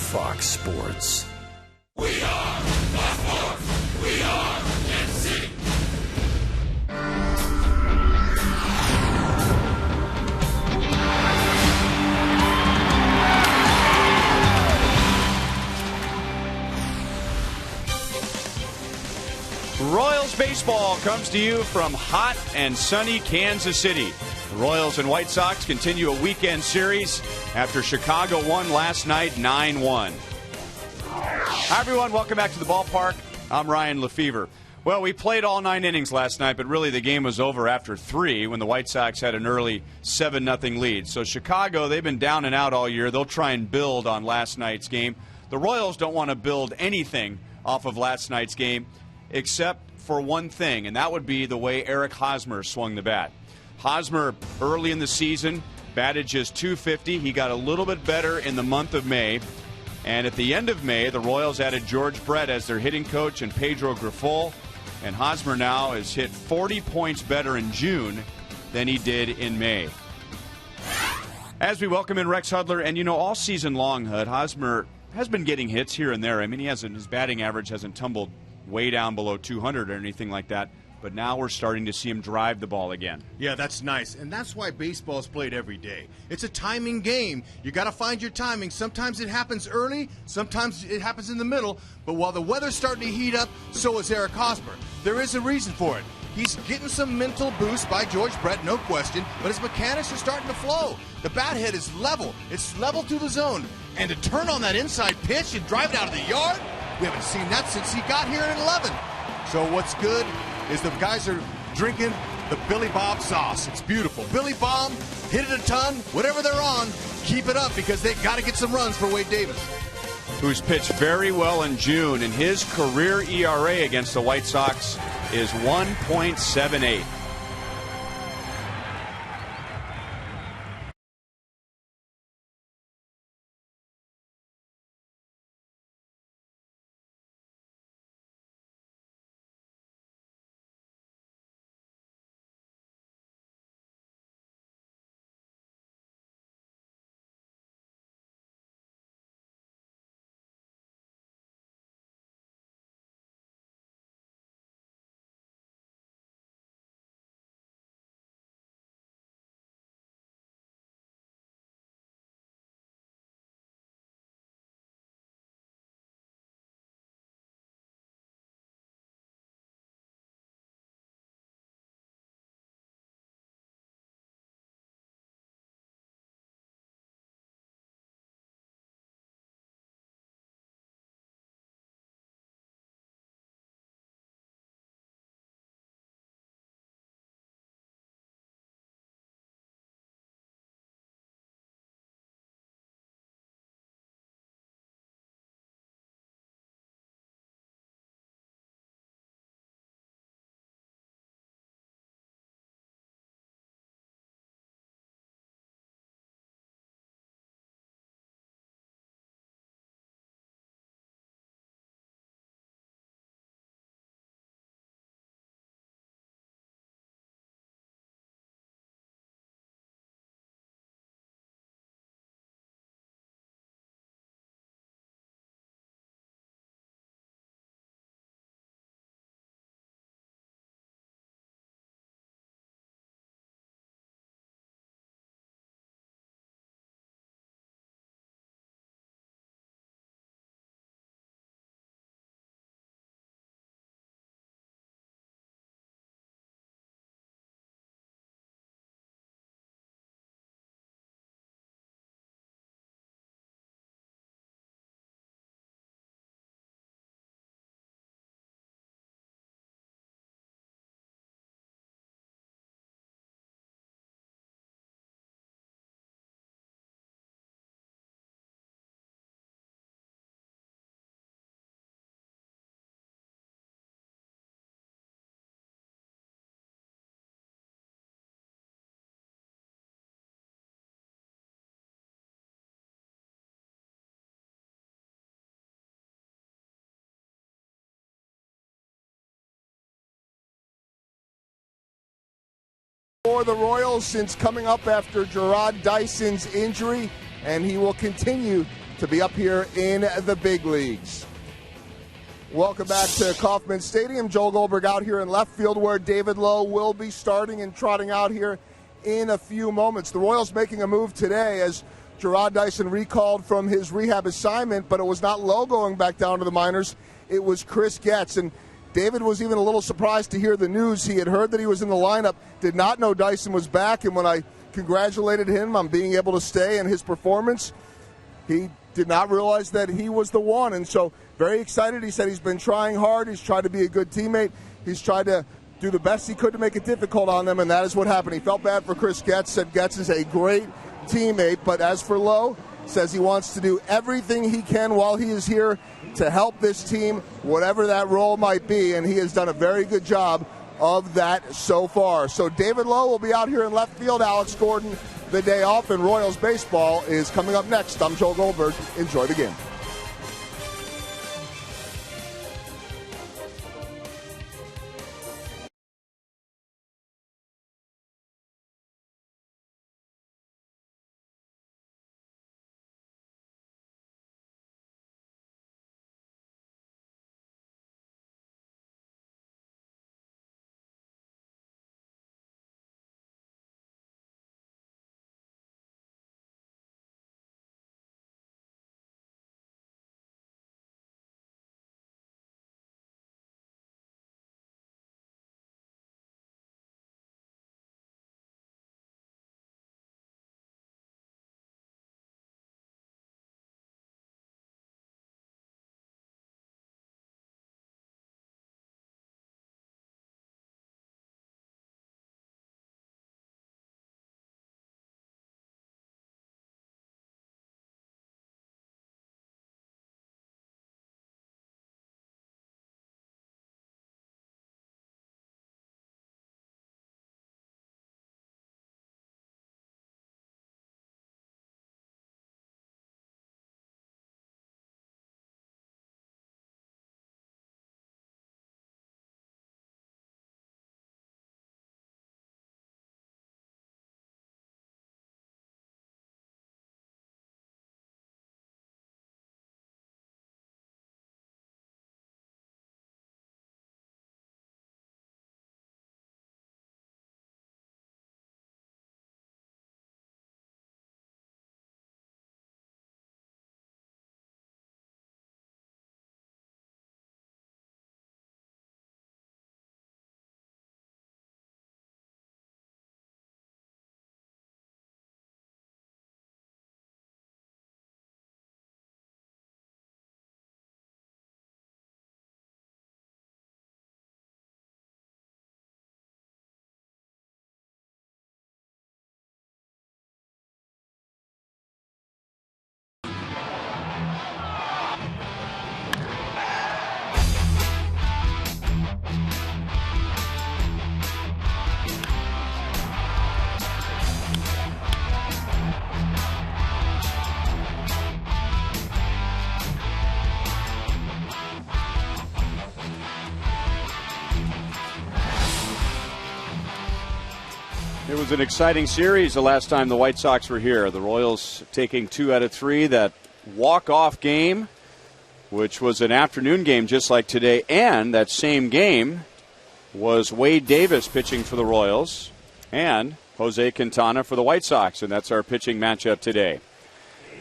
Fox Sports. We are Fox Sports. We are NC. Royals baseball comes to you from hot and sunny Kansas City. The Royals and White Sox continue a weekend series after Chicago won last night 9-1. Hi, everyone. Welcome back to the ballpark. I'm Ryan Lefevre. Well, we played all 9 innings last night, but really the game was over after 3 when the White Sox had an early 7-0 lead. So Chicago, they've been down and out all year. They'll try and build on last night's game. The Royals don't want to build anything off of last night's game except for one thing, and that would be the way Eric Hosmer swung the bat. Hosmer, early in the season, batted just .250. He got a little bit better in the month of May. And at the end of May, the Royals added George Brett as their hitting coach and Pedro Grifol. And Hosmer now has hit 40 points better in June than he did in May. As we welcome in Rex Hudler, and you know, all season long, Hosmer has been getting hits here and there. I mean, his batting average hasn't tumbled way down below 200 or anything like that. But now we're starting to see him drive the ball again. Yeah, that's nice. And that's why baseball is played every day. It's a timing game. You got to find your timing. Sometimes it happens early, sometimes it happens in the middle. But while the weather's starting to heat up, so is Eric Hosmer. There is a reason for it. He's getting some mental boost by George Brett, no question, but his mechanics are starting to flow. The bat head is level. It's level to the zone. And to turn on that inside pitch and drive it out of the yard, we haven't seen that since he got here in 11. So what's good is the guys are drinking the Billy Bob sauce. It's beautiful. Billy Bob, hit it a ton. Whatever they're on, keep it up because they got to get some runs for Wade Davis. Who's pitched very well in June, and his career ERA against the White Sox is 1.78. For the Royals since coming up after Gerard Dyson's injury, and he will continue to be up here in the big leagues. Welcome back to Kauffman Stadium. Joel Goldberg out here in left field where David Lowe will be starting and trotting out here in a few moments. The Royals making a move today as Gerard Dyson recalled from his rehab assignment, but it was not Lowe going back down to the minors. It was Chris Getz. And David was even a little surprised to hear the news. He had heard that he was in the lineup, did not know Dyson was back, and when I congratulated him on being able to stay and his performance, he did not realize that he was the one. And so very excited. He said he's been trying hard. He's tried to be a good teammate. He's tried to do the best he could to make it difficult on them, and that is what happened. He felt bad for Chris Getz, said Getz is a great teammate. But as for Lowe, says he wants to do everything he can while he is here to help this team, whatever that role might be, and he has done a very good job of that so far. So David Lowe will be out here in left field. Alex Gordon the day off, and Royals baseball is coming up next. I'm Joel Goldberg. Enjoy the game. It was an exciting series the last time the White Sox were here. The Royals taking 2 out of 3. That walk-off game, which was an afternoon game just like today, and that same game was Wade Davis pitching for the Royals and Jose Quintana for the White Sox, and that's our pitching matchup today.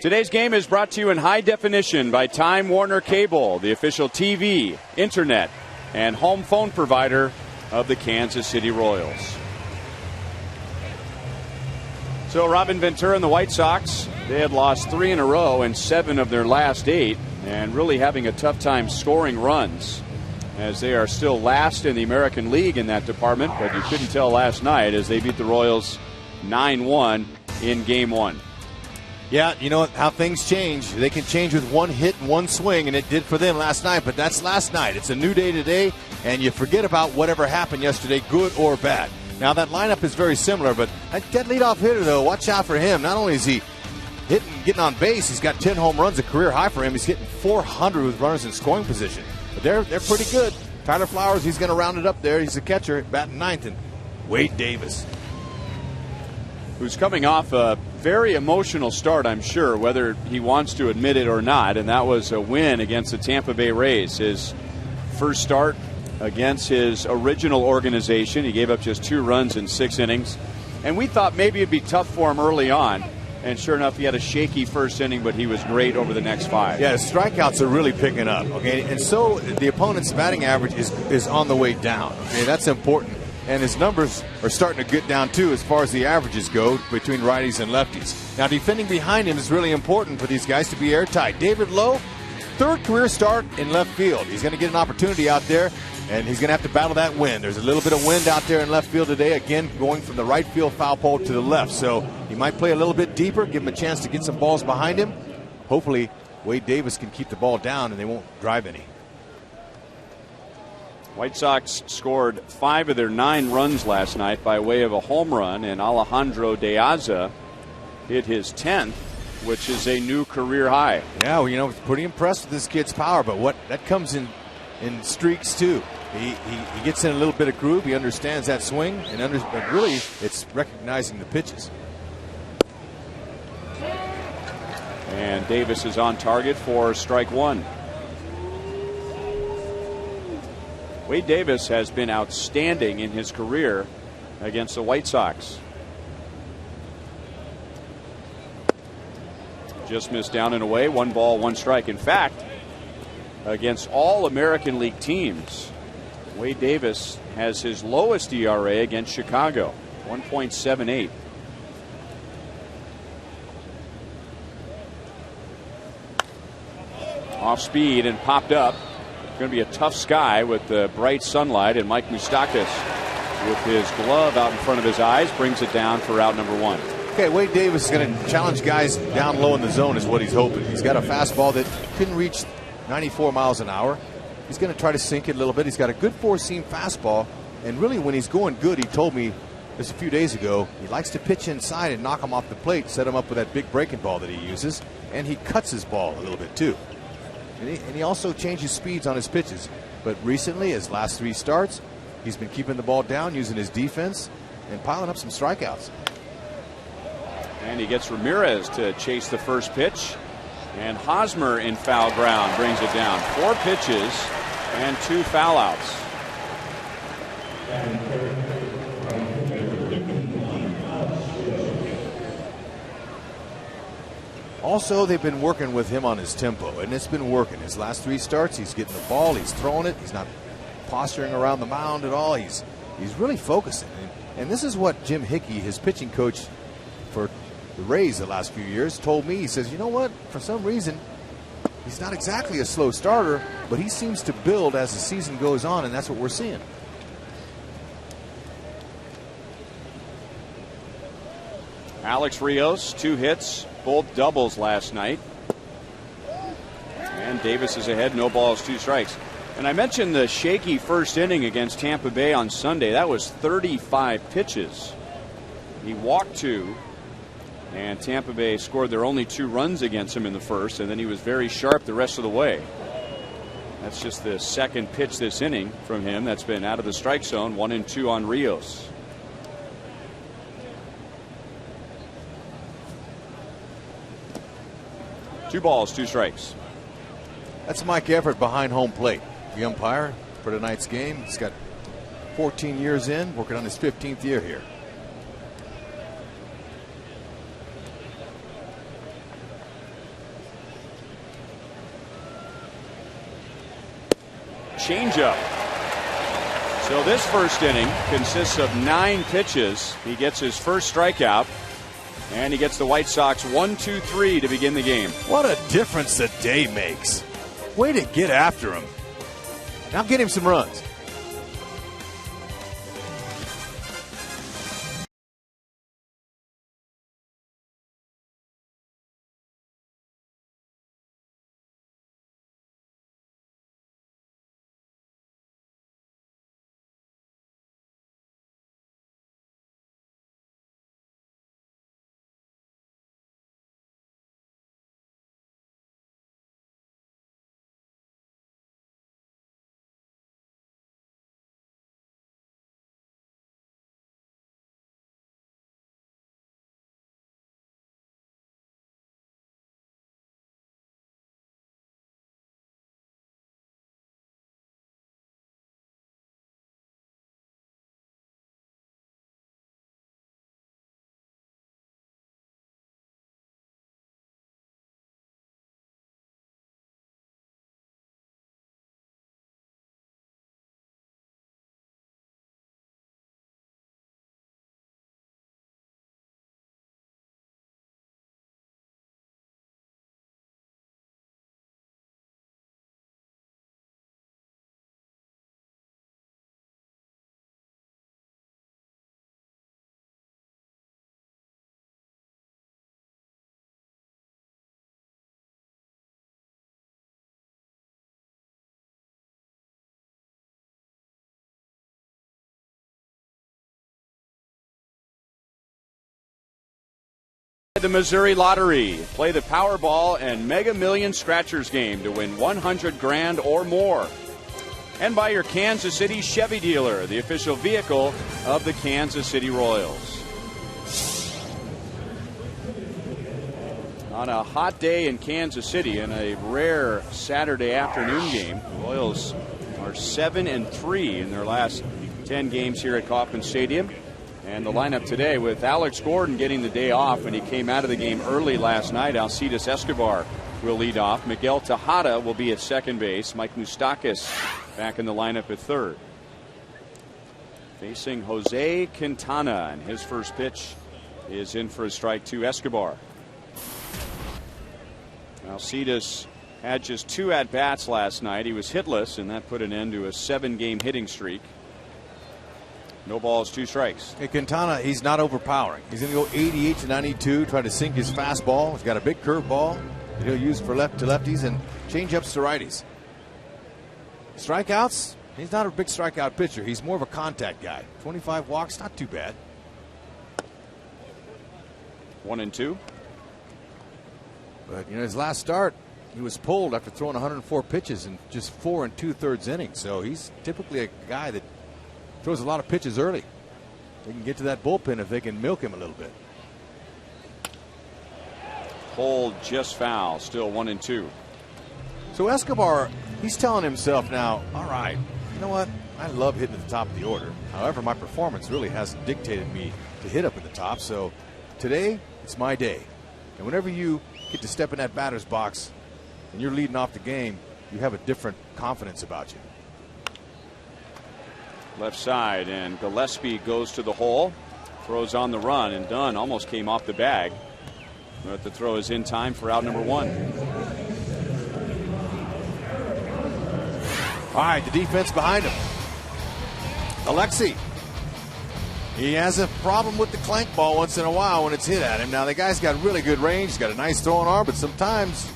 Today's game is brought to you in high definition by Time Warner Cable, the official TV, internet, and home phone provider of the Kansas City Royals. So Robin Ventura and the White Sox, they had lost 3 in a row and 7 of their last 8, and really having a tough time scoring runs, as they are still last in the American League in that department, but you couldn't tell last night as they beat the Royals 9-1 in Game 1. Yeah, you know how things change. They can change with one hit and one swing, and it did for them last night, but that's last night. It's a new day today, and you forget about whatever happened yesterday, good or bad. Now, that lineup is very similar, but that leadoff hitter, though, watch out for him. Not only is he getting on base, he's got 10 home runs, a career high for him. He's hitting 400 with runners in scoring position. But they're pretty good. Tyler Flowers, he's going to round it up there. He's the catcher, batting ninth, and Wade Davis. who's coming off a very emotional start, I'm sure, whether he wants to admit it or not, and that was a win against the Tampa Bay Rays. His first start against his original organization. He gave up just 2 runs in 6 innings, and we thought maybe it'd be tough for him early on, and sure enough, he had a shaky first inning, but he was great over the next 5. Yeah, his strikeouts are really picking up, okay, and so the opponent's batting average is on the way down, okay, that's important. And his numbers are starting to get down, too, as far as the averages go between righties and lefties. Now, defending behind him is really important for these guys to be airtight. David Lowe, 3rd career start in left field. He's going to get an opportunity out there, and he's going to have to battle that wind. There's a little bit of wind out there in left field today, again, going from the right field foul pole to the left. So he might play a little bit deeper, give him a chance to get some balls behind him. Hopefully, Wade Davis can keep the ball down, and they won't drive any. White Sox scored 5 of their 9 runs last night by way of a home run, and Alejandro De Aza hit his 10th, which is a new career high. Yeah, well, you know, pretty impressed with this kid's power, but that comes in streaks too. He gets in a little bit of groove. He understands that swing, but really it's recognizing the pitches. And Davis is on target for strike 1. Wade Davis has been outstanding in his career against the White Sox. Just missed down and away. 1 ball, 1 strike. In fact, against all American League teams, Wade Davis has his lowest ERA against Chicago, 1.78. Off speed and popped up. Going to be a tough sky with the bright sunlight, and Mike Moustakas with his glove out in front of his eyes brings it down for out number 1. Okay, Wade Davis is going to challenge guys down low in the zone is what he's hoping. He's got a fastball that couldn't reach 94 miles an hour. He's going to try to sink it a little bit. He's got a good 4-seam fastball, and really when he's going good, he told me just a few days ago, he likes to pitch inside and knock him off the plate, set him up with that big breaking ball that he uses, and he cuts his ball a little bit too. And he also changes speeds on his pitches. But recently, his last 3 starts, he's been keeping the ball down, using his defense, and piling up some strikeouts. And he gets Ramirez to chase the first pitch. And Hosmer in foul ground brings it down. 4 pitches and 2 foul outs. Also, they've been working with him on his tempo, and it's been working. His last 3 starts, he's getting the ball, he's throwing it, he's not posturing around the mound at all. He's really focusing. And this is what Jim Hickey, his pitching coach for the Rays the last few years, told me. He says, you know what, for some reason, he's not exactly a slow starter, but he seems to build as the season goes on, and that's what we're seeing. Alex Rios, 2 hits, both doubles last night. And Davis is ahead, no balls, 2 strikes. And I mentioned the shaky first inning against Tampa Bay on Sunday. That was 35 pitches. He walked 2, and Tampa Bay scored their only 2 runs against him in the first, and then he was very sharp the rest of the way. That's just the second pitch this inning from him that's been out of the strike zone. 1-2 on Rios. Two balls, 2 strikes. That's Mike Everett behind home plate, the umpire for tonight's game. He's got 14 years in, working on his 15th year here. Changeup. So this first inning consists of 9 pitches. He gets his first strikeout, and he gets the White Sox 1-2-3 to begin the game. What a difference a day makes. Way to get after him. Now get him some runs. The Missouri Lottery. Play the Powerball and Mega Million Scratchers game to win $100,000 or more. And by your Kansas City Chevy dealer, the official vehicle of the Kansas City Royals. On a hot day in Kansas City and a rare Saturday afternoon game, the Royals are 7-3 in their last 10 games here at Kauffman Stadium. And the lineup today with Alex Gordon getting the day off when he came out of the game early last night. Alcides Escobar will lead off. Miguel Tejada will be at second base. Mike Moustakas back in the lineup at third. Facing Jose Quintana, and his first pitch is in for a strike to Escobar. Alcides had just 2 at-bats last night. He was hitless, and that put an end to a 7-game hitting streak. No balls, 2 strikes. Hey, Quintana, he's not overpowering. He's going to go 88 to 92, try to sink his fastball. He's got a big curveball that he'll use for lefties and change-ups to righties. Strikeouts, he's not a big strikeout pitcher. He's more of a contact guy. 25 walks, not too bad. 1-2. But, his last start, he was pulled after throwing 104 pitches in just 4 2/3 innings. So he's typically a guy that throws a lot of pitches early. They can get to that bullpen if they can milk him a little bit. Hold just foul. Still 1-2. So Escobar, he's telling himself now, all right, you know what? I love hitting at the top of the order. However, my performance really hasn't dictated me to hit up at the top. So today, it's my day. And whenever you get to step in that batter's box and you're leading off the game, you have a different confidence about you. Left side, and Gillespie goes to the hole, throws on the run, and Dunn almost came off the bag. But the throw is in time for out number 1. All right, the defense behind him. Alexi. He has a problem with the clank ball once in a while when it's hit at him. Now, the guy's got really good range. He's got a nice throwing arm, but sometimes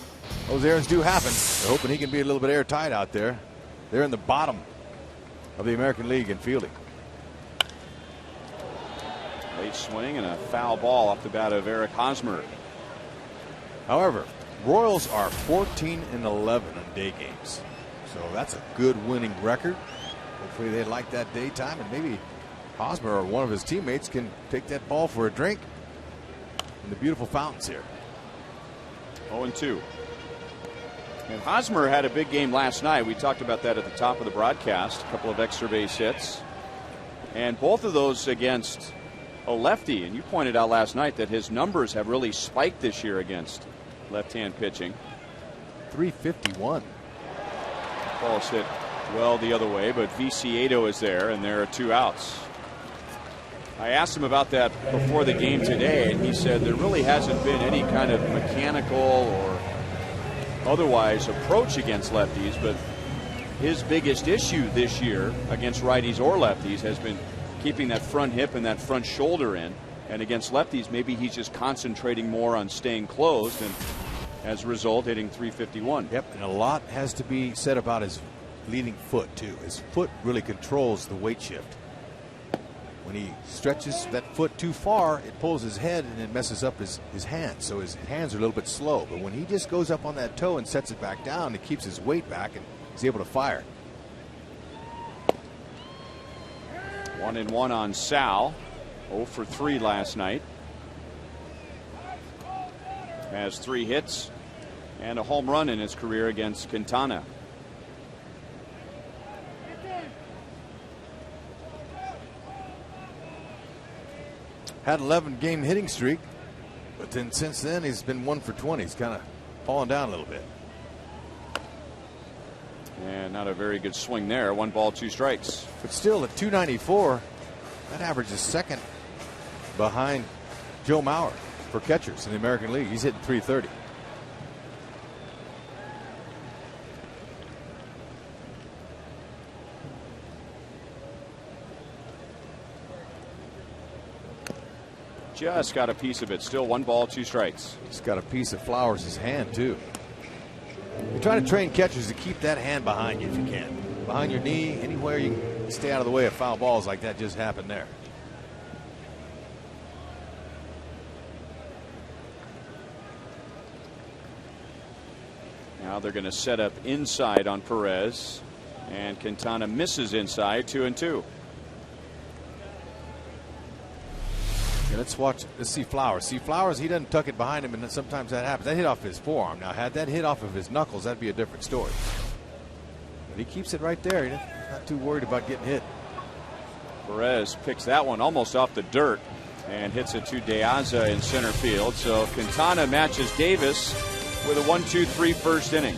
those errors do happen. They're hoping he can be a little bit airtight out there. They're in the bottom of the American League in fielding. Late swing and a foul ball off the bat of Eric Hosmer. However, Royals are 14-11 in day games. So that's a good winning record. Hopefully they like that daytime, and maybe Hosmer or one of his teammates can take that ball for a drink in the beautiful fountains here. 0-2. And Hosmer had a big game last night. We talked about that at the top of the broadcast. A couple of extra base hits. And both of those against a lefty. And you pointed out last night that his numbers have really spiked this year against left-hand pitching. 351. Ball's hit well the other way, but Viciedo is there, and there are 2 outs. I asked him about that before the game today, and he said there really hasn't been any kind of mechanical or otherwise approach against lefties, but his biggest issue this year against righties or lefties has been keeping that front hip and that front shoulder in. And against lefties, maybe he's just concentrating more on staying closed, and as a result, hitting 351. Yep, and a lot has to be said about his leading foot, too. His foot really controls the weight shift. When he stretches that foot too far, it pulls his head and it messes up his hands. So his hands are a little bit slow. But when he just goes up on that toe and sets it back down, it keeps his weight back and he's able to fire. 1-1 on Sal. 0 for 3 last night. Has 3 hits and a home run in his career against Quintana. Had 11-game hitting streak, but then since then he's been 1 for 20. He's kind of fallen down a little bit. And not a very good swing there. 1 ball, 2 strikes. But still at 294, that average is second behind Joe Mauer for catchers in the American League. He's hitting 330. Just got a piece of it. Still 1 ball, 2 strikes. He's got a piece of Flowers' hand, too. You're trying to train catchers to keep that hand behind you if you can. Behind your knee, anywhere you can stay out of the way of foul balls like that just happened there. Now they're going to set up inside on Perez, and Quintana misses inside, 2-2. Yeah, let's see Flowers. See Flowers, he doesn't tuck it behind him, and then sometimes that happens. That hit off his forearm. Now, had that hit off of his knuckles, that'd be a different story. But he keeps it right there. He's not too worried about getting hit. Perez picks that one almost off the dirt and hits it to De Aza in center field. So Quintana matches Davis with a 1-2-3 first inning.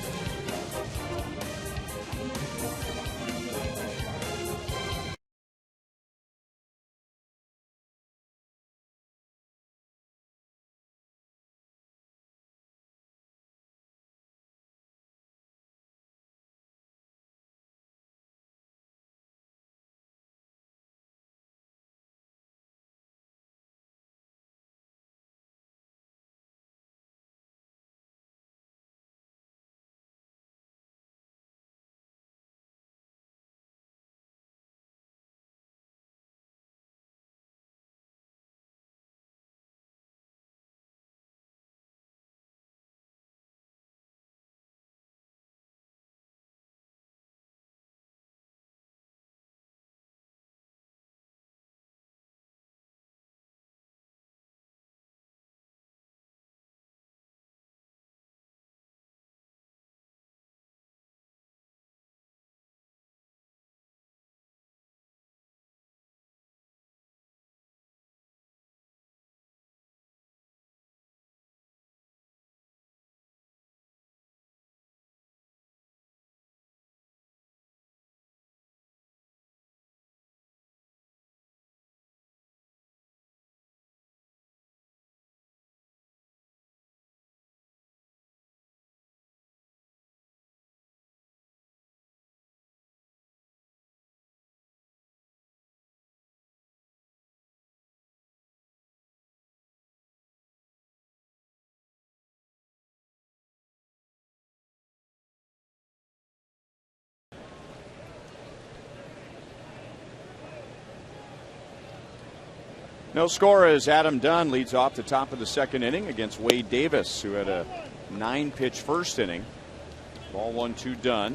No score as Adam Dunn leads off the top of the second inning against Wade Davis, who had a 9-pitch first inning. Ball 1-2 Dunn.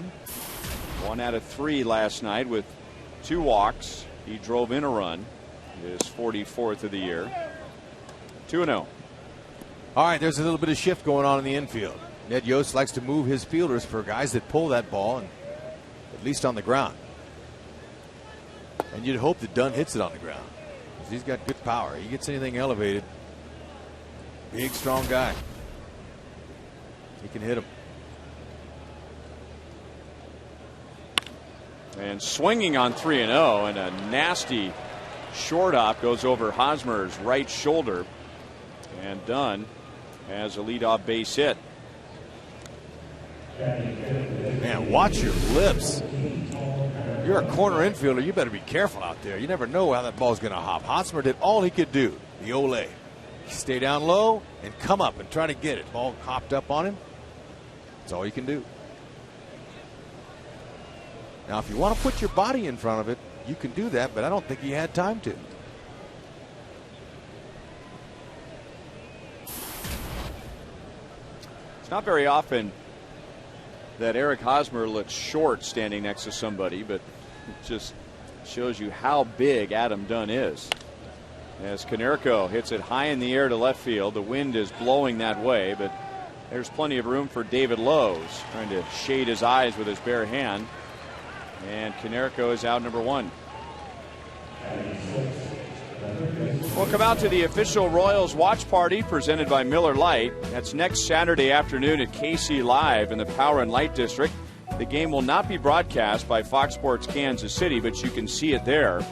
1 out of 3 last night with 2 walks. He drove in a run. His 44th of the year. 2-0. All right, there's a little bit of shift going on in the infield. Ned Yost likes to move his fielders for guys that pull that ball, and at least on the ground. And you'd hope that Dunn hits it on the ground. He's got good power. He gets anything elevated. Big, strong guy. He can hit him. And swinging on 3-0, and a nasty short hop goes over Hosmer's right shoulder. And Dunn has a leadoff base hit. Man, watch your lips. You're a corner infielder. You better be careful out there. You never know how that ball's going to hop. Hosmer did all he could do. The ole. Stay down low and come up and try to get it. Ball hopped up on him. That's all you can do. Now, if you want to put your body in front of it, you can do that, but I don't think he had time to. It's not very often that Eric Hosmer looks short standing next to somebody, but it just shows you how big Adam Dunn is. As Konerko hits it high in the air to left field, the wind is blowing that way, but there's plenty of room for David Lowe, trying to shade his eyes with his bare hand. And Konerko is out, number 1. We'll come out to the official Royals watch party presented by Miller Lite. That's next Saturday afternoon at KC Live in the Power and Light District. The game will not be broadcast by Fox Sports Kansas City, but you can see it there.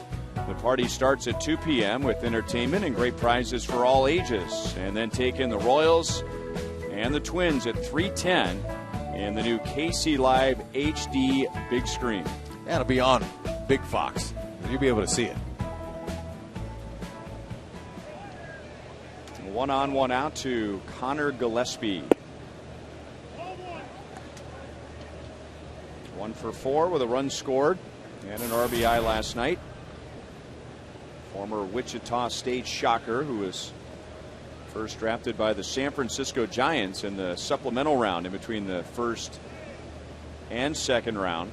The party starts at 2 p.m. with entertainment and great prizes for all ages. And then take in the Royals and the Twins at 3:10 in the new KC Live HD big screen. That'll be on Big Fox. You'll be able to see it. 1 on, 1 out to Connor Gillespie. 1 for 4 with a run scored and an RBI last night. Former Wichita State Shocker, who was First drafted by the San Francisco Giants in the supplemental round in between the first and second round.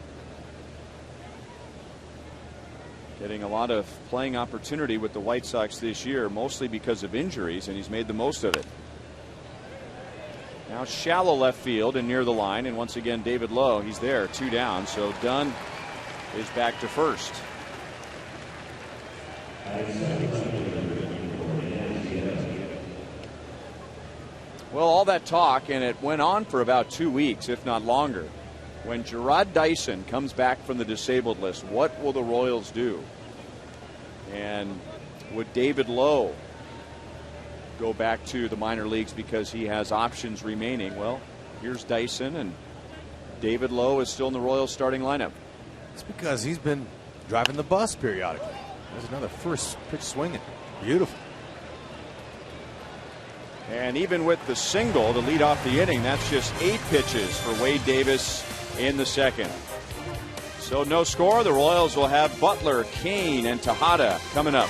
Getting a lot of playing opportunity with the White Sox this year, mostly because of injuries, and he's made the most of it. Now shallow left field and near the line, and once again David Lowe, he's there, 2 down, so Dunn is back to first. Well, all that talk, and it went on for about 2 weeks, if not longer. When Gerard Dyson comes back from the disabled list, what will the Royals do? And would David Lowe go back to the minor leagues because he has options remaining? Well, here's Dyson, and David Lowe is still in the Royals starting lineup. It's because he's been driving the bus periodically. There's another first pitch swinging. Beautiful. And even with the single to lead off the inning, that's just 8 pitches for Wade Davis in the second. So no score. The Royals will have Butler, Kane, and Tejada coming up.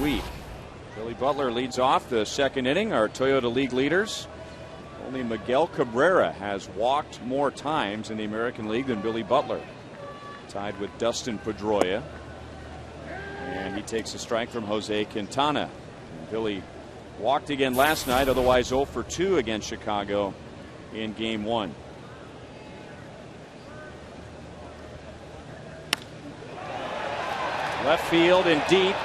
Week. Billy Butler leads off the second inning. Our Toyota League leaders. Only Miguel Cabrera has walked more times in the American League than Billy Butler. Tied with Dustin Pedroia. And he takes a strike from Jose Quintana. And Billy walked again last night, otherwise 0 for 2 against Chicago in Game 1. Left field and deep.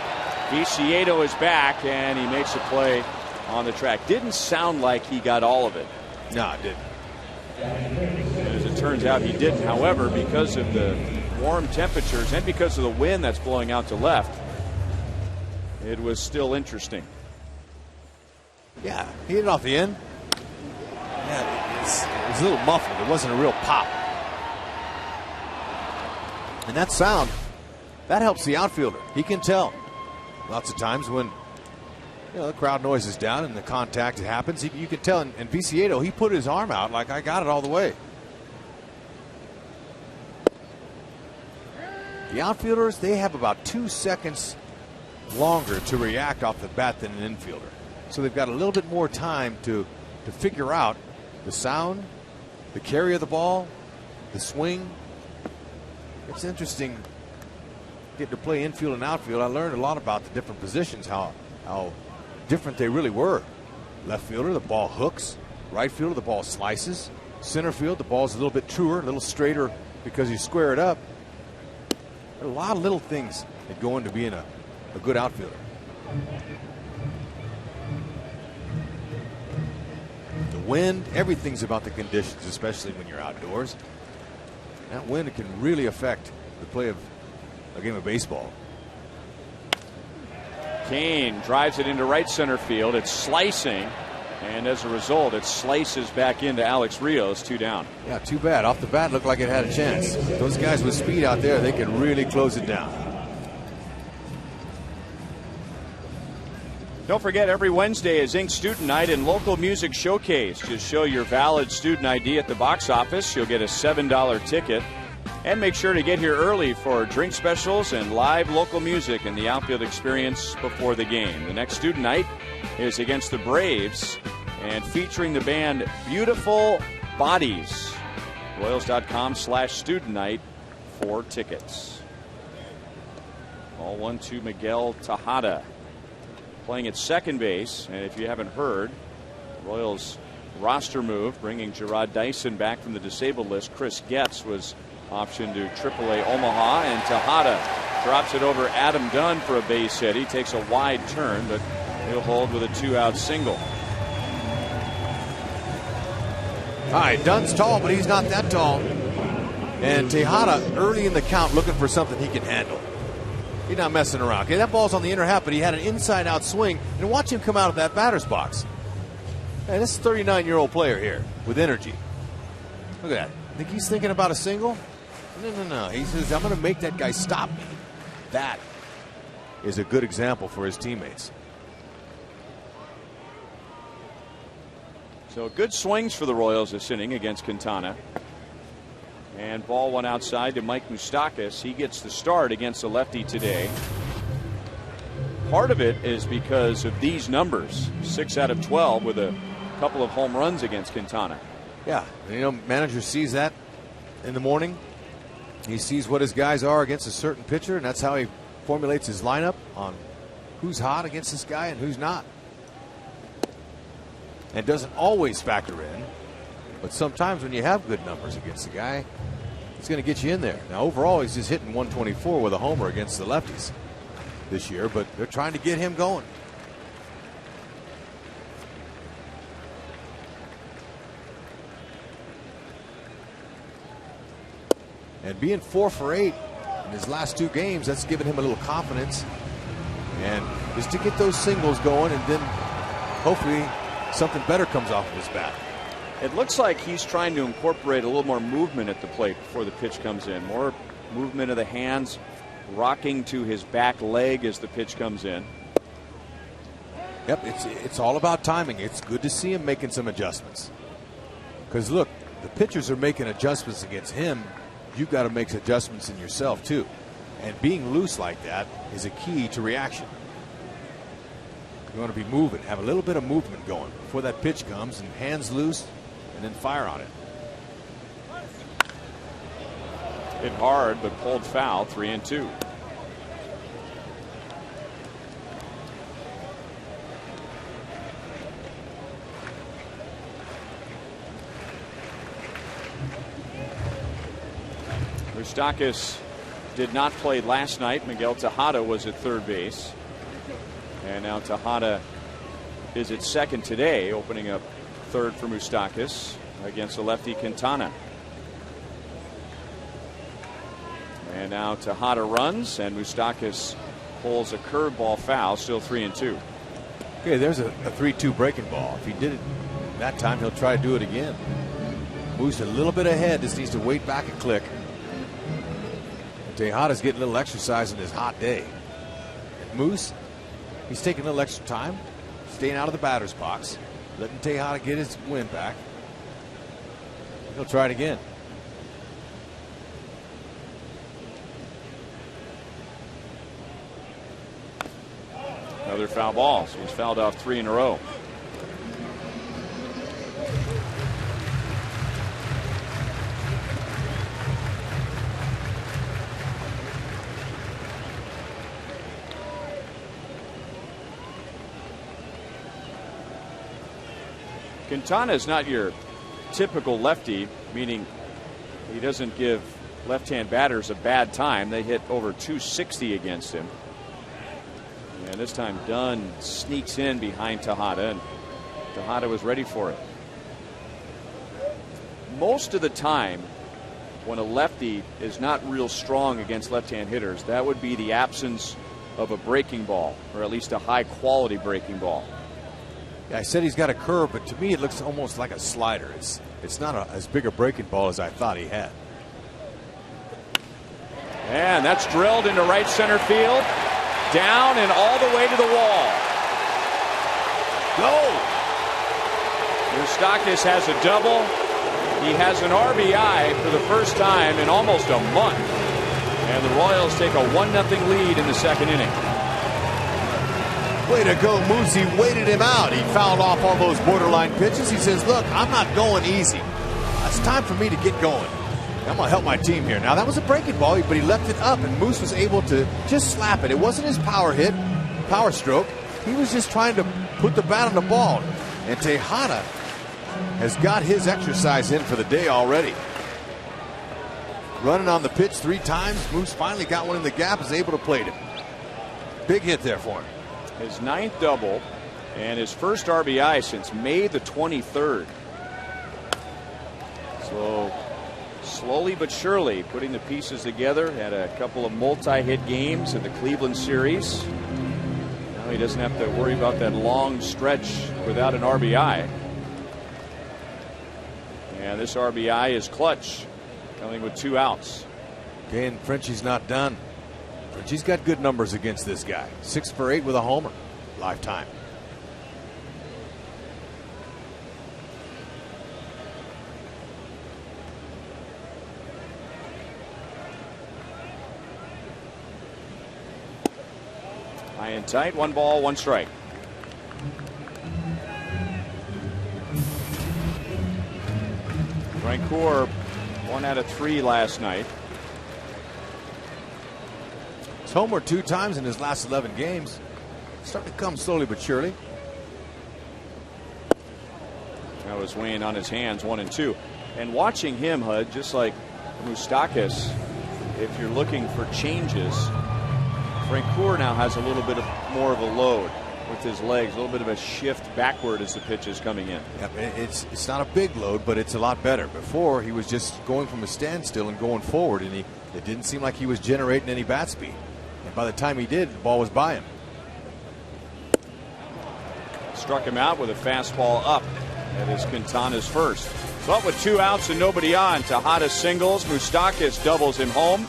KCA is back, and he makes a play on the track. Didn't sound like he got all of it. No, it didn't. And as it turns out, he didn't. However, because of the warm temperatures and because of the wind that's blowing out to left, it was still interesting. Yeah, he hit it off the end. Yeah, it was a little muffled. It wasn't a real pop. And that sound, that helps the outfielder. He can tell. Lots of times when the crowd noise is down and the contact happens, you can tell. And Viciedo, he put his arm out like, I got it all the way. The outfielders, they have about 2 seconds longer to react off the bat than an infielder. So they've got a little bit more time to figure out the sound, the carry of the ball, the swing. It's interesting getting to play infield and outfield. I learned a lot about the different positions, how different they really were. Left fielder, the ball hooks. Right fielder, the ball slices. Center field, the ball's a little bit truer, a little straighter because you square it up. There are a lot of little things that go into being a good outfielder. The wind, everything's about the conditions, especially when you're outdoors. That wind can really affect the play of a game of baseball. Kane drives it into right center field. It's slicing, and as a result, it slices back into Alex Rios. 2 down. Yeah, too bad. Off the bat, looked like it had a chance. Those guys with speed out there, they can really close it down. Don't forget, every Wednesday is Ink Student Night and Local Music Showcase. Just show your valid student ID at the box office. You'll get a $7 ticket. And make sure to get here early for drink specials and live local music and the outfield experience before the game. The next student night is against the Braves and featuring the band Beautiful Bodies. Royals.com/student night for tickets. Ball 1-2 Miguel Tejada playing at second base. And if you haven't heard, Royals roster move, bringing Gerard Dyson back from the disabled list. Chris Getz was option to AAA Omaha, and Tejada drops it over Adam Dunn for a base hit. He takes a wide turn, but he'll hold with a 2-out single. All right, Dunn's tall, but he's not that tall. And Tejada early in the count looking for something he can handle. He's not messing around. Okay, that ball's on the inner half, but he had an inside-out swing, and watch him come out of that batter's box. And this is a 39-year-old player here with energy. Look at that. Think he's thinking about a single? No. He says, I'm going to make that guy stop me. That is a good example for his teammates. So good swings for the Royals this inning against Quintana. And ball 1 outside to Mike Moustakas. He gets the start against the lefty today. Part of it is because of these numbers. 6 out of 12 with a couple of home runs against Quintana. Yeah, manager sees that in the morning. He sees what his guys are against a certain pitcher, and that's how he formulates his lineup on who's hot against this guy and who's not. And doesn't always factor in, but sometimes when you have good numbers against the guy, it's going to get you in there. Now, overall, he's just hitting 124 with a homer against the lefties this year, but they're trying to get him going. And being 4 for 8 in his last 2 games, that's given him a little confidence. And just to get those singles going, and then hopefully something better comes off of his bat. It looks like he's trying to incorporate a little more movement at the plate before the pitch comes in. More movement of the hands, rocking to his back leg as the pitch comes in. Yep, it's all about timing. It's good to see him making some adjustments. Because look, the pitchers are making adjustments against him. You've got to make adjustments in yourself too. And being loose like that is a key to reaction. You want to be moving, have a little bit of movement going before that pitch comes, and hands loose, and then fire on it. Hit hard, but pulled foul. 3-2. Moustakas did not play last night. Miguel Tejada was at third base. And now Tejada is at second today, opening up third for Moustakas against the lefty Quintana. And now Tejada runs, and Moustakas pulls a curveball foul, still 3-2. Okay, there's a 3-2 breaking ball. If he did it that time, he'll try to do it again. Moose a little bit ahead, just needs to wait back a click. Tejada's getting a little exercise in this hot day. Moose, he's taking a little extra time, staying out of the batter's box, letting Tejada get his wind back. He'll try it again. Another foul ball, so he's fouled off 3 in a row. Quintana is not your typical lefty, meaning he doesn't give left-hand batters a bad time. They hit over 260 against him. And this time Dunn sneaks in behind Tejada, and Tejada was ready for it. Most of the time when a lefty is not real strong against left-hand hitters, that would be the absence of a breaking ball, or at least a high-quality breaking ball. Yeah, I said he's got a curve, but to me it looks almost like a slider. It's not as big a breaking ball as I thought he had. And that's drilled into right center field, down and all the way to the wall. Go! Moustakis has a double. He has an RBI for the first time in almost a month. And the Royals take a 1-0 lead in the second inning. Way to go, Moose. He waited him out. He fouled off all those borderline pitches. He says, look, I'm not going easy. It's time for me to get going. I'm going to help my team here. Now, that was a breaking ball, but he left it up, and Moose was able to just slap it. It wasn't his power stroke. He was just trying to put the bat on the ball. And Tejada has got his exercise in for the day already. Running on the pitch 3 times. Moose finally got one in the gap, is able to plate him. Big hit there for him. His 9th double and his first RBI since May the 23rd. So slowly but surely putting the pieces together. Had a couple of multi-hit games in the Cleveland series. Now he doesn't have to worry about that long stretch without an RBI. And this RBI is clutch, coming with 2 outs. Okay, and Frenchie's not done. Frenchie's got good numbers against this guy. 6 for 8 with a homer. Lifetime. High and tight, 1 ball, 1 strike. Rancourt 1 out of 3 last night. He's homered 2 times in his last 11 games. Starting to come slowly but surely. That was weighing on his hands, 1 and 2. And watching him, Hud, just like Moustakas, if you're looking for changes, Rancourt now has a little bit more of a load with his legs, a little bit of a shift backward as the pitch is coming in. Yeah, it's not a big load, but it's a lot better. Before, he was just going from a standstill and going forward, and it didn't seem like he was generating any bat speed. And by the time he did, the ball was by him. Struck him out with a fastball up. That is Quintana's first. But with 2 outs and nobody on, Tejada singles, Moustakas doubles him home,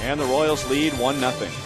and the Royals lead 1-0.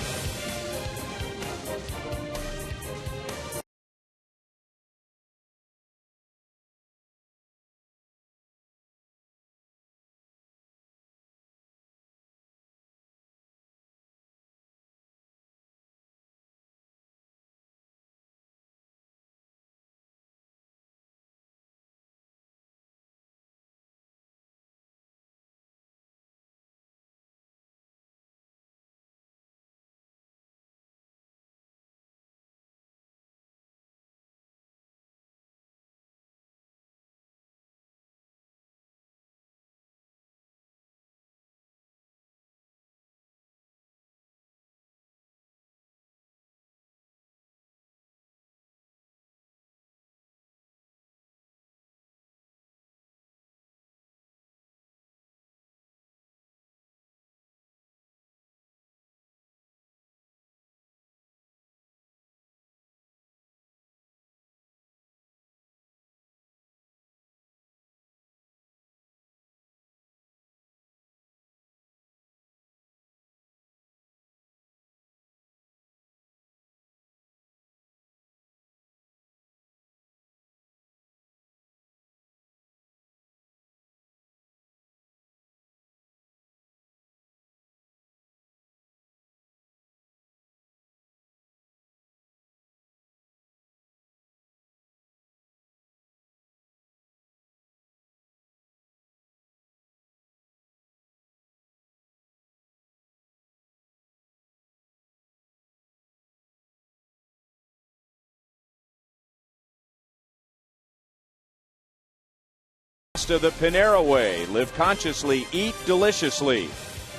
Of the Panera Way. Live consciously, eat deliciously.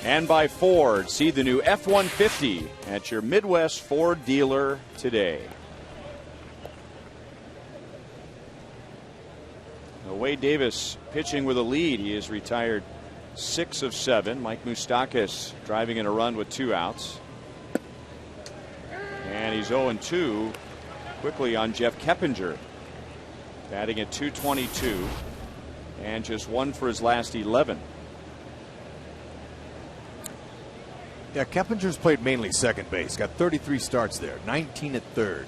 And by Ford, see the new F-150 at your Midwest Ford dealer today. Now, Wade Davis pitching with a lead. He has retired 6 of 7. Mike Moustakas driving in a run with 2 outs. And he's 0-2 quickly on Jeff Keppinger, batting at .222 and just 1 for his last 11. Yeah, Keppinger's played mainly second base. Got 33 starts there, 19 at third.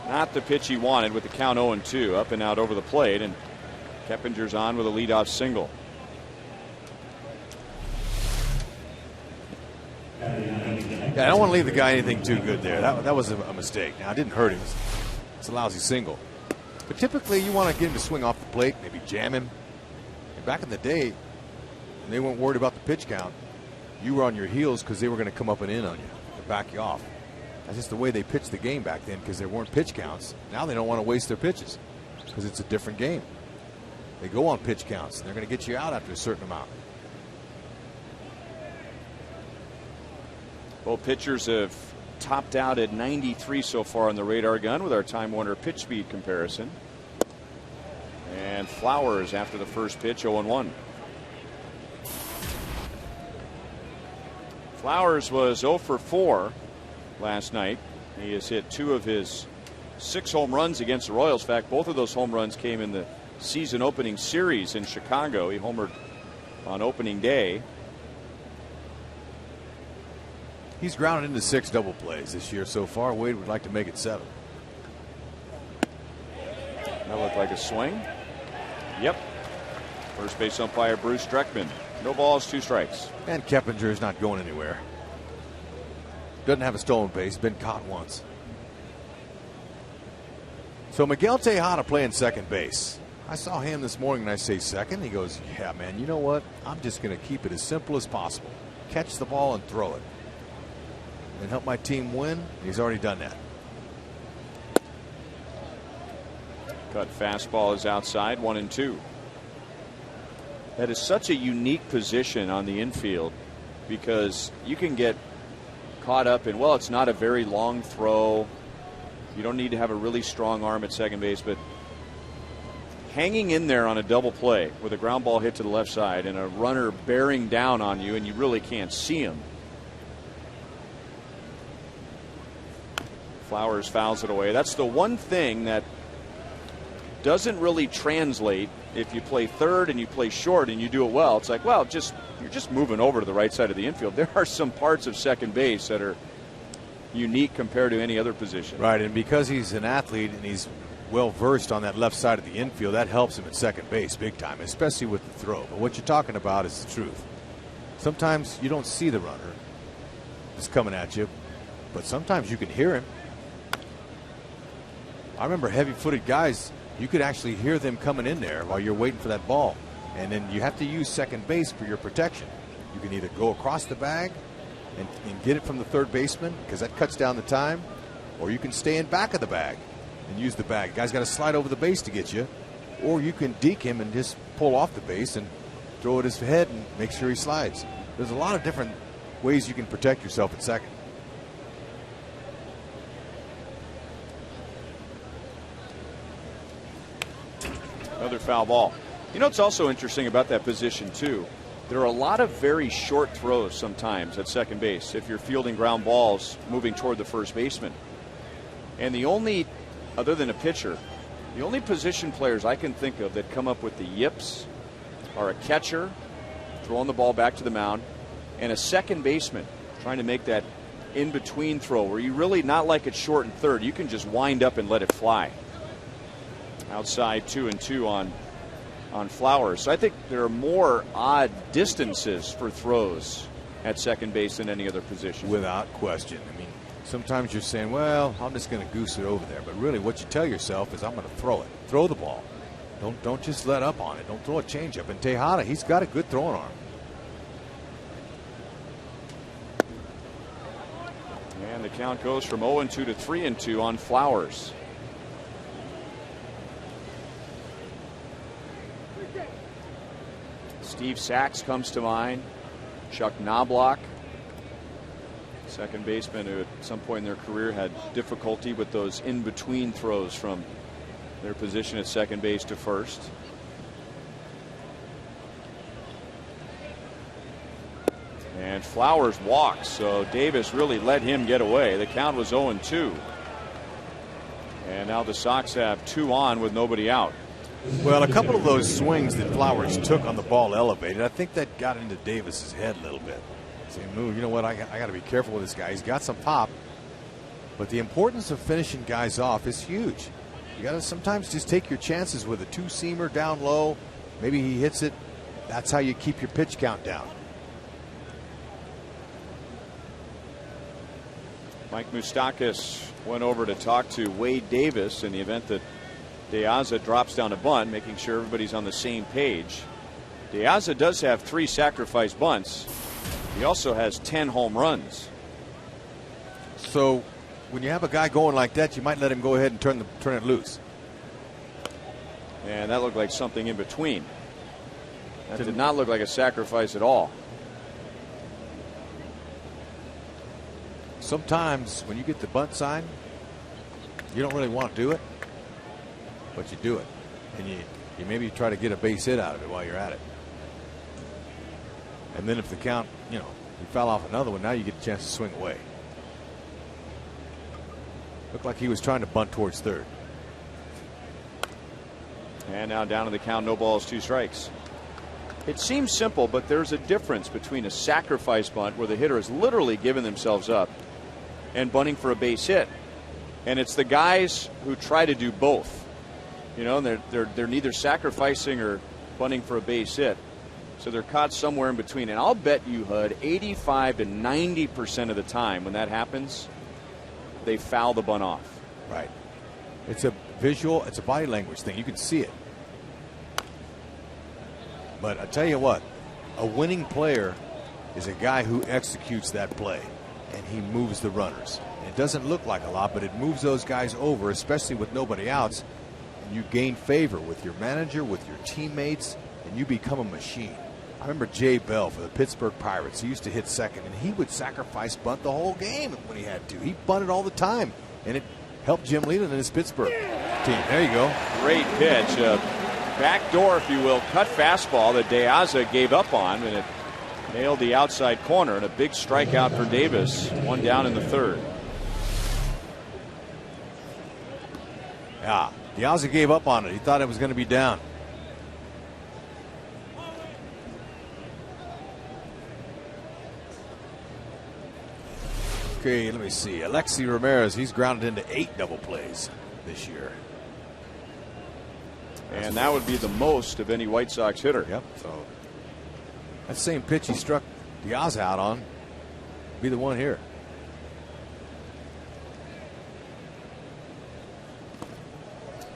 Not the pitch he wanted with the count 0-2, up and out over the plate, and Keppinger's on with a leadoff single. Yeah, I don't want to leave the guy anything too good there. That was a mistake. Now, it didn't hurt him. It's a lousy single. But typically, you want to get him to swing off the plate, maybe jam him. And back in the day, when they weren't worried about the pitch count, you were on your heels because they were going to come up and in on you to back you off. That's just the way they pitched the game back then because there weren't pitch counts. Now they don't want to waste their pitches because it's a different game. They go on pitch counts, and they're going to get you out after a certain amount. Both pitchers have topped out at 93 so far on the radar gun with our Time Warner pitch speed comparison. And Flowers after the first pitch, 0-1. Flowers was 0 for 4 last night. He has hit 2 of his 6 home runs against the Royals. In fact, both of those home runs came in the season opening series in Chicago. He homered on opening day. He's grounded into 6 double plays this year so far. Wade would like to make it 7. That looked like a swing. Yep. First base umpire Bruce Dreckman. No balls, 2 strikes. And Keppinger is not going anywhere. Doesn't have a stolen base. Been caught once. So Miguel Tejada playing second base. I saw him this morning and I say second. He goes, yeah, man, you know what? I'm just going to keep it as simple as possible. Catch the ball and throw it. And help my team win. He's already done that. Cut fastball is outside, 1-2. That is such a unique position on the infield because you can get caught up in, well, it's not a very long throw. You don't need to have a really strong arm at second base, but hanging in there on a double play with a ground ball hit to the left side and a runner bearing down on you and you really can't see him. Flowers fouls it away. That's the one thing that doesn't really translate if you play third and you play short and you do it well. It's like, well, you're just moving over to the right side of the infield. There are some parts of second base that are unique compared to any other position. Right, and because he's an athlete and he's well versed on that left side of the infield, that helps him at second base big time, especially with the throw. But what you're talking about is the truth. Sometimes you don't see the runner that's coming at you, but sometimes you can hear him. I remember heavy-footed guys, you could actually hear them coming in there while you're waiting for that ball. And then you have to use second base for your protection. You can either go across the bag and get it from the third baseman because that cuts down the time, or you can stay in back of the bag and use the bag. The guy's got to slide over the base to get you, or you can deke him and just pull off the base and throw at his head and make sure he slides. There's a lot of different ways you can protect yourself at second. Another foul ball. You know what's also interesting about that position too? There are a lot of very short throws sometimes at second base if you're fielding ground balls moving toward the first baseman. And the only, other than a pitcher, the only position players I can think of that come up with the yips are a catcher throwing the ball back to the mound and a second baseman trying to make that in-between throw where you really, not like it's short and third, you can just wind up and let it fly. Outside 2-2 on Flowers. So I think there are more odd distances for throws at second base than any other position. Without question. I mean, sometimes you're saying, well, I'm just going to goose it over there. But really what you tell yourself is I'm going to throw it. Throw the ball. Don't just let up on it. Don't throw a changeup. And Tejada, he's got a good throwing arm. And the count goes from 0-2 to 3-2 on Flowers. Steve Sachs comes to mind. Chuck Knobloch, second baseman who at some point in their career had difficulty with those in-between throws from their position at second base to first. And Flowers walks, so Davis really let him get away. The count was 0-2. And now the Sox have 2 on with nobody out. Well, a couple of those swings that Flowers took on the ball elevated, I think that got into Davis's head a little bit. Saying, you know what, I got to be careful with this guy. He's got some pop. But the importance of finishing guys off is huge. You got to sometimes just take your chances with a 2-seamer down low. Maybe he hits it. That's how you keep your pitch count down. Mike Moustakas went over to talk to Wade Davis in the event that De Aza drops down a bunt, making sure everybody's on the same page. De Aza does have 3 sacrifice bunts. He also has 10 home runs. So when you have a guy going like that, you might let him go ahead and turn it loose. And that looked like something in between. That did not look like a sacrifice at all. Sometimes when you get the bunt sign, you don't really want to do it, but you do it. And you maybe try to get a base hit out of it while you're at it. And then if the count, you fell off another one, now you get a chance to swing away. Looked like he was trying to bunt towards third. And now down to the count, no balls, 2 strikes. It seems simple, but there's a difference between a sacrifice bunt where the hitter has literally given themselves up and bunting for a base hit. And it's the guys who try to do both. They're neither sacrificing or bunting for a base hit. So they're caught somewhere in between. And I'll bet you, Hud, 85 to 90% of the time when that happens, they foul the bunt off. Right. It's a visual, it's a body language thing. You can see it. But I tell you what, a winning player is a guy who executes that play, and he moves the runners. And it doesn't look like a lot, but it moves those guys over, especially with nobody outs. And you gain favor with your manager, with your teammates, and you become a machine. I remember Jay Bell for the Pittsburgh Pirates. He used to hit second, and he would sacrifice bunt the whole game when he had to. He bunted all the time, and it helped Jim Leland and his Pittsburgh team. There you go. Great pitch. Backdoor, if you will, cut fastball that De Aza gave up on, and it nailed the outside corner, and a big strikeout for Davis. 1 down in the 3rd. Yeah, De Aza gave up on it. He thought it was going to be down. Okay, let me see. Alexi Ramirez, he's grounded into 8 double plays this year. And that would be the most of any White Sox hitter. Yep. So that same pitch he struck Diaz out on be the one here.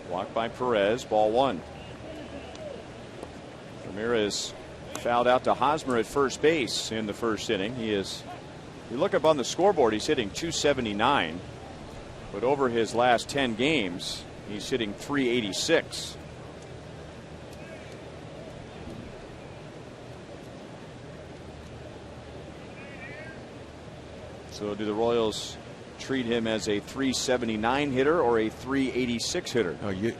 Walked by Perez, ball 1. Ramirez fouled out to Hosmer at first base in the 1st inning. You look up on the scoreboard, he's hitting .279, but over his last 10 games, he's hitting .386. So do the Royals treat him as a .379 hitter or a .386 hitter? No, you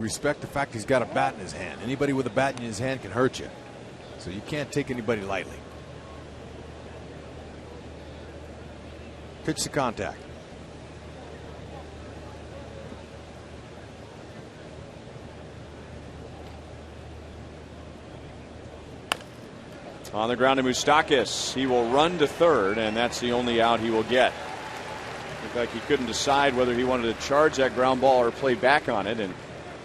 respect the fact he's got a bat in his hand. Anybody with a bat in his hand can hurt you. So you can't take anybody lightly. Pitch to contact. On the ground to Moustakas. He will run to third, and that's the only out he will get. Looked like he couldn't decide whether he wanted to charge that ground ball or play back on it, and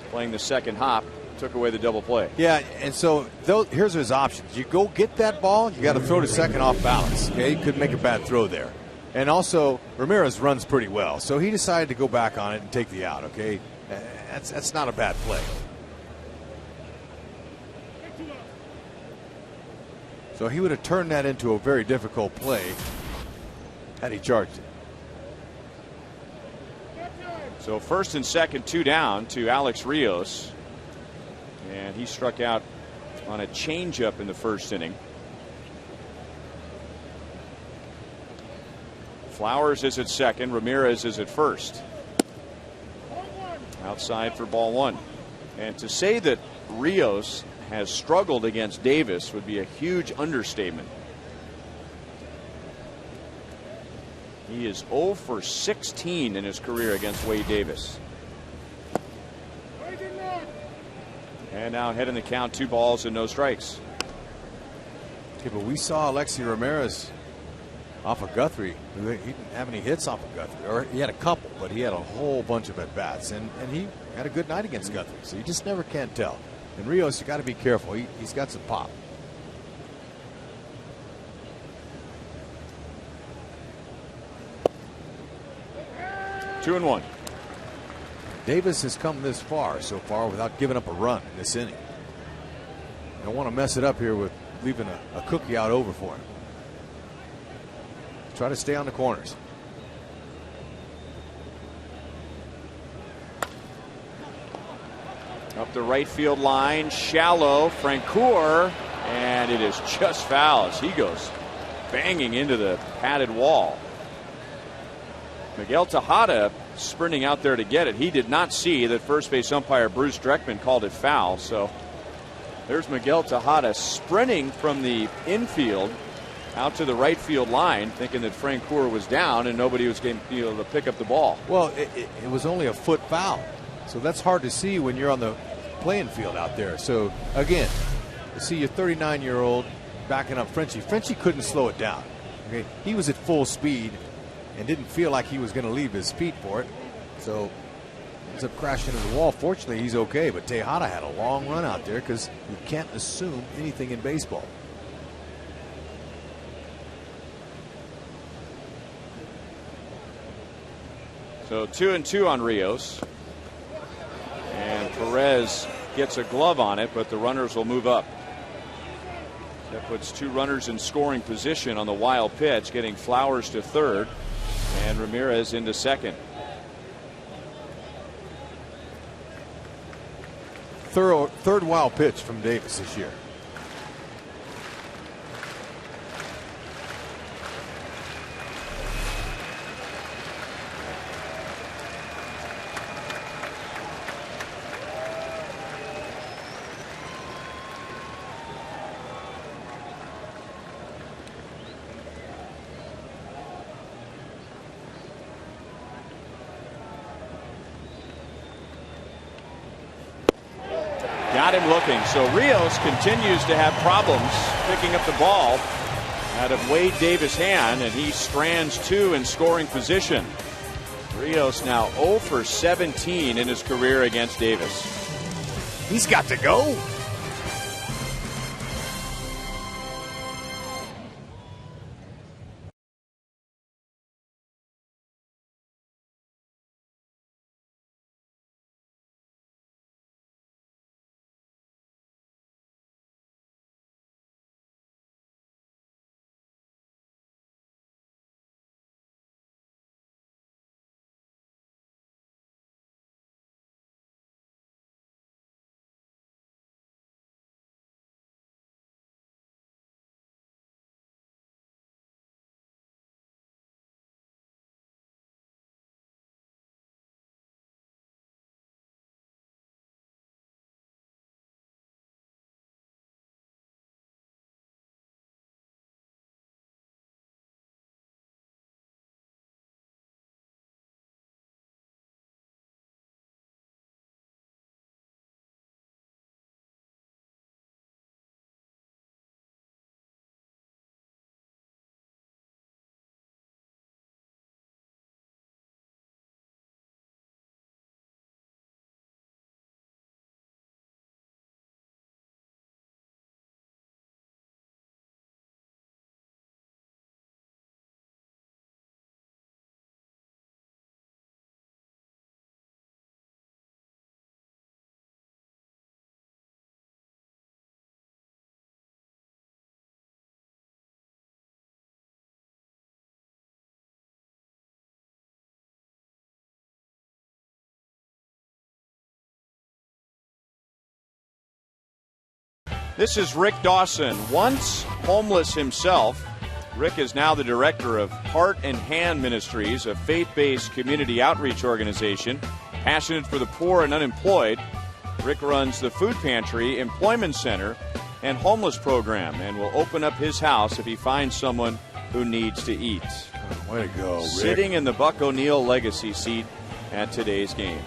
playing the second hop took away the double play. Yeah, and so here's his options. You go get that ball, you got to throw to second off balance. Okay, he could make a bad throw there. And also, Ramirez runs pretty well, so he decided to go back on it and take the out. Okay, that's not a bad play. So he would have turned that into a very difficult play had he charged it. So first and second, 2 down to Alex Rios. And he struck out on a changeup in the 1st inning. Flowers is at second. Ramirez is at first. Outside for ball 1. And to say that Rios has struggled against Davis would be a huge understatement. He is 0 for 16 in his career against Wade Davis. And now ahead in the count, 2 balls and no strikes. Okay, but we saw Alexi Ramirez off of Guthrie. He didn't have any hits off of Guthrie, or he had a couple, but he had a whole bunch of at-bats, and he had a good night against Guthrie, so you just never can tell. And Rios, you got to be careful. He's got some pop. Two and one. Davis has come this far so far without giving up a run in this inning. You don't want to mess it up here with leaving a cookie out over for him. Try to stay on the corners. Up the right field line, shallow, Francoeur, and it is just foul as he goes banging into the padded wall. Miguel Tejada sprinting out there to get it. He did not see that first base umpire Bruce Dreckman called it foul. So there's Miguel Tejada sprinting from the infield out to the right field line, thinking that Francoeur was down and nobody was going to be able to pick up the ball. Well, it was only a foot foul, so that's hard to see when you're on the playing field out there. So again, you see your 39-year-old backing up Frenchie. Frenchie couldn't slow it down. Okay, he was at full speed and didn't feel like he was going to leave his feet for it, so ends up crashing into the wall. Fortunately, he's okay, but Tejada had a long run out there because you can't assume anything in baseball. So 2-2 on Rios, and Perez gets a glove on it, but the runners will move up. That puts 2 runners in scoring position on the wild pitch, getting Flowers to third and Ramirez into second. Third wild pitch from Davis this year. Got him looking. So Rios continues to have problems picking up the ball out of Wade Davis' hand, and he strands 2 in scoring position. Rios now 0 for 17 in his career against Davis. He's got to go. This is Rick Dawson, once homeless himself. Rick is now the director of Heart and Hand Ministries, a faith-based community outreach organization passionate for the poor and unemployed. Rick runs the Food Pantry, Employment Center, and Homeless Program, and will open up his house if he finds someone who needs to eat. Way to go, Rick. Sitting in the Buck O'Neil legacy seat at today's game.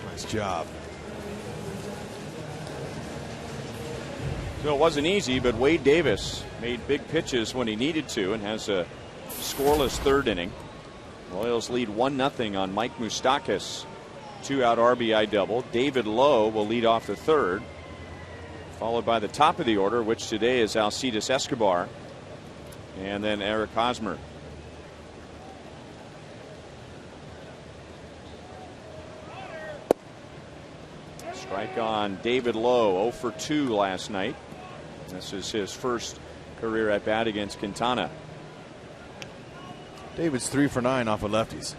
Nice job. So it wasn't easy, but Wade Davis made big pitches when he needed to and has a scoreless third inning. Royals lead 1-0 on Mike Moustakas. 2-out RBI double. David Lowe will lead off the third, followed by the top of the order, which today is Alcides Escobar, and then Eric Hosmer. Strike on David Lowe, 0 for 2 last night. This is his first career at bat against Quintana. David's 3 for 9 off of lefties.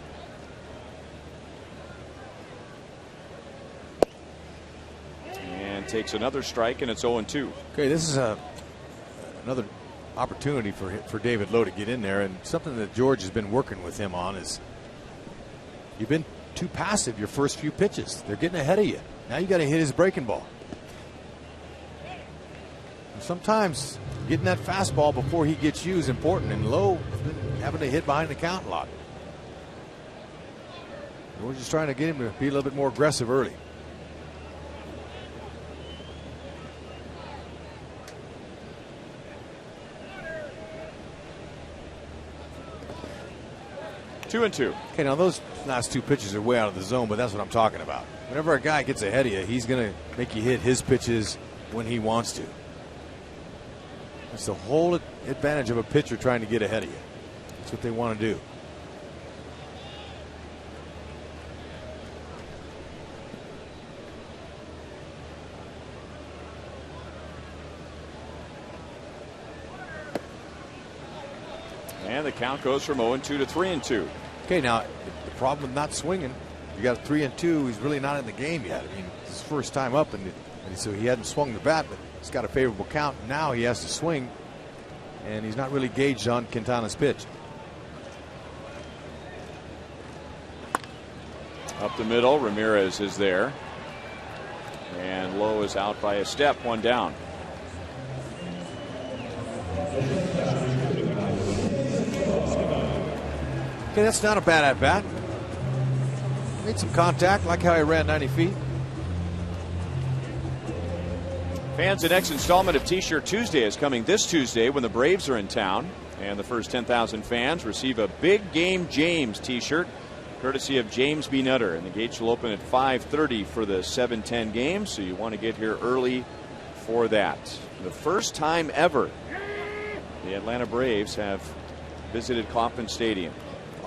And takes another strike, and it's 0-2. Okay, this is another opportunity for David Lowe to get in there, and something that George has been working with him on is you've been too passive your first few pitches. They're getting ahead of you. Now you got to hit his breaking ball. And sometimes getting that fastball before he gets you is important, and Lowe has been having to hit behind the count a lot. We're just trying to get him to be a little bit more aggressive early. Two and two. Okay, now those last two pitches are way out of the zone, but that's what I'm talking about. Whenever a guy gets ahead of you, he's going to make you hit his pitches when he wants to. That's the whole advantage of a pitcher trying to get ahead of you. That's what they want to do. And the count goes from 0-2 to 3-2. Okay, now the problem with not swinging, you got a 3-2. He's really not in the game yet. I mean, it's his first time up, and so he hadn't swung the bat, but he's got a favorable count. Now he has to swing, and he's not really gauged on Quintana's pitch. Up the middle, Ramirez is there, and Lowe is out by a step, one down. Okay, that's not a bad at bat. Made some contact, like how he ran 90 feet. Fans, the next installment of T-Shirt Tuesday is coming this Tuesday when the Braves are in town. And the first 10,000 fans receive a Big Game James T-shirt, courtesy of James B. Nutter. And the gates will open at 5:30 for the 7:10 game, so you want to get here early for that. The first time ever the Atlanta Braves have visited Kauffman Stadium.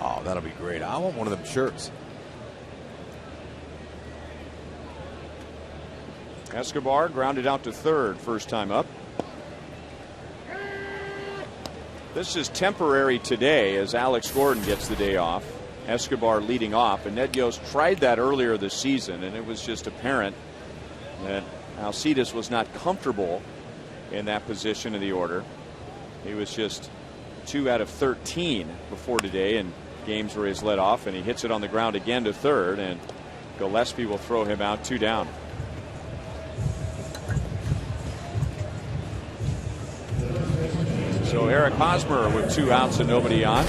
Oh, that'll be great. I want one of them shirts. Escobar grounded out to third, first time up. This is temporary today as Alex Gordon gets the day off. Escobar leading off, and Ned Yost tried that earlier this season, and it was just apparent that Alcides was not comfortable in that position of the order. He was just 2 out of 13 before today in games where he's led off, and he hits it on the ground again to third, and Gillespie will throw him out, 2 down. So Eric Hosmer with 2 outs and nobody on.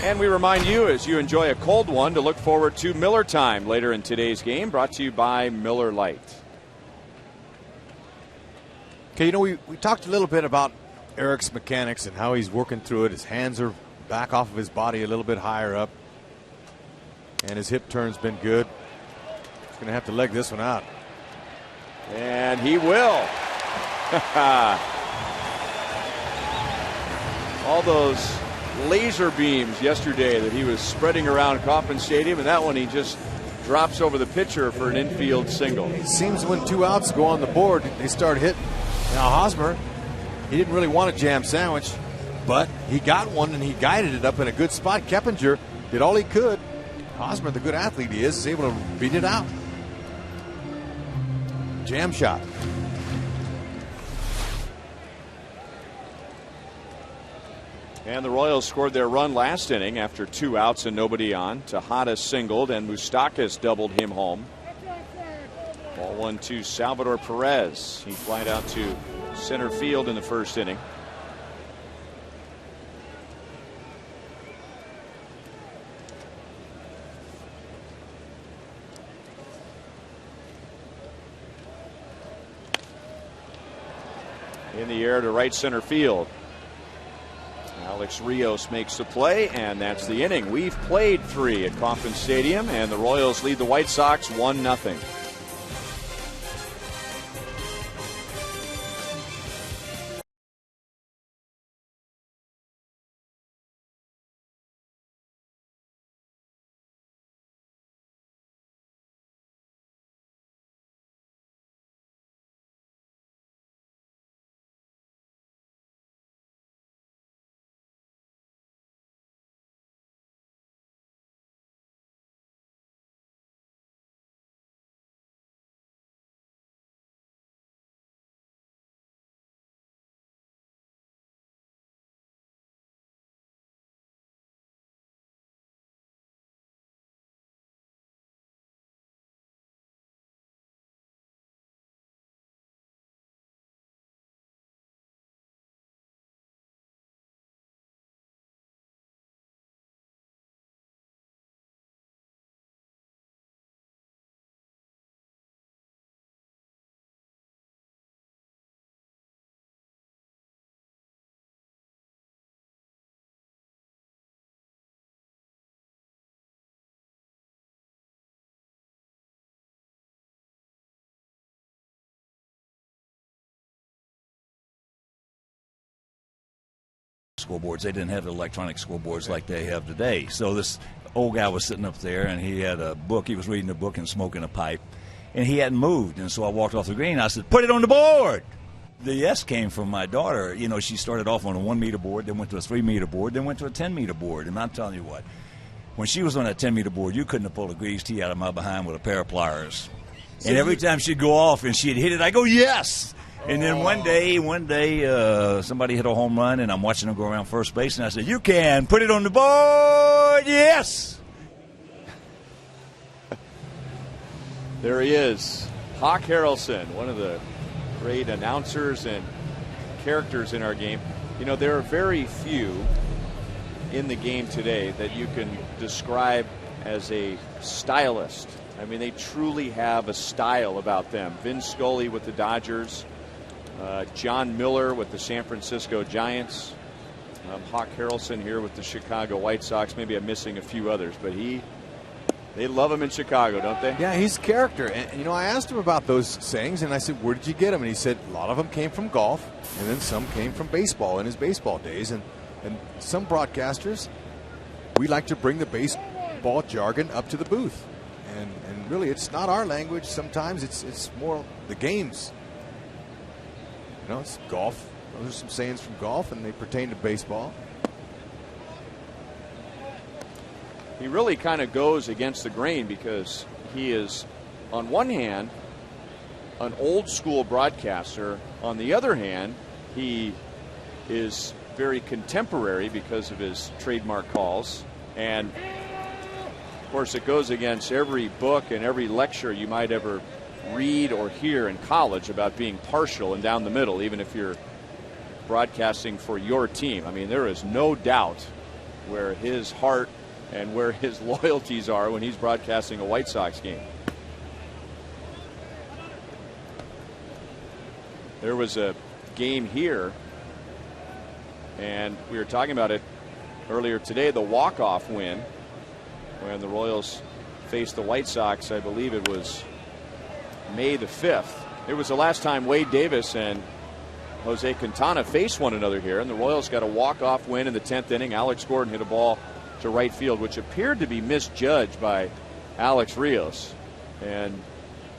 And we remind you, as you enjoy a cold one, to look forward to Miller Time later in today's game, brought to you by Miller Lite. Okay, you know, we talked a little bit about Eric's mechanics and how he's working through it. His hands are back off of his body a little bit higher up, and his hip turn's been good. He's going to have to leg this one out. And he will. All those laser beams yesterday that he was spreading around Kauffman Stadium, and that one he just drops over the pitcher for an infield single. It seems when 2 outs go on the board, they start hitting. Now Hosmer, he didn't really want a jam sandwich, but he got one and he guided it up in a good spot. Keppinger did all he could. Hosmer, the good athlete he is able to beat it out. Jam shot. And the Royals scored their run last inning after 2 outs and nobody on. Tejada singled and Moustakas doubled him home. Ball 1 to Salvador Perez. He flied out to center field in the first inning. in the air to right center field. Alex Rios makes the play, and that's the inning. We've played 3 at Kauffman Stadium, and the Royals lead the White Sox 1-0. Scoreboards. They didn't have the electronic scoreboards like they have today. So this old guy was sitting up there, and he had a book. He was reading a book and smoking a pipe, and he hadn't moved. And so I walked off the green. I said, "Put it on the board." The yes came from my daughter. You know, she started off on a 1-meter board, then went to a 3-meter board, then went to a 10-meter board. And I'm telling you what, when she was on that 10-meter board, you couldn't have pulled a greased tee out of my behind with a pair of pliers. And every time she'd go off and she'd hit it, I go, yes. And then one day, somebody hit a home run, and I'm watching them go around first base, and I said, "You can put it on the board, yes." There he is, Hawk Harrelson, one of the great announcers and characters in our game. You know, there are very few in the game today that you can describe as a stylist. I mean, they truly have a style about them. Vin Scully with the Dodgers. John Miller with the San Francisco Giants. Hawk Harrelson here with the Chicago White Sox. Maybe I'm missing a few others, but they love him in Chicago, don't they? Yeah, he's a character. And, you know, I asked him about those sayings, and I said, where did you get them? And he said a lot of them came from golf, and then some came from baseball in his baseball days. And some broadcasters, we like to bring the baseball jargon up to the booth. And really, it's not our language. Sometimes it's more the games. You know, it's golf. Those are some sayings from golf, and they pertain to baseball. He really kind of goes against the grain because he is, on one hand, an old school broadcaster. On the other hand, he is very contemporary because of his trademark calls. And, of course, it goes against every book and every lecture you might ever read or hear in college about being partial and down the middle, even if you're broadcasting for your team. I mean, there is no doubt where his heart and where his loyalties are when he's broadcasting a White Sox game. There was a game here, and we were talking about it earlier today, the walk-off win when the Royals faced the White Sox. I believe it was May the 5th. It was the last time Wade Davis and Jose Quintana faced one another here, and the Royals got a walk-off win in the 10th inning. Alex Gordon hit a ball to right field, which appeared to be misjudged by Alex Rios, and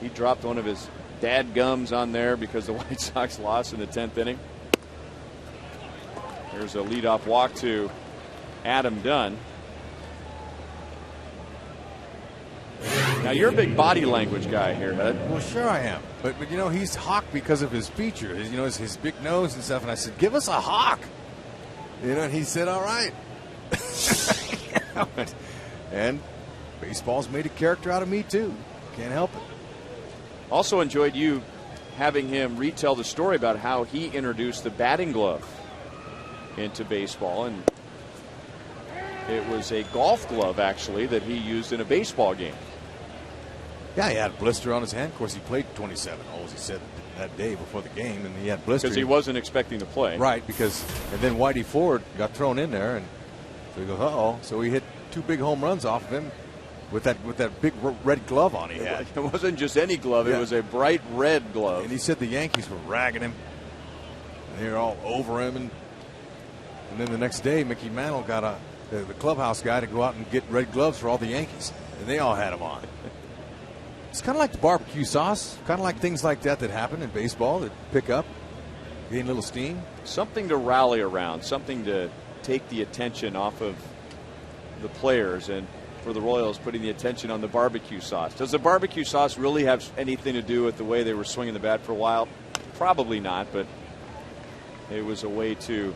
he dropped one of his dadgums on there because the White Sox lost in the 10th inning. There's a leadoff walk to Adam Dunn. Now, you're a big body language guy here, Ed. Well, sure I am. But you know, he's Hawk because of his features. You know, his big nose and stuff. And I said, give us a Hawk. You know, and he said, all right. And baseball's made a character out of me, too. Can't help it. Also enjoyed you having him retell the story about how he introduced the batting glove into baseball. And it was a golf glove, actually, that he used in a baseball game. Yeah, he had a blister on his hand. Of course, he played 27 holes. He said that day before the game, and he had blisters. Because he wasn't expecting to play. Right, and then Whitey Ford got thrown in there, and so he goes, uh-oh. So he hit 2 big home runs off of him with that big red glove on he had. It wasn't just any glove. Yeah. It was a bright red glove. And he said the Yankees were ragging him. And they were all over him. And then the next day, Mickey Mantle got the clubhouse guy to go out and get red gloves for all the Yankees. And they all had them on. It's kind of like the barbecue sauce. Kind of like things like that happen in baseball that pick up, gain a little steam. Something to rally around. Something to take the attention off of the players, and for the Royals putting the attention on the barbecue sauce. Does the barbecue sauce really have anything to do with the way they were swinging the bat for a while? Probably not, but it was a way to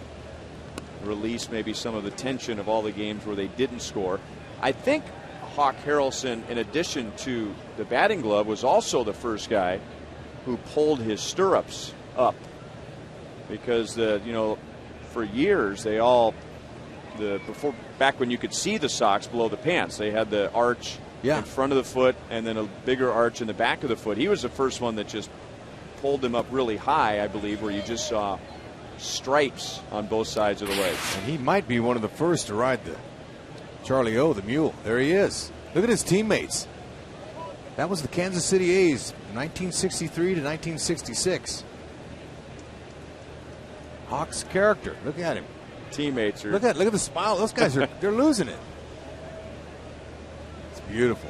release maybe some of the tension of all the games where they didn't score. I think Hawk Harrelson, in addition to the batting glove, was also the first guy who pulled his stirrups up, because for years they all back when you could see the socks below the pants, they had the arch in front of the foot and then a bigger arch in the back of the foot. He was the first one that just pulled them up really high, I believe, where you just saw stripes on both sides of the legs. And he might be one of the first to ride the Charlie O, the mule. There he is. Look at his teammates. That was the Kansas City A's, 1963 to 1966. Hawk's character. Look at him. Teammates are. Look at the smile. Those guys they're losing it. It's beautiful.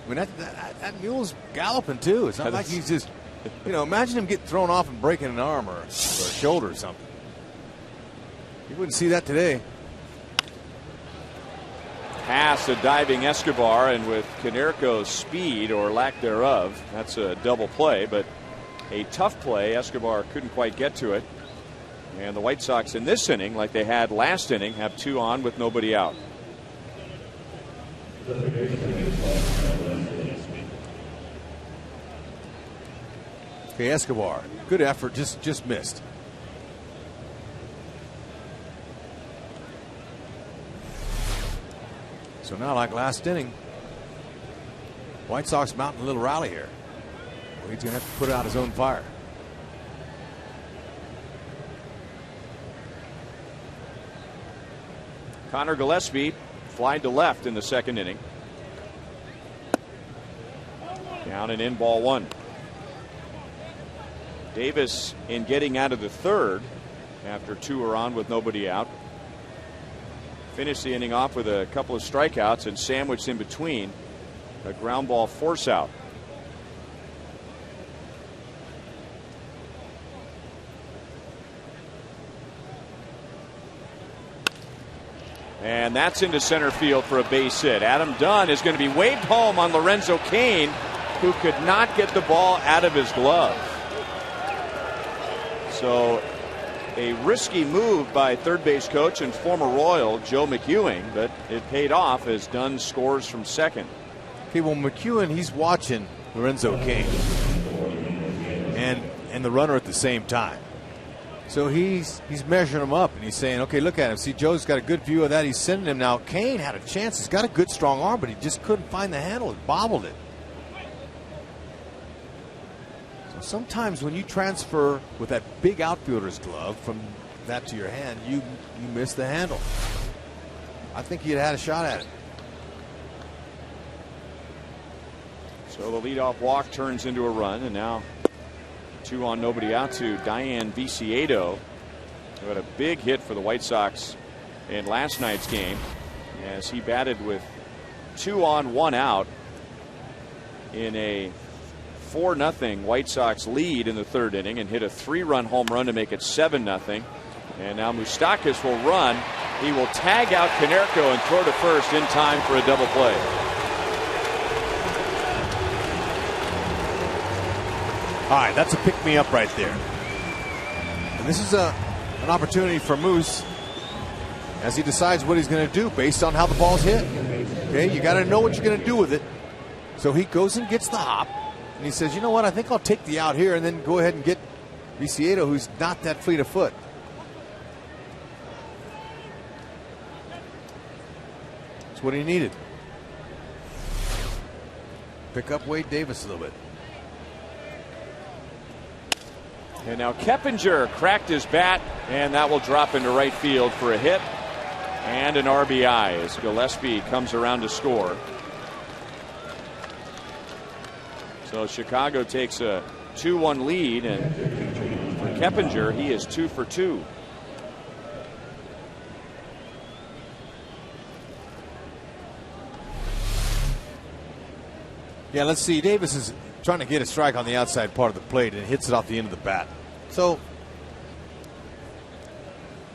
I mean, that mule's galloping too. It's not like he's just, imagine him getting thrown off and breaking an arm or a shoulder or something. You wouldn't see that today. Pass a diving Escobar, and with Konerko's speed or lack thereof, that's a double play, but a tough play. Escobar couldn't quite get to it. And the White Sox in this inning, like they had last inning, have 2 on with nobody out. Okay, Escobar, good effort, just missed. So now, like last inning, White Sox mounting a little rally here. Well, he's going to have to put out his own fire. Connor Gillespie flied to left in the second inning. Down and in, ball 1. Davis in getting out of the third after 2 are on with nobody out. Finished the inning off with a couple of strikeouts and sandwiched in between a ground ball force out. And that's into center field for a base hit. Adam Dunn is going to be waved home on Lorenzo Cain, who could not get the ball out of his glove. So a risky move by third base coach and former Royal Joe McEwing, but it paid off as Dunn scores from second. Okay, well, McEwing, he's watching Lorenzo Cain and the runner at the same time. So he's measuring him up, and he's saying, okay, look at him. See, Joe's got a good view of that. He's sending him now. Cain had a chance. He's got a good, strong arm, but he just couldn't find the handle. It bobbled it. So sometimes when you transfer with that big outfielder's glove from that to your hand, you miss the handle. I think he had a shot at it. So the leadoff walk turns into a run, and now 2 on, nobody out to Diane Viciedo, who had a big hit for the White Sox in last night's game, as he batted with 2 on, 1 out in a 4-0 White Sox lead in the third inning, and hit a 3-run home run to make it 7-0. And now Moustakas will run. He will tag out Konerko and throw to first in time for a double play. All right, that's a pick-me-up right there. And this is an opportunity for Moose as he decides what he's going to do based on how the ball's hit. Okay, you got to know what you're going to do with it. So he goes and gets the hop, and he says, you know what, I think I'll take the out here and then go ahead and get Viciedo, who's not that fleet of foot. That's what he needed. Pick up Wade Davis a little bit. And now Keppinger cracked his bat, and that will drop into right field for a hit and an RBI as Gillespie comes around to score. So Chicago takes a 2-1 lead, and for Keppinger, he is 2 for 2. Yeah, let's see. Davis is trying to get a strike on the outside part of the plate and hits it off the end of the bat. So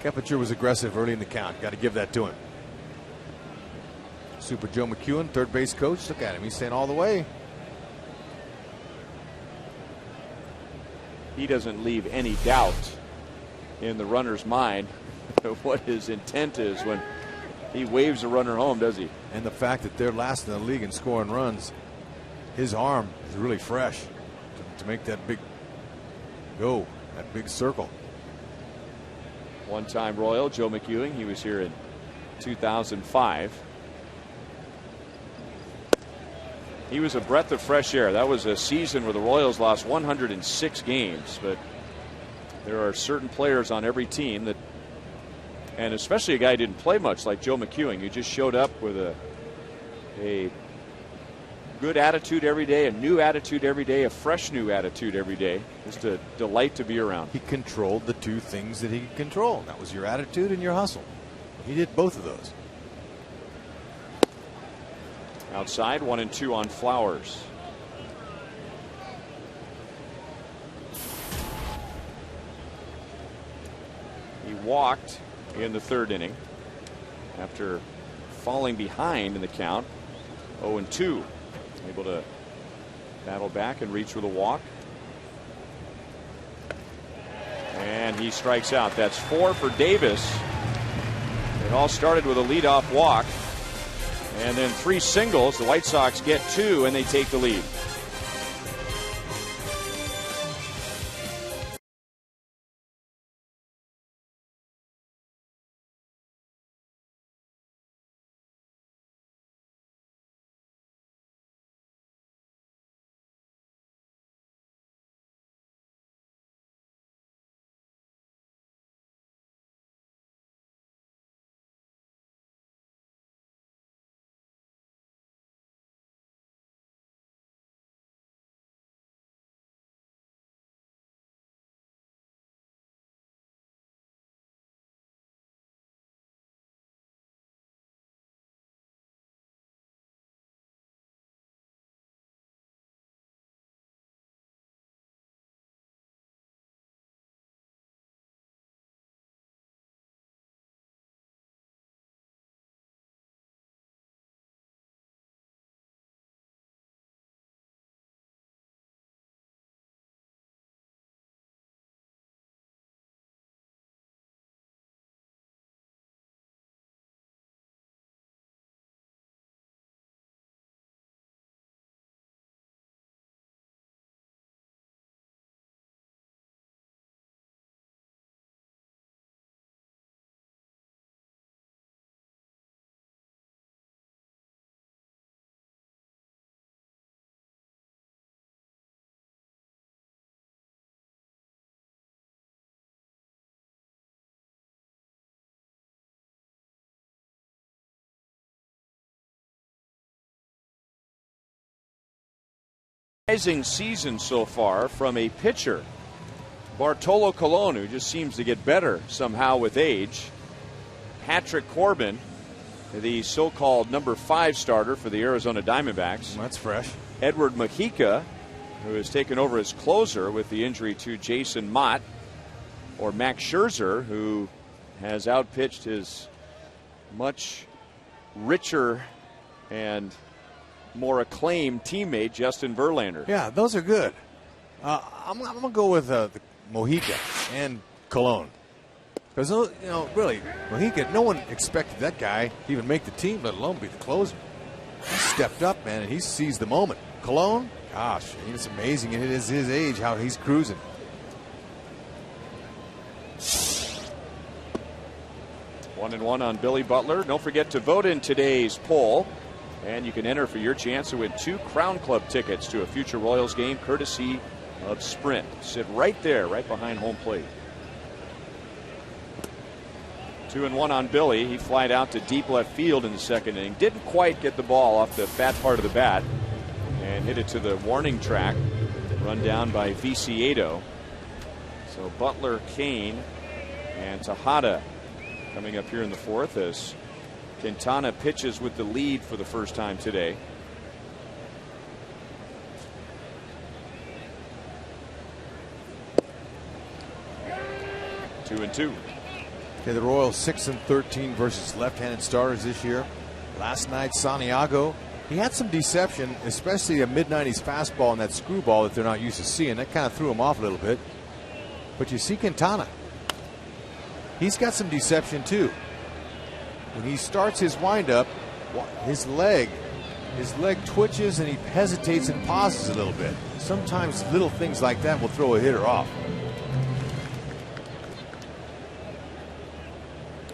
Keppinger was aggressive early in the count. Got to give that to him. Super Joe McEwen, third base coach. Look at him. He's staying all the way. He doesn't leave any doubt in the runner's mind of what his intent is when he waves a runner home, does he? And the fact that they're last in the league in scoring runs, his arm is really fresh to make that big go, that big circle. One-time Royal, Joe McEwen. He was here in 2005. He was a breath of fresh air. That was a season where the Royals lost 106 games, but there are certain players on every team that, and especially a guy who didn't play much like Joe McEwen, who just showed up with a good attitude every day, a new attitude every day, a fresh new attitude every day. Just a delight to be around. He controlled the two things that he could control. That was your attitude and your hustle. He did both of those. Outside, 1-2 on Flowers. He walked in the third inning after falling behind in the count. 0-2. Able to battle back and reach with a walk. And he strikes out. That's 4 for Davis. It all started with a leadoff walk. And then 3 singles. The White Sox get 2 and they take the lead. Rising season so far from a pitcher, Bartolo Colon, who just seems to get better somehow with age. Patrick Corbin, the so-called number 5 starter for the Arizona Diamondbacks. That's fresh. Edward Mujica, who has taken over as closer with the injury to Jason Mott, or Max Scherzer, who has outpitched his much richer and more acclaimed teammate Justin Verlander. Yeah, those are good. I'm going to go with the Mojica and Colon. Because, really, Mojica, no one expected that guy to even make the team, let alone be the closer. He stepped up, man, and he seized the moment. Colon, gosh, it's amazing at his age how he's cruising. One and one on Billy Butler. Don't forget to vote in today's poll. And you can enter for your chance to win 2 Crown Club tickets to a future Royals game, courtesy of Sprint. Sit right there, right behind home plate. 2-1 on Billy. He flied out to deep left field in the second inning. Didn't quite get the ball off the fat part of the bat and hit it to the warning track. Run down by Viciedo. So Butler, Kane, and Tejada coming up here in the fourth as Quintana pitches with the lead for the first time today. Two and two. Okay, the Royals 6-13 versus left-handed starters this year. Last night, Santiago, he had some deception, especially a mid-90s fastball and that screwball that they're not used to seeing. That kind of threw him off a little bit. But you see Quintana. He's got some deception too. When he starts his windup, his leg twitches and he hesitates and pauses a little bit. Sometimes little things like that will throw a hitter off.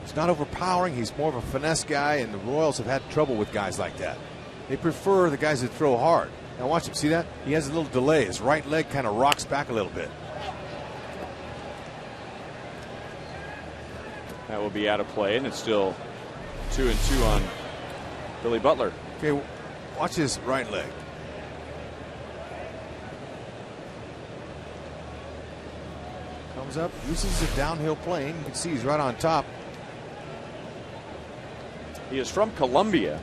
It's not overpowering. He's more of a finesse guy, and the Royals have had trouble with guys like that. They prefer the guys that throw hard. Now watch him. See that? He has a little delay. His right leg kind of rocks back a little bit. That will be out of play, and it's still 2-2 on Billy Butler. Okay, watch his right leg. Comes up, uses the downhill plane. You can see he's right on top. He is from Colombia,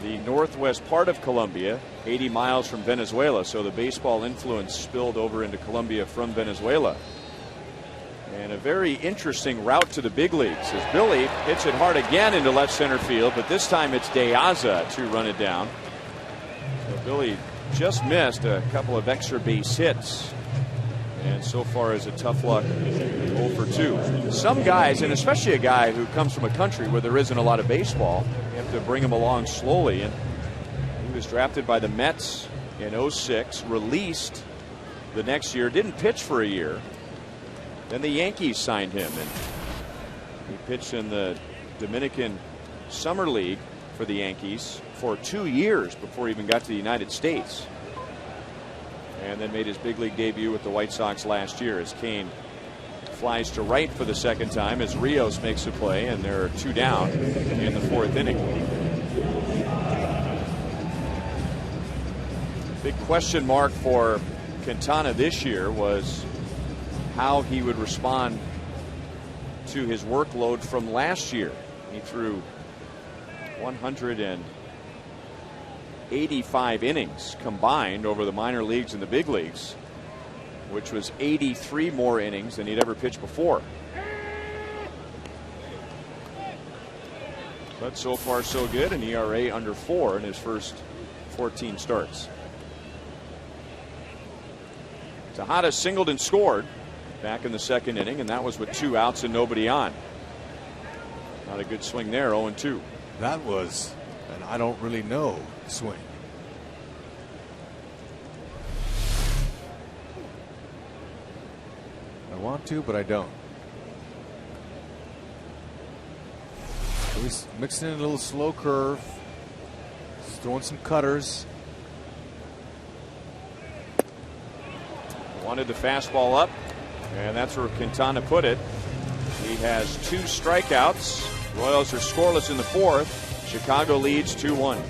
the northwest part of Colombia, 80 miles from Venezuela. So the baseball influence spilled over into Colombia from Venezuela. And a very interesting route to the big leagues as Billy hits it hard again into left center field, but this time it's De Aza to run it down. So Billy just missed a couple of extra base hits, and so far is a tough luck 0 for 2. Some guys, and especially a guy who comes from a country where there isn't a lot of baseball, you have to bring him along slowly. And he was drafted by the Mets in 06, released the next year, didn't pitch for a year. Then the Yankees signed him, and he pitched in the Dominican Summer League for the Yankees for 2 years before he even got to the United States. And then made his big league debut with the White Sox last year as Kane flies to right for the second time as Rios makes a play, and there are 2 down in the 4th inning. Big question mark for Quintana this year was how he would respond to his workload from last year. He threw 185 innings combined over the minor leagues and the big leagues, which was 83 more innings than he'd ever pitched before. But so far so good, an ERA under 4 in his first 14 starts. Tejada singled and scored back in the second inning, and that was with 2 outs and nobody on. Not a good swing there, 0-2. That was an I don't really know swing. I want to, but I don't. He's mixing in a little slow curve. He's throwing some cutters. Wanted the fastball up, and that's where Quintana put it. He has 2 strikeouts. Royals are scoreless in the 4th. Chicago leads 2-1.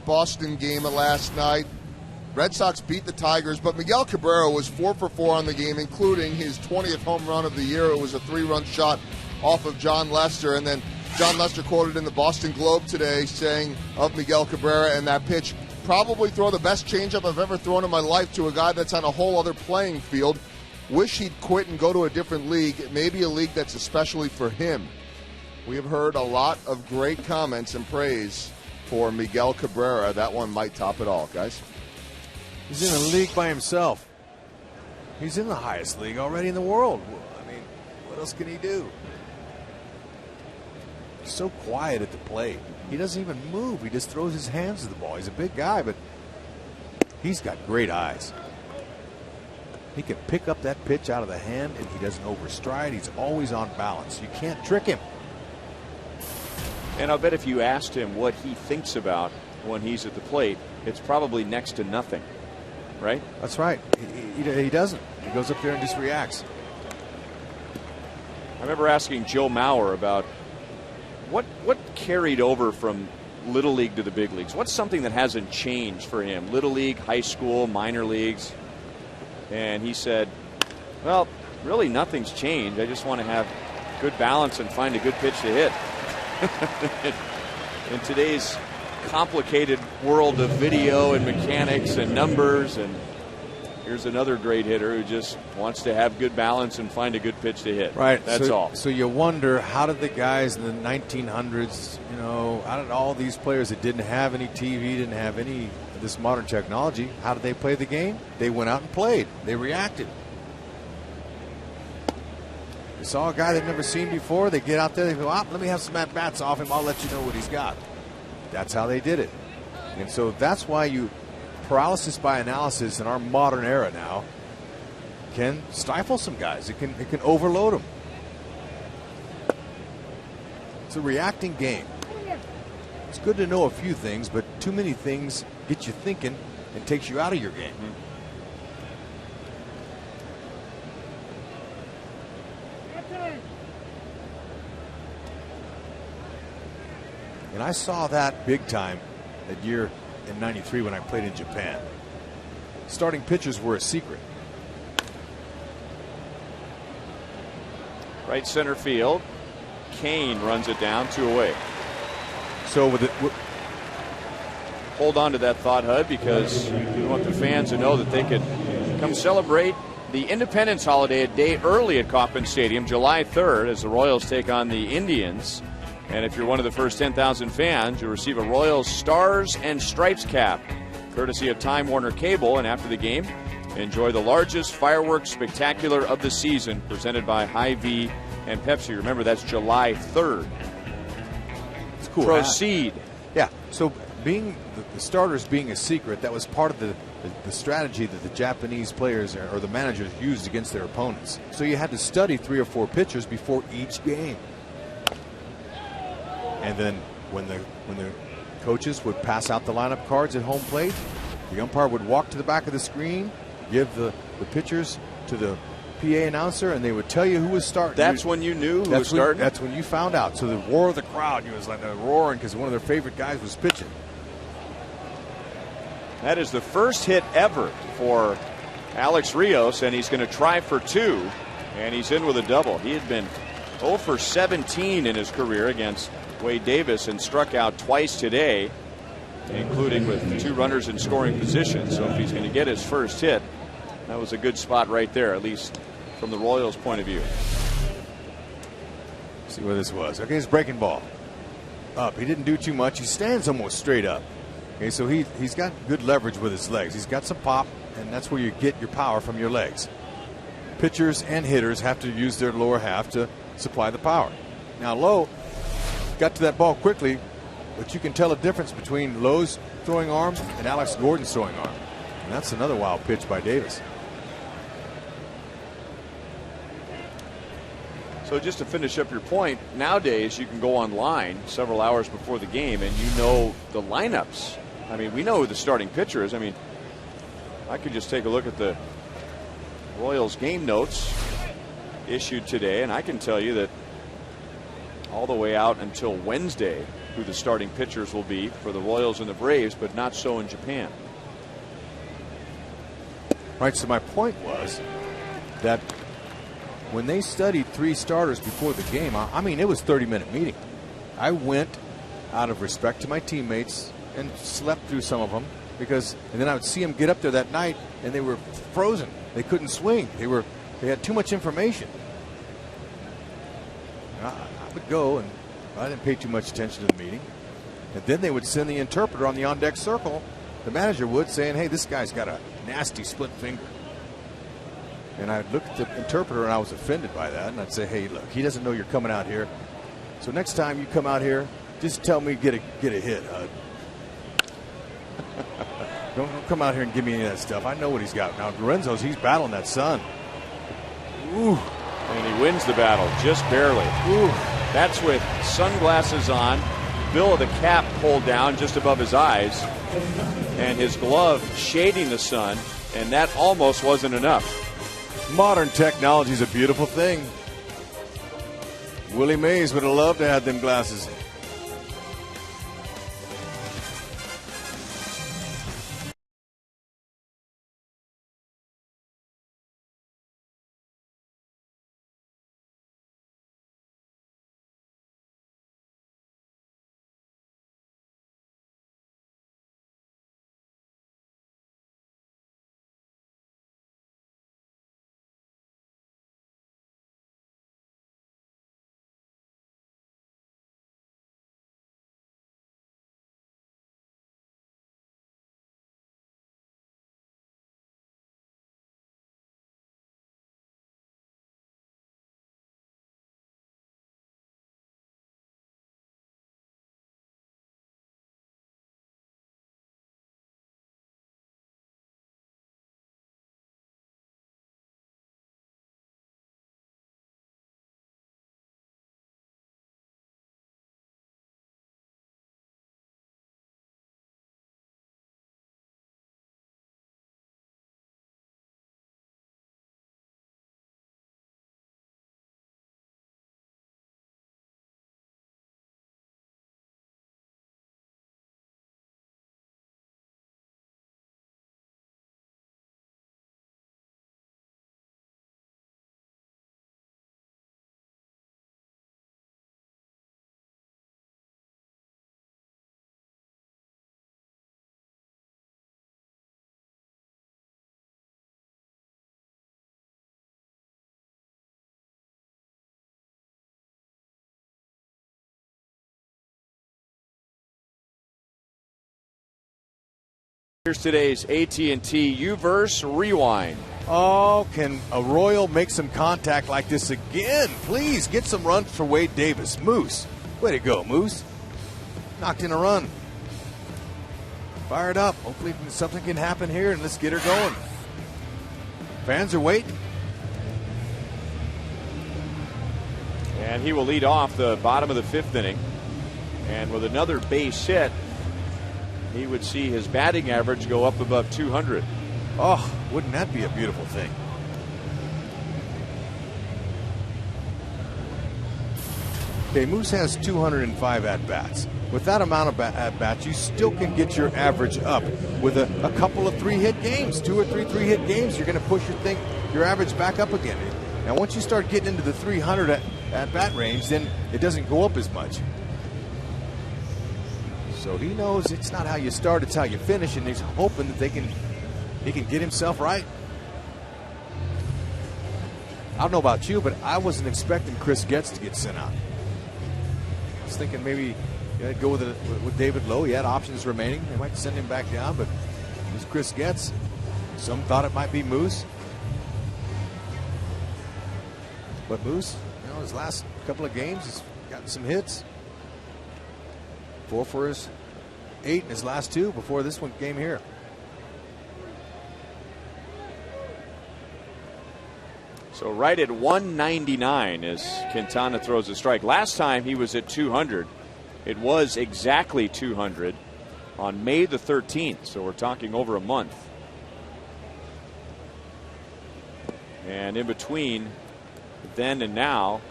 Boston game last night. Red Sox beat the Tigers, but Miguel Cabrera was 4 for 4 on the game, including his 20th home run of the year. It was a 3-run shot off of John Lester, and then John Lester quoted in the Boston Globe today saying of Miguel Cabrera and that pitch, probably throw the best changeup I've ever thrown in my life to a guy that's on a whole other playing field. Wish he'd quit and go to a different league, maybe a league that's especially for him. We have heard a lot of great comments and praise for Miguel Cabrera. That one might top it all, guys. He's in a league by himself. He's in the highest league already in the world. I mean, what else can he do? He's so quiet at the plate. He doesn't even move. He just throws his hands to the ball. He's a big guy, but he's got great eyes. He can pick up that pitch out of the hand, and he doesn't overstride. He's always on balance. You can't trick him. And I'll bet if you asked him what he thinks about when he's at the plate, it's probably next to nothing, right? That's right. He doesn't. He goes up there and just reacts. I remember asking Joe Mauer about what carried over from Little League to the big leagues. What's something that hasn't changed for him? Little League, high school, minor leagues. And he said, well, really nothing's changed. I just want to have good balance and find a good pitch to hit. In today's complicated world of video and mechanics and numbers, and here's another great hitter who just wants to have good balance and find a good pitch to hit. Right. That's all. So you wonder, how did the guys in the 1900s, how did all these players that didn't have any TV, didn't have any of this modern technology, how did they play the game? They went out and played. They reacted. They saw a guy they've never seen before. They get out there. They go, let me have some at-bats off him. I'll let you know what he's got. That's how they did it. And so that's why paralysis by analysis in our modern era now can stifle some guys. It can overload them. It's a reacting game. It's good to know a few things, but too many things get you thinking and takes you out of your game. And I saw that big time that year in '93 when I played in Japan. Starting pitchers were a secret. Right center field. Kane runs it down, 2 away. So hold on to that thought, Hud, because we want the fans to know that they could come celebrate the Independence holiday a day early at Kauffman Stadium, July 3rd, as the Royals take on the Indians. And if you're one of the first 10,000 fans, you'll receive a Royals Stars and Stripes cap, courtesy of Time Warner Cable. And after the game, enjoy the largest fireworks spectacular of the season, presented by Hy-Vee and Pepsi. Remember, that's July 3rd. It's cool. Proceed. Yeah, so being the starters being a secret, that was part of the strategy that the Japanese players or the managers used against their opponents. So you had to study 3 or 4 pitchers before each game. And then when the coaches would pass out the lineup cards at home plate, the umpire would walk to the back of the screen, give the pitchers to the PA announcer, and they would tell you who was starting. That's when you knew who was starting? That's when you found out. So the roar of the crowd, it was like roaring because one of their favorite guys was pitching. That is the first hit ever for Alex Rios, and he's going to try for 2, and he's in with a double. He had been 0 for 17 in his career against Wade Davis and struck out twice today, including with 2 runners in scoring position. So if he's going to get his first hit, that was a good spot right there, at least from the Royals' point of view. See where this was. Okay, his breaking ball. Up. He didn't do too much. He stands almost straight up. Okay, so he's got good leverage with his legs. He's got some pop, and that's where you get your power from your legs. Pitchers and hitters have to use their lower half to supply the power. Now Lowe got to that ball quickly, but you can tell a difference between Lowe's throwing arm and Alex Gordon's throwing arm. And that's another wild pitch by Davis. So just to finish up your point, nowadays you can go online several hours before the game and you know the lineups. I mean, we know who the starting pitcher is. I mean, I could just take a look at the Royals game notes issued today, and I can tell you that all the way out until Wednesday who the starting pitchers will be for the Royals and the Braves, but not so in Japan. Right, so my point was that when they studied 3 starters before the game, I mean, it was a 30-minute meeting. I went out of respect to my teammates and slept through some of them and then I would see them get up there that night and they were frozen. They couldn't swing. They had too much information. I would go, and I didn't pay too much attention to the meeting. And then they would send the interpreter on the on-deck circle, the manager would, saying, hey, this guy's got a nasty split finger. And I'd look at the interpreter, and I was offended by that. And I'd say, hey, look, he doesn't know you're coming out here. So next time you come out here, just tell me get a hit. Don't come out here and give me any of that stuff. I know what he's got. Now, Lorenzo's, he's battling that sun. Ooh. And he wins the battle just barely. Ooh. That's with sunglasses on, bill of the cap pulled down just above his eyes, and his glove shading the sun, and that almost wasn't enough. Modern technology is a beautiful thing. Willie Mays would have loved to have them glasses. Here's today's AT&T U-verse Rewind. Oh, can a Royal make some contact like this again? Please get some runs for Wade Davis. Moose, way to go, Moose. Knocked in a run. Fired up. Hopefully something can happen here, and let's get her going. Fans are waiting. And he will lead off the bottom of the 5th inning. And with another base hit, he would see his batting average go up above 200. Oh, wouldn't that be a beautiful thing? Okay, Moose has 205 at-bats. With that amount of at-bats, you still can get your average up with a couple of 3-hit games. 2 or 3 3-hit games, you're going to push your average back up again. Now, once you start getting into the 300 at-bat range, then it doesn't go up as much. So he knows it's not how you start, it's how you finish, and he's hoping that he can get himself right. I don't know about you, but I wasn't expecting Chris Getz to get sent out. I was thinking maybe he'd go with David Lowe. He had options remaining. They might send him back down, but it was Chris Getz. Some thought it might be Moose. But Moose, his last couple of games, he's gotten some hits. 4 for his 8 in his last 2 before this one came here. So right at 199 as Quintana throws a strike. Last time he was at 200. It was exactly 200 on May the 13th. So we're talking over a month. And in between then and now,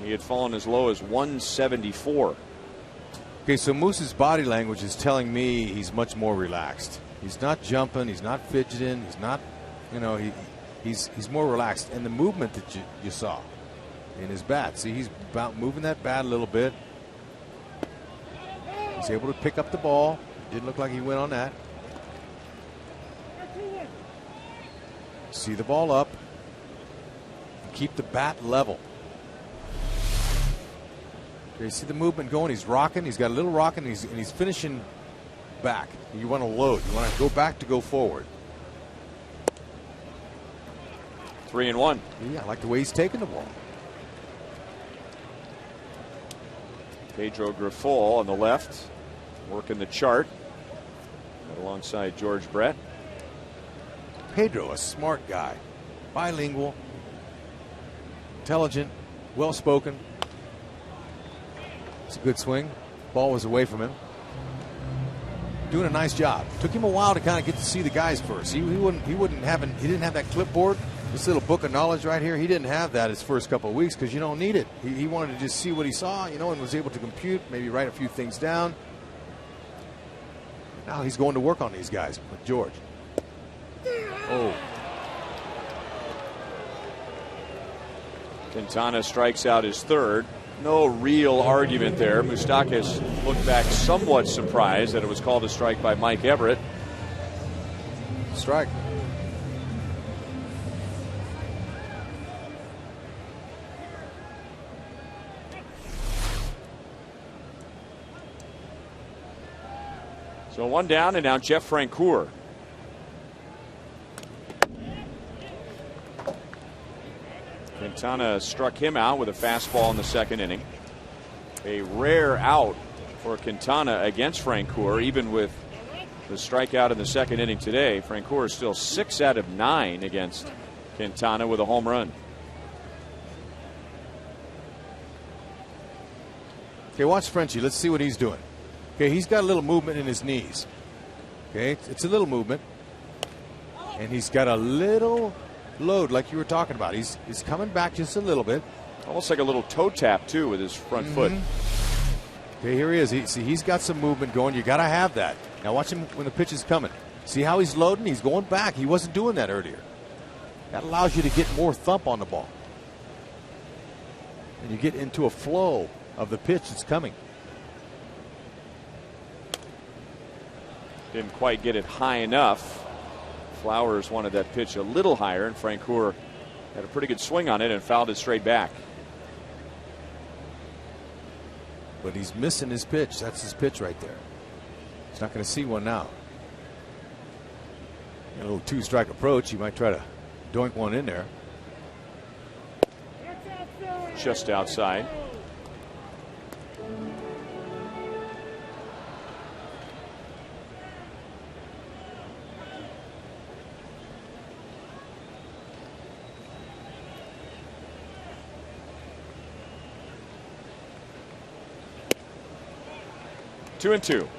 He had fallen as low as 174. Okay, so Moose's body language is telling me he's much more relaxed. He's not jumping. He's not fidgeting. He's not, he's more relaxed. And the movement that you saw in his bat. See, he's about moving that bat a little bit. He's able to pick up the ball. Didn't look like he went on that. See the ball up. Keep the bat level. Okay, see the movement going. He's rocking. He's got a little rocking. And he's finishing back. You want to load. You want to go back to go forward. 3-1. Yeah, I like the way he's taking the ball. Pedro Grifol on the left, working the chart alongside George Brett. Pedro, a smart guy, bilingual, intelligent, well-spoken. It's a good swing. Ball was away from him. Doing a nice job. Took him a while to kind of get to see the guys first. He didn't have that clipboard. This little book of knowledge right here, he didn't have that his first couple of weeks because you don't need it. He wanted to just see what he saw, and was able to compute, maybe write a few things down. Now he's going to work on these guys with George. Oh. Quintana strikes out his third. No real argument there. Moustakas looked back somewhat surprised that it was called a strike by Mike Everett. Strike. So one down, and now Jeff Francoeur. Quintana struck him out with a fastball in the second inning. A rare out for Quintana against Francoeur, even with the strikeout in the second inning today. Francoeur is still 6 out of 9 against Quintana with a home run. Okay, watch Frenchie. Let's see what he's doing. Okay, he's got a little movement in his knees. Okay, it's a little movement. And he's got a little load like you were talking about. He's coming back just a little bit. Almost like a little toe tap, too, with his front foot. Okay, here he is. He's got some movement going. You got to have that. Now watch him when the pitch is coming. See how he's loading? He's going back. He wasn't doing that earlier. That allows you to get more thump on the ball. And you get into a flow of the pitch that's coming. Didn't quite get it high enough. Flowers wanted that pitch a little higher, and Francoeur had a pretty good swing on it and fouled it straight back. But he's missing his pitch. That's his pitch right there. He's not going to see one now. A little 2-strike approach. You might try to doink one in there. Just outside. Two and two.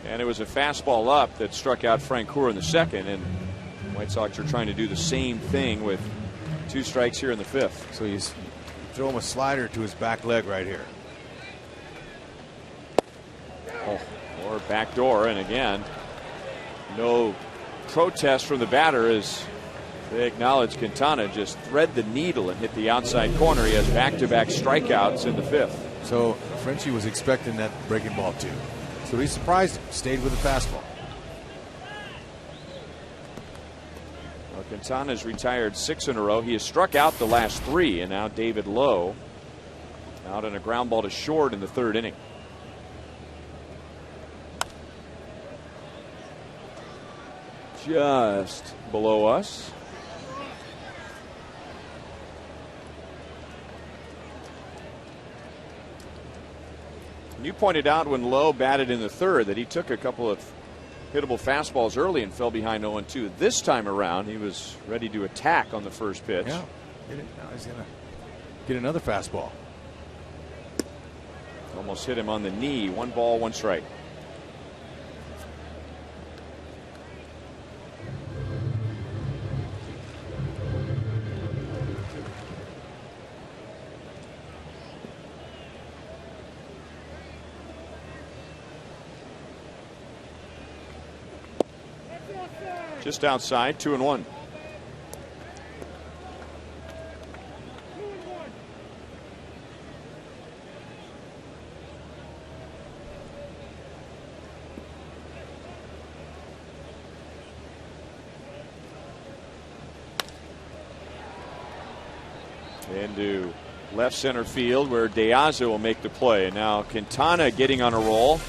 And it was a fastball up that struck out Francoeur in the second, and White Sox are trying to do the same thing with 2 strikes here in the fifth. So you throw him a slider to his back leg right here. Oh, or back door, and again, no protest from the batter as they acknowledge Quintana just thread the needle and hit the outside corner. He has back-to-back strikeouts in the fifth. So Frenchie was expecting that breaking ball too. So he surprised him, stayed with the fastball. Well, Quintana's retired 6 in a row. He has struck out the last 3, and now David Lowe out on a ground ball to short in the third inning. Just below us. You pointed out when Lowe batted in the third that he took a couple of hittable fastballs early and fell behind 0-2. This time around, he was ready to attack on the first pitch. Yeah, now he's going to get another fastball. Almost hit him on the knee. 1 ball, 1 strike. Just outside, 2-1. Into left center field where Deaza will make the play. And now Quintana getting on a roll.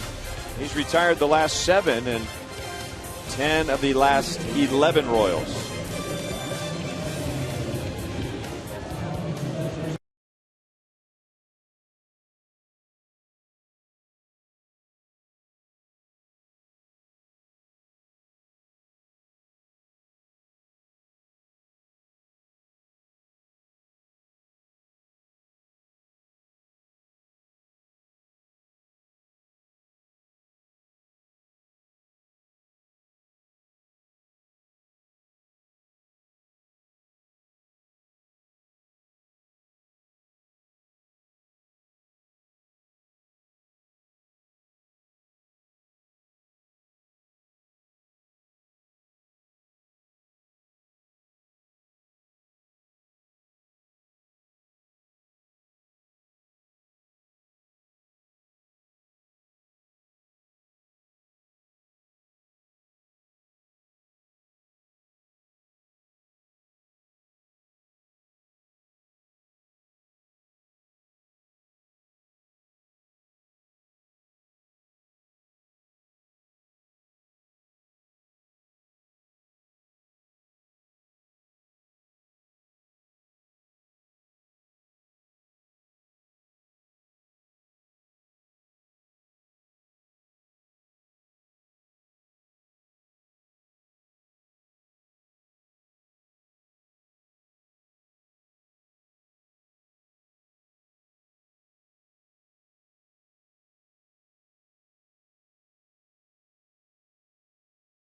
He's retired the last 7 and 10 of the last 11 Royals.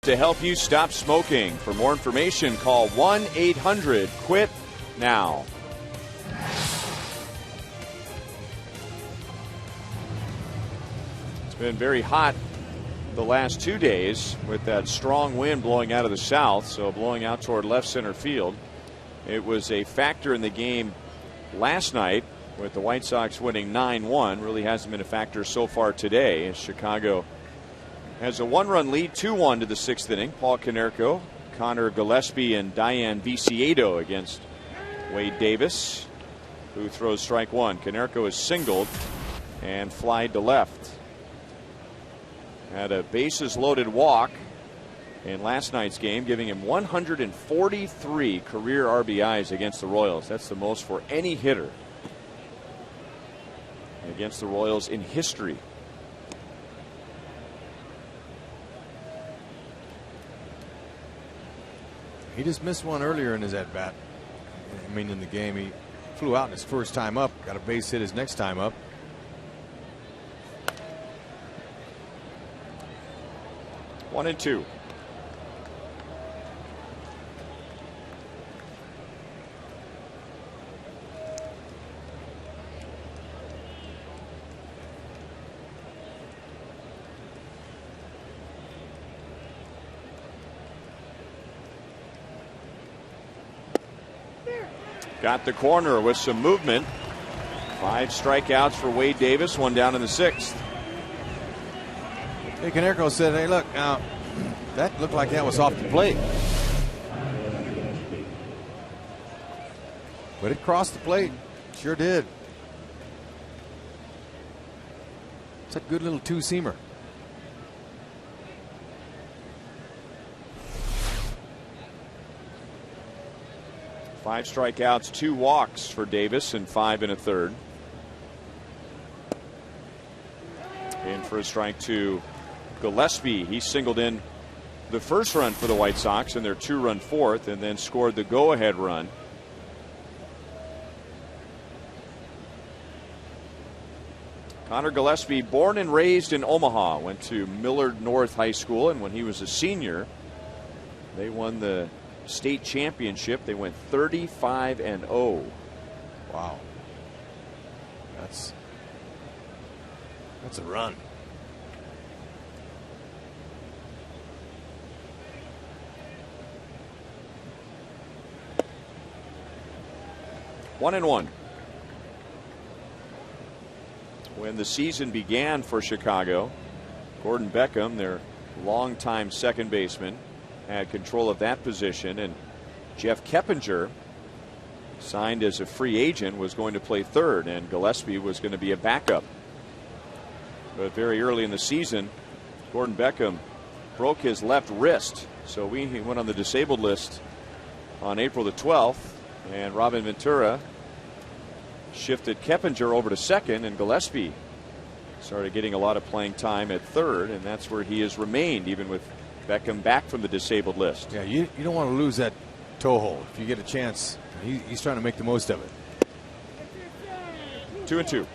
To help you stop smoking. For more information, call 1-800-QUIT-NOW. It's been very hot the last 2 days with that strong wind blowing out of the south, so blowing out toward left center field. It was a factor in the game last night with the White Sox winning 9-1. Really hasn't been a factor so far today as Chicago has a 1-run lead, 2-1 to the 6th inning. Paul Konerko, Connor Gillespie, and Diane Viciedo against Wade Davis, who throws strike 1. Konerko is singled and flied to left. Had a bases loaded walk in last night's game, giving him 143 career RBIs against the Royals. That's the most for any hitter against the Royals in history. He just missed one earlier in his at-bat. I mean, in the game, he flew out his first time up, got a base hit his next time up. One and two. Got the corner with some movement. 5 strikeouts for Wade Davis, 1 down in the 6th. Hey, Konerko said, hey, look, now, that looked like that was off the plate. But it crossed the plate. Sure did. It's a good little two-seamer. Five strikeouts, 2 walks for Davis, and 5 in a third. In for a strike to Gillespie. He singled in the first run for the White Sox in their 2-run fourth, and then scored the go-ahead run. Connor Gillespie, born and raised in Omaha, went to Millard North High School, and when he was a senior, they won the state championship. They went 35-0. Wow. That's a run. 1-1. When the season began for Chicago, Gordon Beckham, their longtime second baseman, had control of that position, and Jeff Keppinger, signed as a free agent, was going to play third, and Gillespie was going to be a backup. But very early in the season, Gordon Beckham broke his left wrist, so he went on the disabled list on April the 12th, and Robin Ventura shifted Keppinger over to second, and Gillespie started getting a lot of playing time at third, and that's where he has remained, even with Beckham back from the disabled list. Yeah, you don't want to lose that toe hold. If you get a chance, he's trying to make the most of it. 2-2.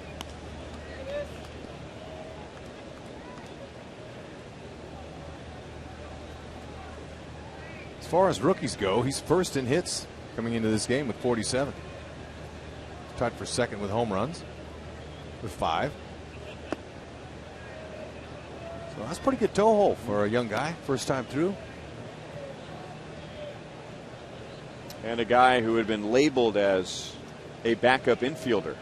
As far as rookies go, he's first in hits coming into this game with 47. Tied for second with home runs with 5. So that's pretty good toe hold for a young guy, first time through. And a guy who had been labeled as a backup infielder,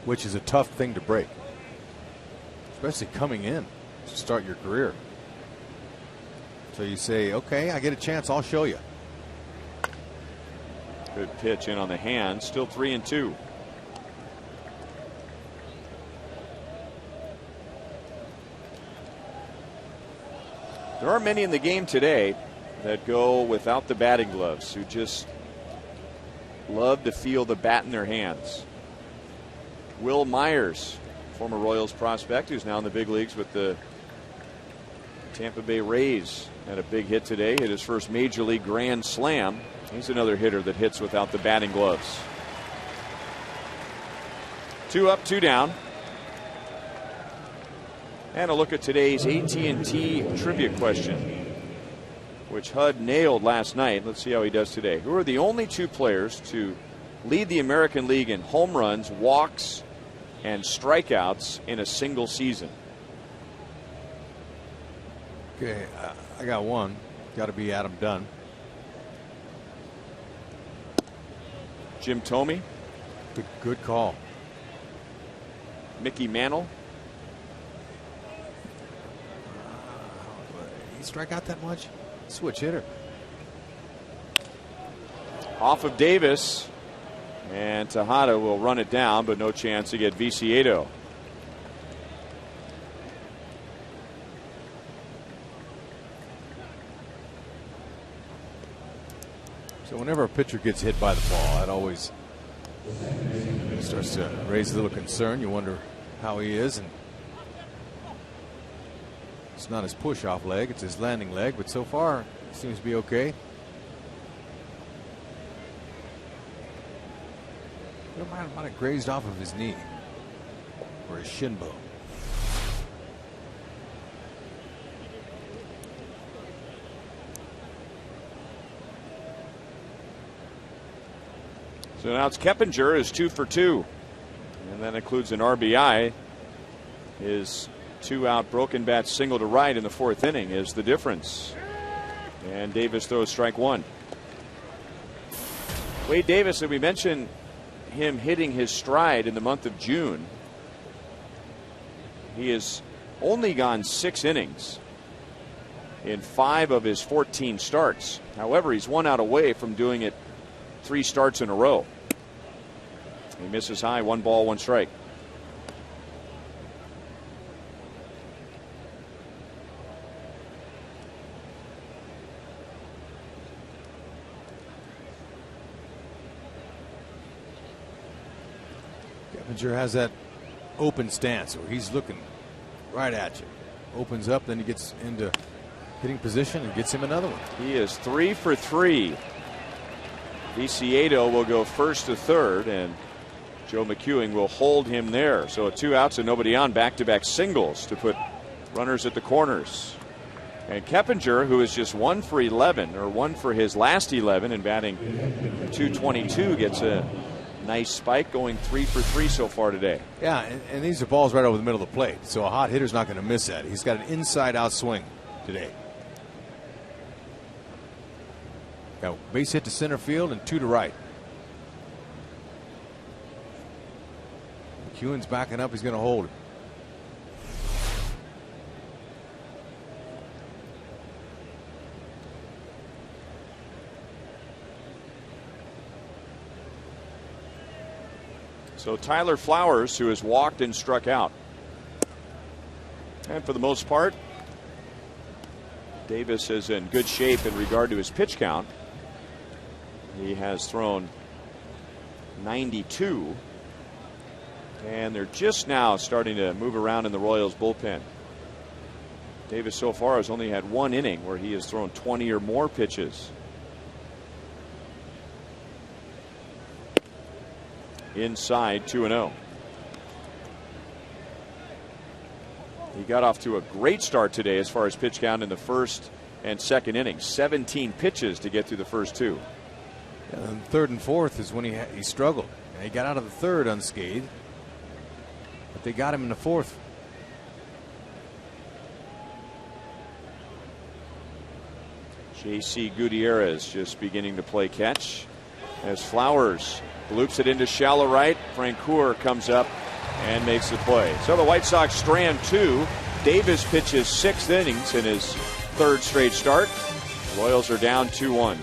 which is a tough thing to break, especially coming in to start your career. So you say, okay, I get a chance, I'll show you. Good pitch in on the hand. Still 3-2. There are many in the game today that go without the batting gloves, who just love to feel the bat in their hands. Will Myers, former Royals prospect, who's now in the big leagues with the Tampa Bay Rays, had a big hit today, hit his first major league grand slam. He's another hitter that hits without the batting gloves. 2 up, 2 down. And a look at today's AT&T trivia question, which HUD nailed last night. Let's see how he does today. Who are the only 2 players to lead the American League in home runs, walks, and strikeouts in a single season? Okay, I got one. Got to be Adam Dunn. Jim Thome. Good call. Mickey Mantle. He strike out that much? Switch hitter. Off of Davis, and Tejada will run it down, but no chance to get Viciedo. So whenever a pitcher gets hit by the ball, that always starts to raise a little concern. You wonder how he is, and it's not his push-off leg, it's his landing leg, but so far it seems to be okay. It might have grazed off of his knee or his shin bone. So now it's Keppinger is 2 for 2, and that includes an RBI. His 2-out broken bat single to right in the 4th inning is the difference. And Davis throws strike 1. Wade Davis, and we mentioned him hitting his stride in the month of June. He has only gone 6 innings in 5 of his 14 starts. However, he's 1 out away from doing it 3 starts in a row. He misses high, 1 ball, 1 strike. Keppinger has that open stance where he's looking right at you. Opens up, then he gets into hitting position and gets him another one. He is 3 for 3. Viciedo will go first to third, and Joe McEwing will hold him there. So 2 outs and nobody on, back-to-back singles to put runners at the corners. And Keppinger, who is just 1 for 11, or 1 for his last 11 and batting .222, gets a nice spike, going 3 for 3 so far today. Yeah, and these are balls right over the middle of the plate, so a hot hitter's not going to miss that. He's got an inside-out swing today. Got a base hit to center field and 2 to right. McEwen's backing up. He's going to hold it. So Tyler Flowers, who has walked and struck out. And for the most part, Davis is in good shape in regard to his pitch count. He has thrown 92. And they're just now starting to move around in the Royals bullpen. Davis so far has only had one inning where he has thrown 20 or more pitches. Inside 2-0. He got off to a great start today as far as pitch count in the first and second innings. 17 pitches to get through the first two. Yeah, and third and fourth is when he struggled. And he got out of the third unscathed, but they got him in the fourth. J.C. Gutierrez just beginning to play catch as Flowers loops it into shallow right. Francoeur comes up and makes the play. So the White Sox strand two. Davis pitches 6 innings in his third straight start. The Royals are down 2-1.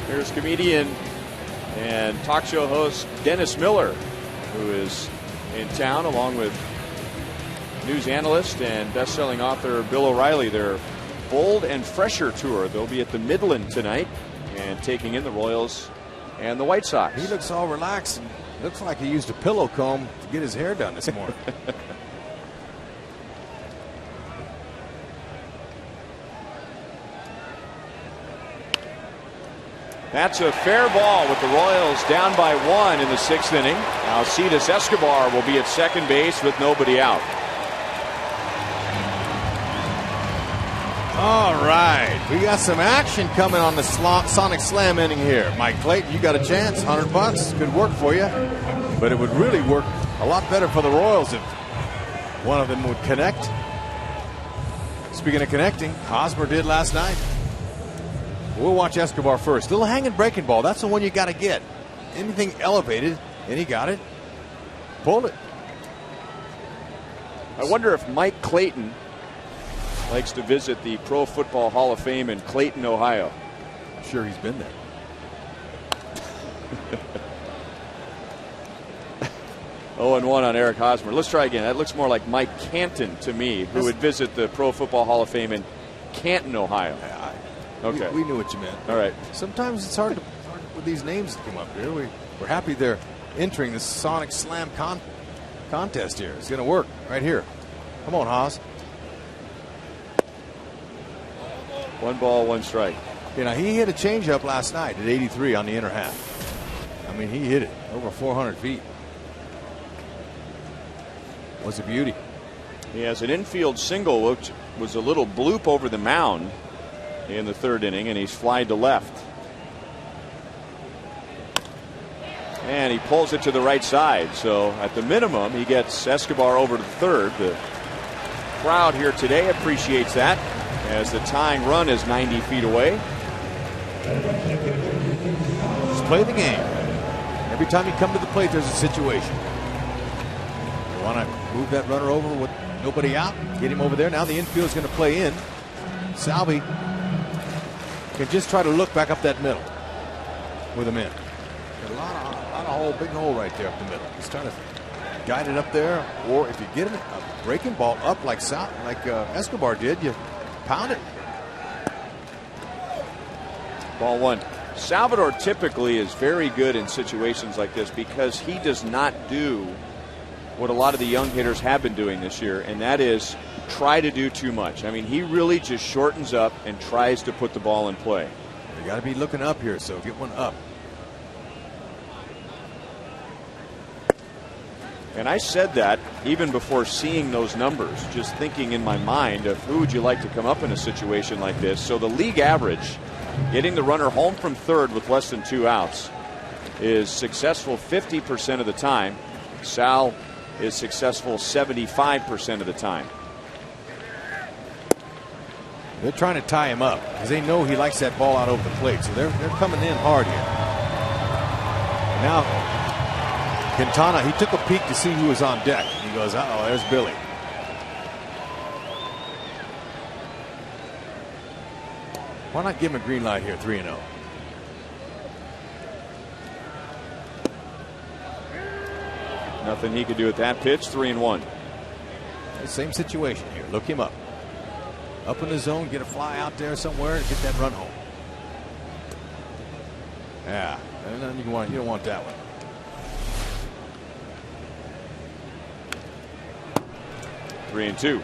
Here's comedian and talk show host Dennis Miller, who is in town along with news analyst and best-selling author Bill O'Reilly. Their Bold and Fresher tour. They'll be at the Midland tonight and taking in the Royals and the White Sox. He looks all relaxed. And looks like he used a pillow comb to get his hair done this morning. That's a fair ball with the Royals down by 1 in the 6th inning. Alcides Escobar will be at second base with nobody out. All right, we got some action coming on the Sonic Slam inning here. Mike Clayton, you got a chance, $100 could work for you, but it would really work a lot better for the Royals if one of them would connect. Speaking of connecting, Hosmer did last night. We'll watch Escobar first. Little hanging breaking ball. That's the one you got to get. Anything elevated, and he got it. Pulled it. I wonder if Mike Clayton likes to visit the Pro Football Hall of Fame in Clayton, Ohio. I'm sure he's been there. 0-1 on Eric Hosmer. Let's try again. That looks more like Mike Canton to me, who would visit the Pro Football Hall of Fame in Canton, Ohio. Okay. We knew what you meant. All right. Sometimes it's hard with these names that come up here. We're happy they're entering the Sonic Slam contest here. It's going to work right here. Come on, Haas. 1 ball, 1 strike. You know, he hit a changeup last night at 83 on the inner half. I mean, he hit it over 400 feet. Was a beauty. He has an infield single, which was a little bloop over the mound in the 3rd inning, and he's flied to left. And he pulls it to the right side. So at the minimum, he gets Escobar over to 3rd. The crowd here today appreciates that, as the tying run is 90 feet away. Just play the game. Every time you come to the plate, there's a situation. You want to move that runner over with nobody out, get him over there. Now the infield is going to play in. Salvi can just try to look back up that middle with him in. A lot of hole, big hole right there up the middle. He's trying to guide it up there, or if you get him a breaking ball up like Escobar did, you pound it. Ball 1. Salvador typically is very good in situations like this because he does not do what a lot of the young hitters have been doing this year, and that is try to do too much. I mean, he really just shortens up and tries to put the ball in play. You got to be looking up here, so get one up. And I said that even before seeing those numbers, just thinking in my mind of who would you like to come up in a situation like this. So the league average, getting the runner home from 3rd with less than 2 outs, is successful 50% of the time. Sal is successful 75% of the time. They're trying to tie him up because they know he likes that ball out over the plate, so they're coming in hard here. Now Quintana, he took a peek to see who was on deck. He goes, uh-oh, there's Billy. Why not give him a green light here, 3-0? Nothing he could do with that pitch. 3-1. Same situation here. Look him up. Up in the zone, get a fly out there somewhere and get that run home. Yeah, and then you don't want that one. Three and 2.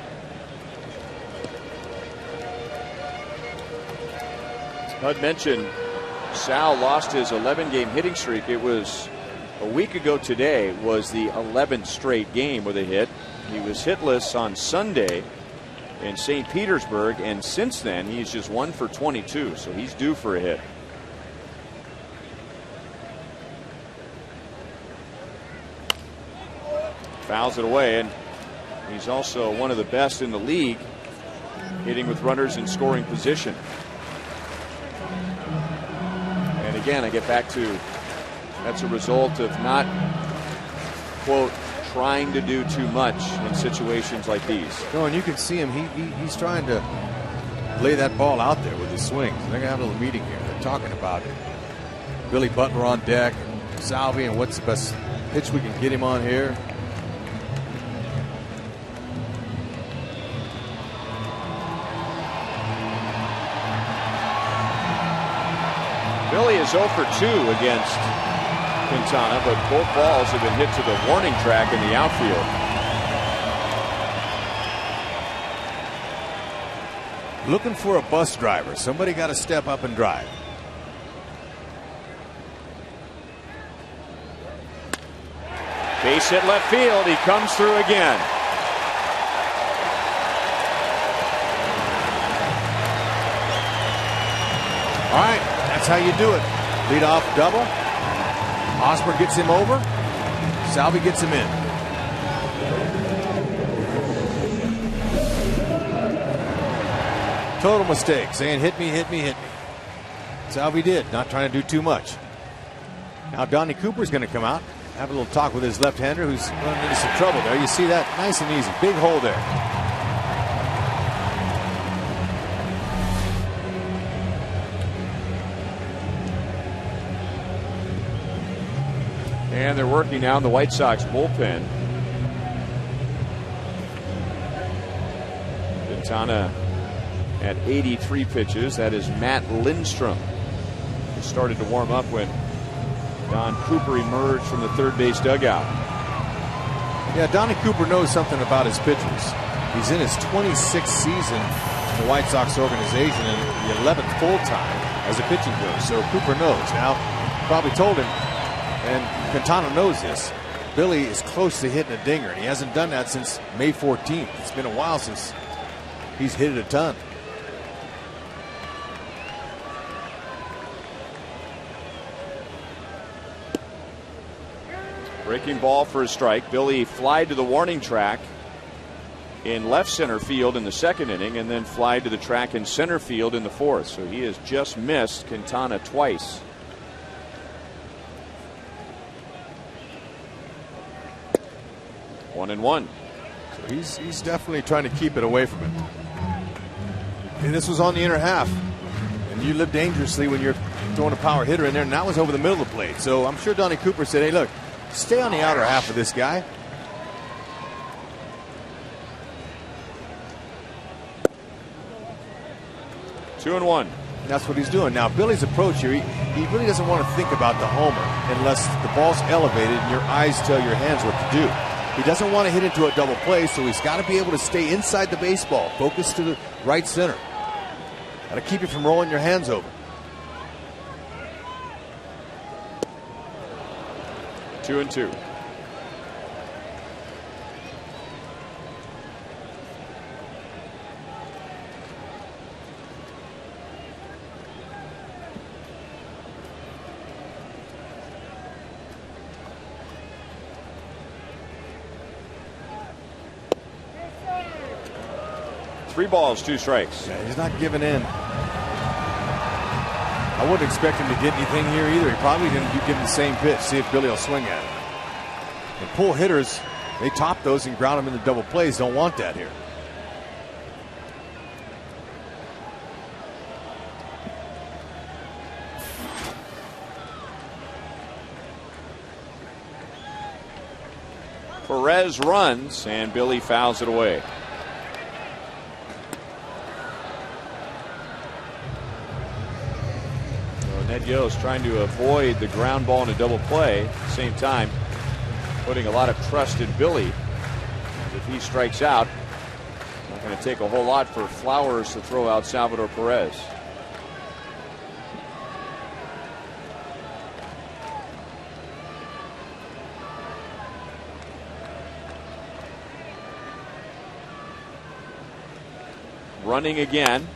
Hud mentioned Sal lost his 11-game hitting streak. It was a week ago today was the 11th straight game with a hit. He was hitless on Sunday in St. Petersburg, and since then he's just 1 for 22, so he's due for a hit. Fouls it away, and he's also one of the best in the league hitting with runners in scoring position. And again, I get back to that's a result of not, quote, trying to do too much in situations like these. No, and you can see him. He's trying to lay that ball out there with his swings. They're going to have a little meeting here. They're talking about Billy Butler on deck, Salvi, and what's the best pitch we can get him on here. Billy is 0 for 2 against Quintana, but both balls have been hit to the warning track in the outfield. Looking for a bus driver. Somebody got to step up and drive. Base hit left field. He comes through again. All right, that's how you do it. Lead off double. Hosmer gets him over. Salvi gets him in. Total mistake, saying hit me, hit me, hit me. Salvi did, not trying to do too much. Now Donnie Cooper's going to come out, have a little talk with his left-hander who's running into some trouble there. You see that? Nice and easy. Big hole there. And they're working now in the White Sox bullpen. Quintana at 83 pitches. That is Matt Lindstrom, who started to warm up when Don Cooper emerged from the third base dugout. Yeah, Donnie Cooper knows something about his pitchers. He's in his 26th season in the White Sox organization and the 11th full-time as a pitching coach. So Cooper knows. Now, probably told him, and Quintana knows this, Billy is close to hitting a dinger, and he hasn't done that since May 14th. It's been a while since he's hit it a ton. Breaking ball for a strike. Billy flied to the warning track in left center field in the second inning and then flied to the track in center field in the fourth. So he has just missed Quintana twice. One and one. So he's definitely trying to keep it away from him. And this was on the inner half. And you live dangerously when you're throwing a power hitter in there, and that was over the middle of the plate. So I'm sure Donnie Cooper said, hey, look, stay on the outer half of this guy. Two and one. And that's what he's doing. Now, Billy's approach here, he really doesn't want to think about the homer unless the ball's elevated and your eyes tell your hands what to do. He doesn't want to hit into a double play, so he's got to be able to stay inside the baseball, focus to the right center. Got to keep you from rolling your hands over. 2 and 2. Three balls, two strikes. Yeah, he's not giving in. I wouldn't expect him to get anything here either. He probably going to give him the same pitch, see if Billy will swing at it. And pull hitters, they top those and ground them into double plays. Don't want that here. Perez runs and Billy fouls it away. Ned Yost trying to avoid the ground ball in a double play. At the same time, putting a lot of trust in Billy. If he strikes out, not going to take a whole lot for Flowers to throw out Salvador Perez. Running again,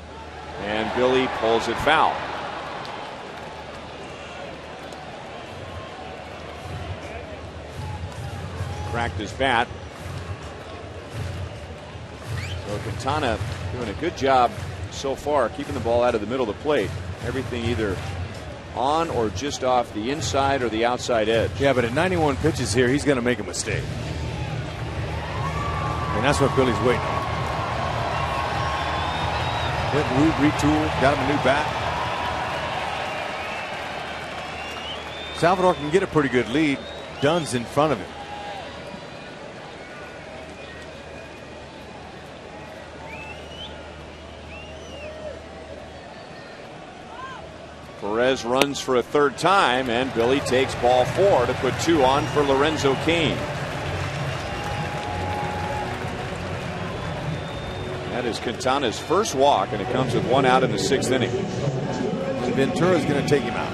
and Billy pulls it foul. Cracked his bat. So Quintana doing a good job so far keeping the ball out of the middle of the plate. Everything either on or just off the inside or the outside edge. Yeah, but at 91 pitches here, he's going to make a mistake. And that's what Billy's waiting on. Went and retooled, got him a new bat. Salvador can get a pretty good lead. Dunn's in front of him. Perez runs for a third time, and Billy takes ball four to put two on for Lorenzo Cain. That is Quintana's first walk, and it comes with one out in the sixth inning. And Ventura's going to take him out.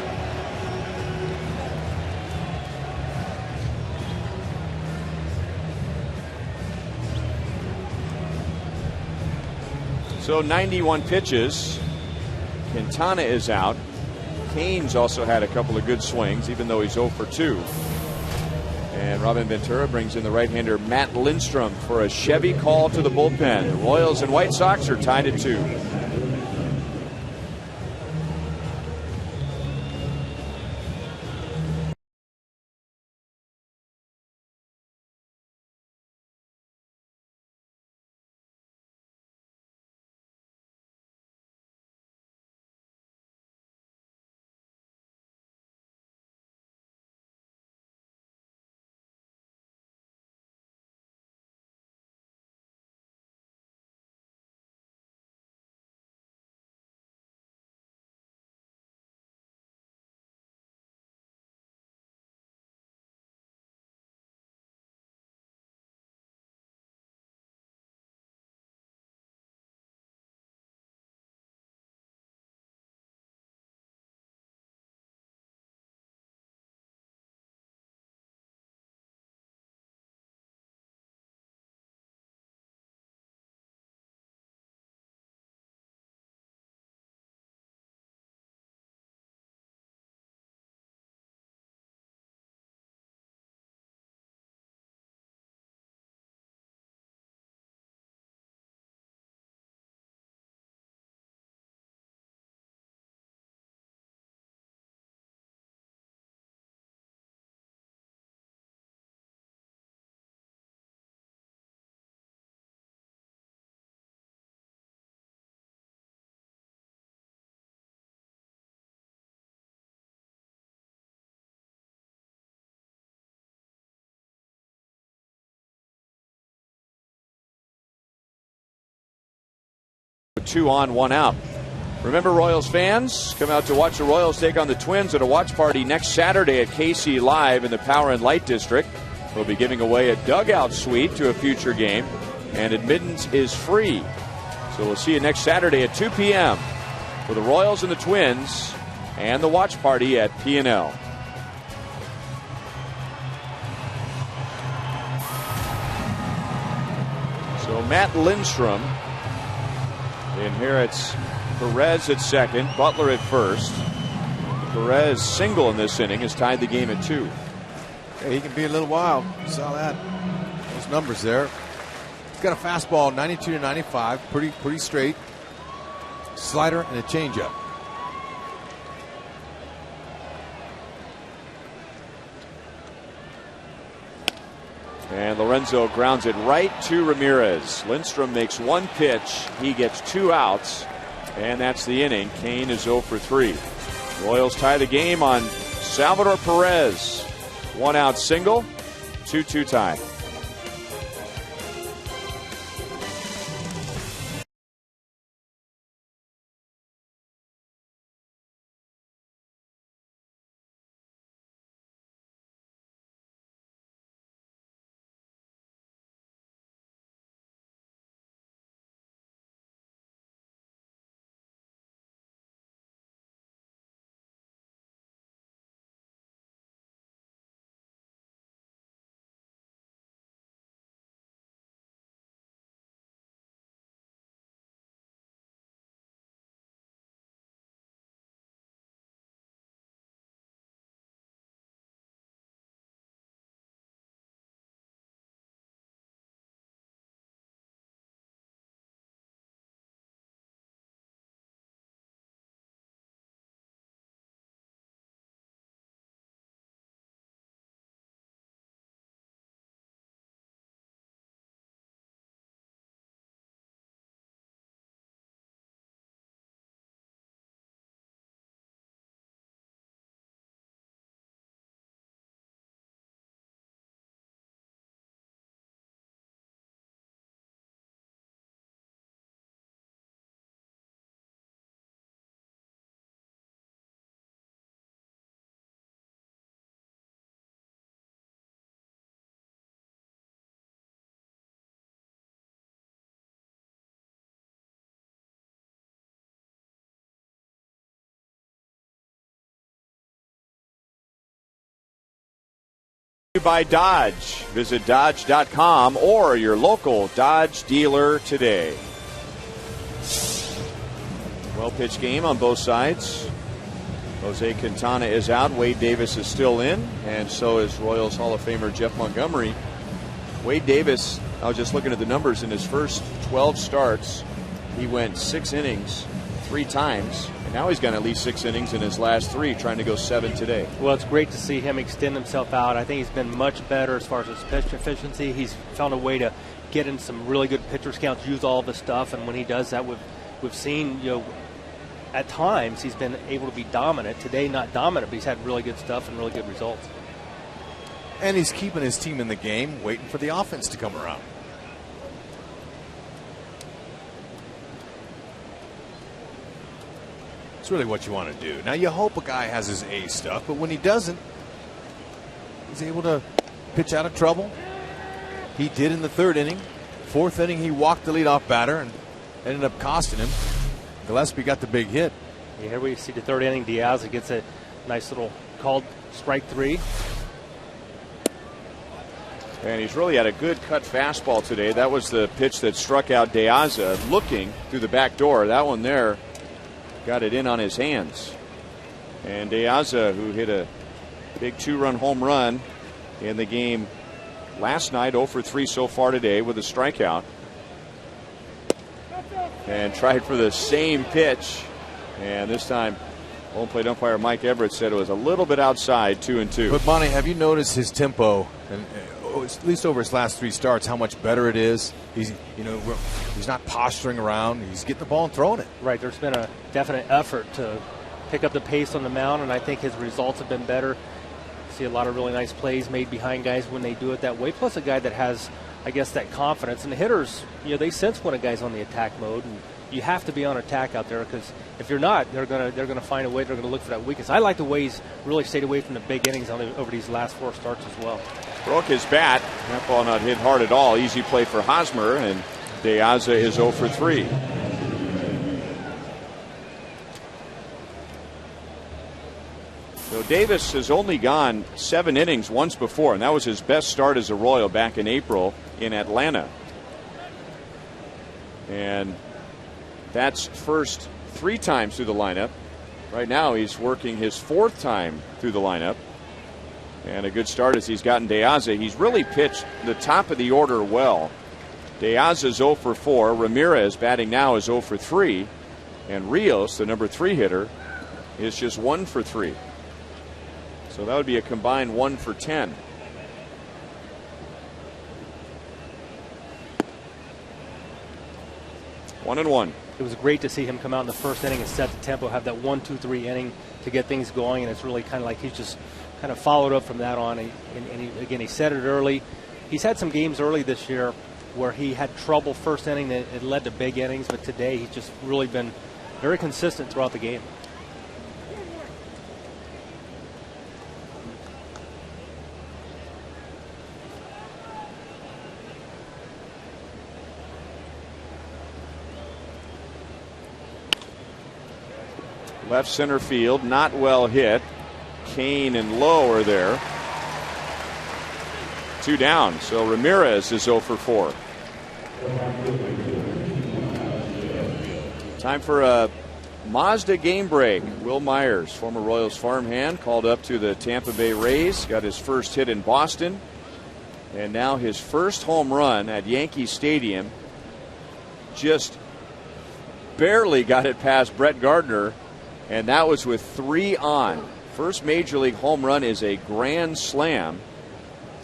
So 91 pitches. Quintana is out. Cain's also had a couple of good swings, even though he's 0 for 2. And Robin Ventura brings in the right-hander Matt Lindstrom for a Chevy call to the bullpen. The Royals and White Sox are tied at 2. 2 on, 1 out. Remember, Royals fans, come out to watch the Royals take on the Twins at a watch party next Saturday at KC Live in the Power and Light District. We'll be giving away a dugout suite to a future game, and admittance is free. So we'll see you next Saturday at 2 p.m. for the Royals and the Twins and the watch party at P&L. So Matt Lindstrom inherits Perez at second, Butler at first. Perez single in this inning has tied the game at 2. Hey, he can be a little wild. You saw that. Those numbers there. He's got a fastball, 92 to 95, pretty straight. Slider and a changeup. And Lorenzo grounds it right to Ramirez. Lindstrom makes 1 pitch. He gets 2 outs. And that's the inning. Kane is 0 for 3. Royals tie the game on Salvador Perez. 1 out single. 2-2 tie. By Dodge. Visit Dodge.com or your local Dodge dealer today. Well-pitched game on both sides. Jose Quintana is out. Wade Davis is still in, and so is Royals Hall of Famer Jeff Montgomery. Wade Davis, I was just looking at the numbers, in his first 12 starts, he went 6 innings 3 times. And now he's got at least 6 innings in his last 3, trying to go 7 today. Well, it's great to see him extend himself out. I think he's been much better as far as his pitch efficiency. He's found a way to get in some really good pitcher's counts, use all the stuff, and when he does that, we've seen, at times he's been able to be dominant. Today, not dominant, but he's had really good stuff and really good results. And he's keeping his team in the game, waiting for the offense to come around. Really what you want to do. Now you hope a guy has his A stuff, but when he doesn't, he's able to pitch out of trouble. He did in the 3rd inning. 4th inning, he walked the leadoff batter and ended up costing him. Gillespie got the big hit. Yeah, here we see the 3rd inning. Diaz gets a nice little called strike 3. And he's really had a good cut fastball today. That was the pitch that struck out De Aza looking through the back door. That one there got it in on his hands. And De Aza, who hit a big 2-run home run in the game last night, 0 for 3 so far today with a strikeout. And tried for the same pitch. And this time, home plate umpire Mike Everett said it was a little bit outside, 2-2. But Bonnie, have you noticed his tempo, and at least over his last 3 starts, how much better it is? He's not posturing around. He's getting the ball and throwing it. Right. There's been a definite effort to pick up the pace on the mound, and I think his results have been better. See a lot of really nice plays made behind guys when they do it that way. Plus a guy that has, I guess, that confidence. And the hitters, they sense when a guy's on the attack mode, and you have to be on attack out there, because if you're not, they're gonna find a way. They're gonna look for that weakness. I like the way he's really stayed away from the big innings over these last 4 starts as well. Broke his bat. That ball not hit hard at all. Easy play for Hosmer, and De Aza is 0 for 3. So Davis has only gone 7 innings once before, and that was his best start as a Royal back in April in Atlanta. And that's first 3 times through the lineup. Right now he's working his 4th time through the lineup. And a good start as he's gotten De Aza. He's really pitched the top of the order well. De Aza's 0 for 4. Ramirez batting now is 0 for 3. And Rios, the number 3 hitter, is just 1 for 3. So that would be a combined 1 for 10. One and one. It was great to see him come out in the first inning and set the tempo, have that 1-2-3 inning to get things going, and it's really kind of like he's just kind of followed up from that on. He set it early. He's had some games early this year where he had trouble first inning that it led to big innings, but today he's just really been very consistent throughout the game. Left center field, not well hit. Kane and Lowe are there. 2 down, so Ramirez is 0 for 4. Time for a Mazda game break. Will Myers, former Royals farmhand, called up to the Tampa Bay Rays, got his first hit in Boston, and now his first home run at Yankee Stadium. Just barely got it past Brett Gardner, and that was with 3 on. First major league home run is a grand slam,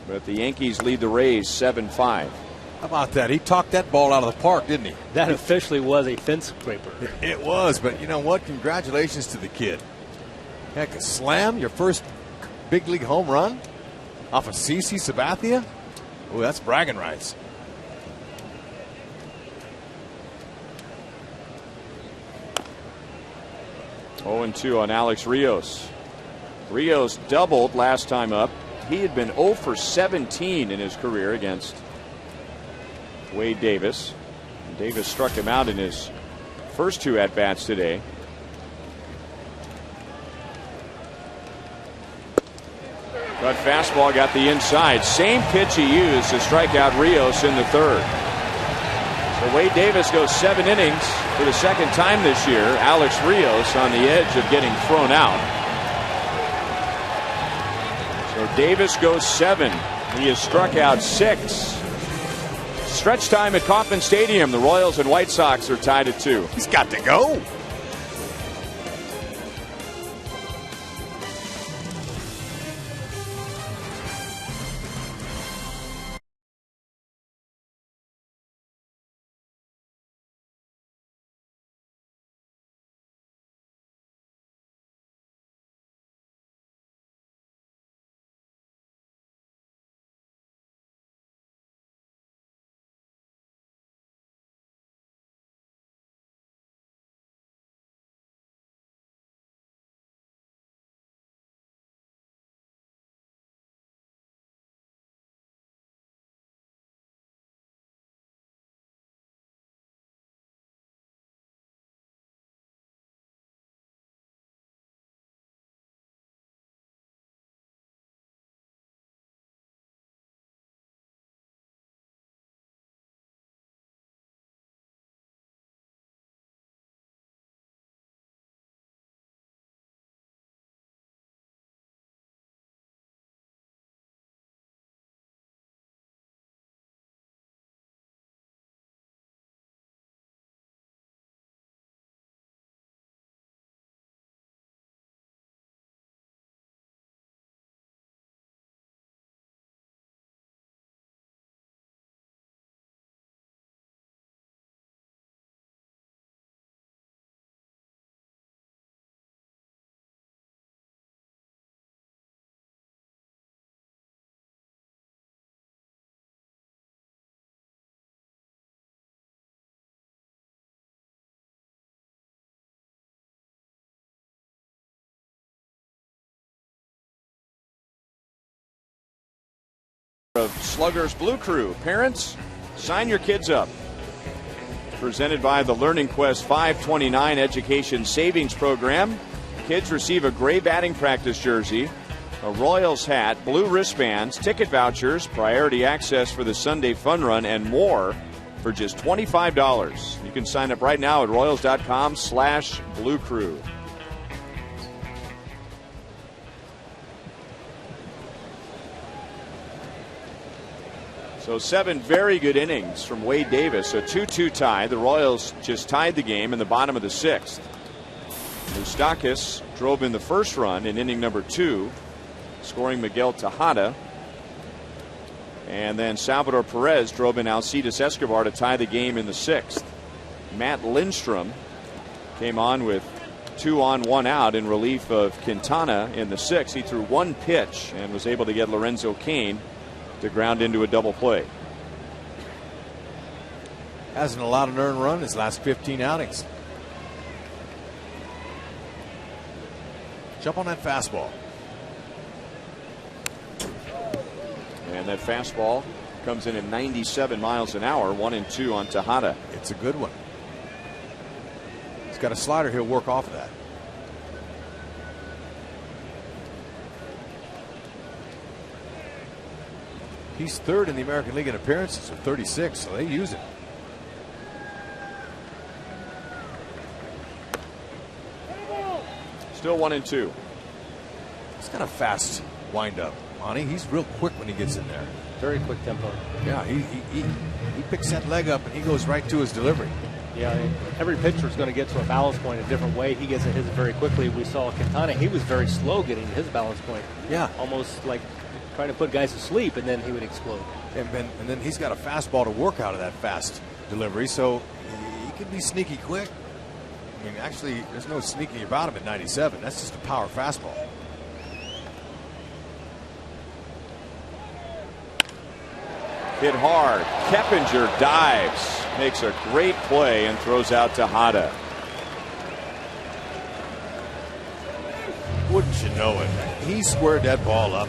but the Yankees lead the Rays 7-5. How about that? He talked that ball out of the park, didn't he? That officially was a fence scraper. It was, but you know what? Congratulations to the kid. Heck, a slam, your first big league home run off of CC Sabathia? Oh, that's bragging rights. Oh, 2 on Alex Rios. Rios doubled last time up. He had been 0 for 17 in his career against Wade Davis. Davis struck him out in his first 2 at-bats today. Cut fastball, got the inside. Same pitch he used to strike out Rios in the 3rd. So Wade Davis goes 7 innings for the 2nd time this year. Alex Rios on the edge of getting thrown out. So Davis goes 7. He has struck out 6. Stretch time at Kauffman Stadium. The Royals and White Sox are tied at 2. He's got to go. Of Sluggers Blue Crew. Parents, sign your kids up. Presented by the Learning Quest 529 Education Savings Program. Kids receive a gray batting practice jersey, a Royals hat, blue wristbands, ticket vouchers, priority access for the Sunday Fun Run, and more for just $25. You can sign up right now at Royals.com/Blue Crew. So 7 very good innings from Wade Davis. A 2-2 tie. The Royals just tied the game in the bottom of the 6th. Moustakas drove in the first run in inning number 2, scoring Miguel Tejada. And then Salvador Perez drove in Alcides Escobar to tie the game in the 6th. Matt Lindstrom came on with 2 on, 1 out in relief of Quintana in the 6th. He threw 1 pitch and was able to get Lorenzo Cain to ground into a double play. Hasn't allowed an earned run his last 15 outings. Jump on that fastball. And that fastball comes in at 97 miles an hour, 1-2 on Tejada. It's a good one. He's got a slider, he'll work off of that. He's 3rd in the American League in appearances with 36, so they use him. Still 1-2. He's got a fast windup, Monty. He's real quick when he gets in there. Very quick tempo. Yeah, he picks that leg up and he goes right to his delivery. Yeah, I mean, every pitcher is going to get to a balance point a different way. He gets at his very quickly. We saw Quintana, he was very slow getting to his balance point. Yeah. Almost like trying to put guys to sleep, and then he would explode. And then he's got a fastball to work out of that fast delivery, so he can be sneaky quick. I mean, actually, there's no sneaking about him at 97. That's just a power fastball. Hit hard. Keppinger dives, makes a great play, and throws out Tejada. Wouldn't you know it? He squared that ball up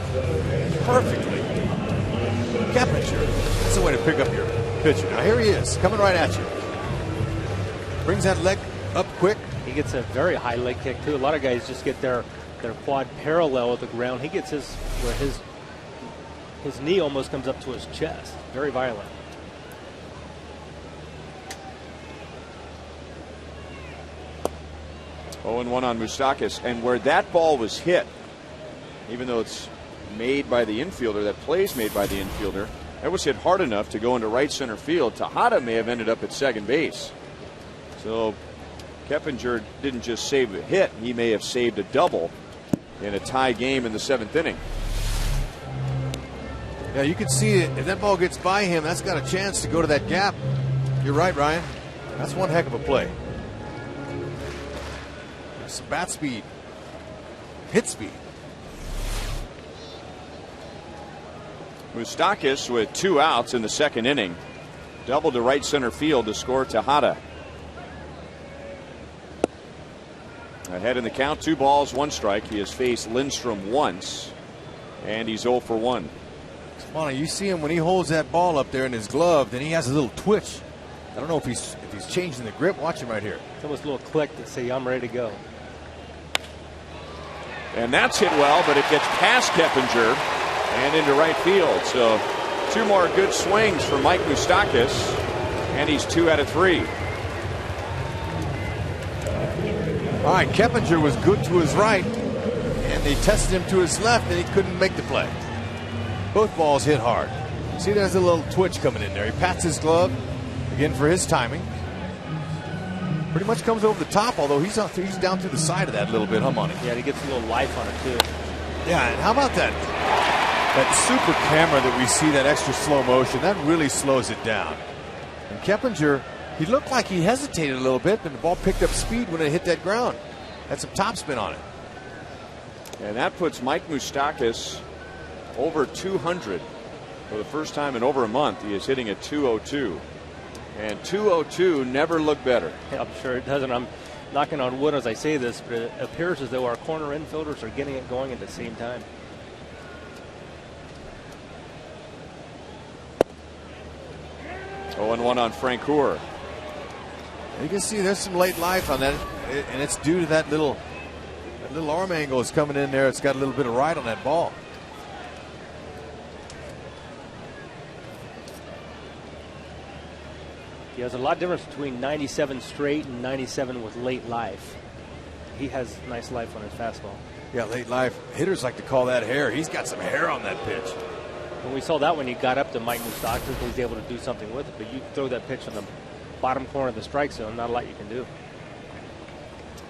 perfectly. Keppinger. That's the way to pick up your pitcher. Now here he is, coming right at you. Brings that leg up quick. He gets a very high leg kick too. A lot of guys just get their quad parallel with the ground. He gets his where his knee almost comes up to his chest. Very violent. Oh, and 1 on Moustakas. And where that ball was hit, even though it's made by the infielder, that play's made by the infielder, that was hit hard enough to go into right center field. Tejada may have ended up at second base. So Keppinger didn't just save a hit, he may have saved a double in a tie game in the 7th inning. Yeah, you can see it. If that ball gets by him, that's got a chance to go to that gap. You're right, Ryan. That's one heck of a play. Some bat speed, hit speed. Moustakas with 2 outs in the 2nd inning. Doubled to right center field to score Tejada. Ahead in the count, 2 balls, 1 strike. He has faced Lindstrom once, and he's 0 for 1. Monty, you see him when he holds that ball up there in his glove, then he has a little twitch. I don't know if he's changing the grip. Watch him right here. It's almost a little click to say, I'm ready to go. And that's hit well, but it gets past Keppinger and into right field. So 2 more good swings for Mike Moustakas, and he's 2 out of 3. All right, Keppinger was good to his right, and they tested him to his left, and he couldn't make the play. Both balls hit hard. See, there's a little twitch coming in there. He pats his glove again for his timing. Pretty much comes over the top, although he's down to the side of that a little bit, huh, Monty? Yeah, he gets a little life on it, too. Yeah, and how about that super camera that we see, that extra slow motion? That really slows it down. And Keppinger, he looked like he hesitated a little bit, and the ball picked up speed when it hit that ground. Had some topspin on it. And that puts Mike Moustakas over 200 for the first time in over a month. He is hitting a 202. And 202 never looked better. Yeah, I'm sure it doesn't. I'm knocking on wood as I say this, but it appears as though our corner infielders are getting it going at the same time. 0-1 on Francoeur. You can see there's some late life on that, and it's due to that little arm angle is coming in there. It's got a little bit of ride on that ball. Yeah, there's a lot of difference between 97 straight and 97 with late life. He has nice life on his fastball. Yeah, late life. Hitters like to call that hair. He's got some hair on that pitch. When we saw that when he got up to Mike Moustakas, he was able to do something with it. But you throw that pitch in the bottom corner of the strike zone, not a lot you can do.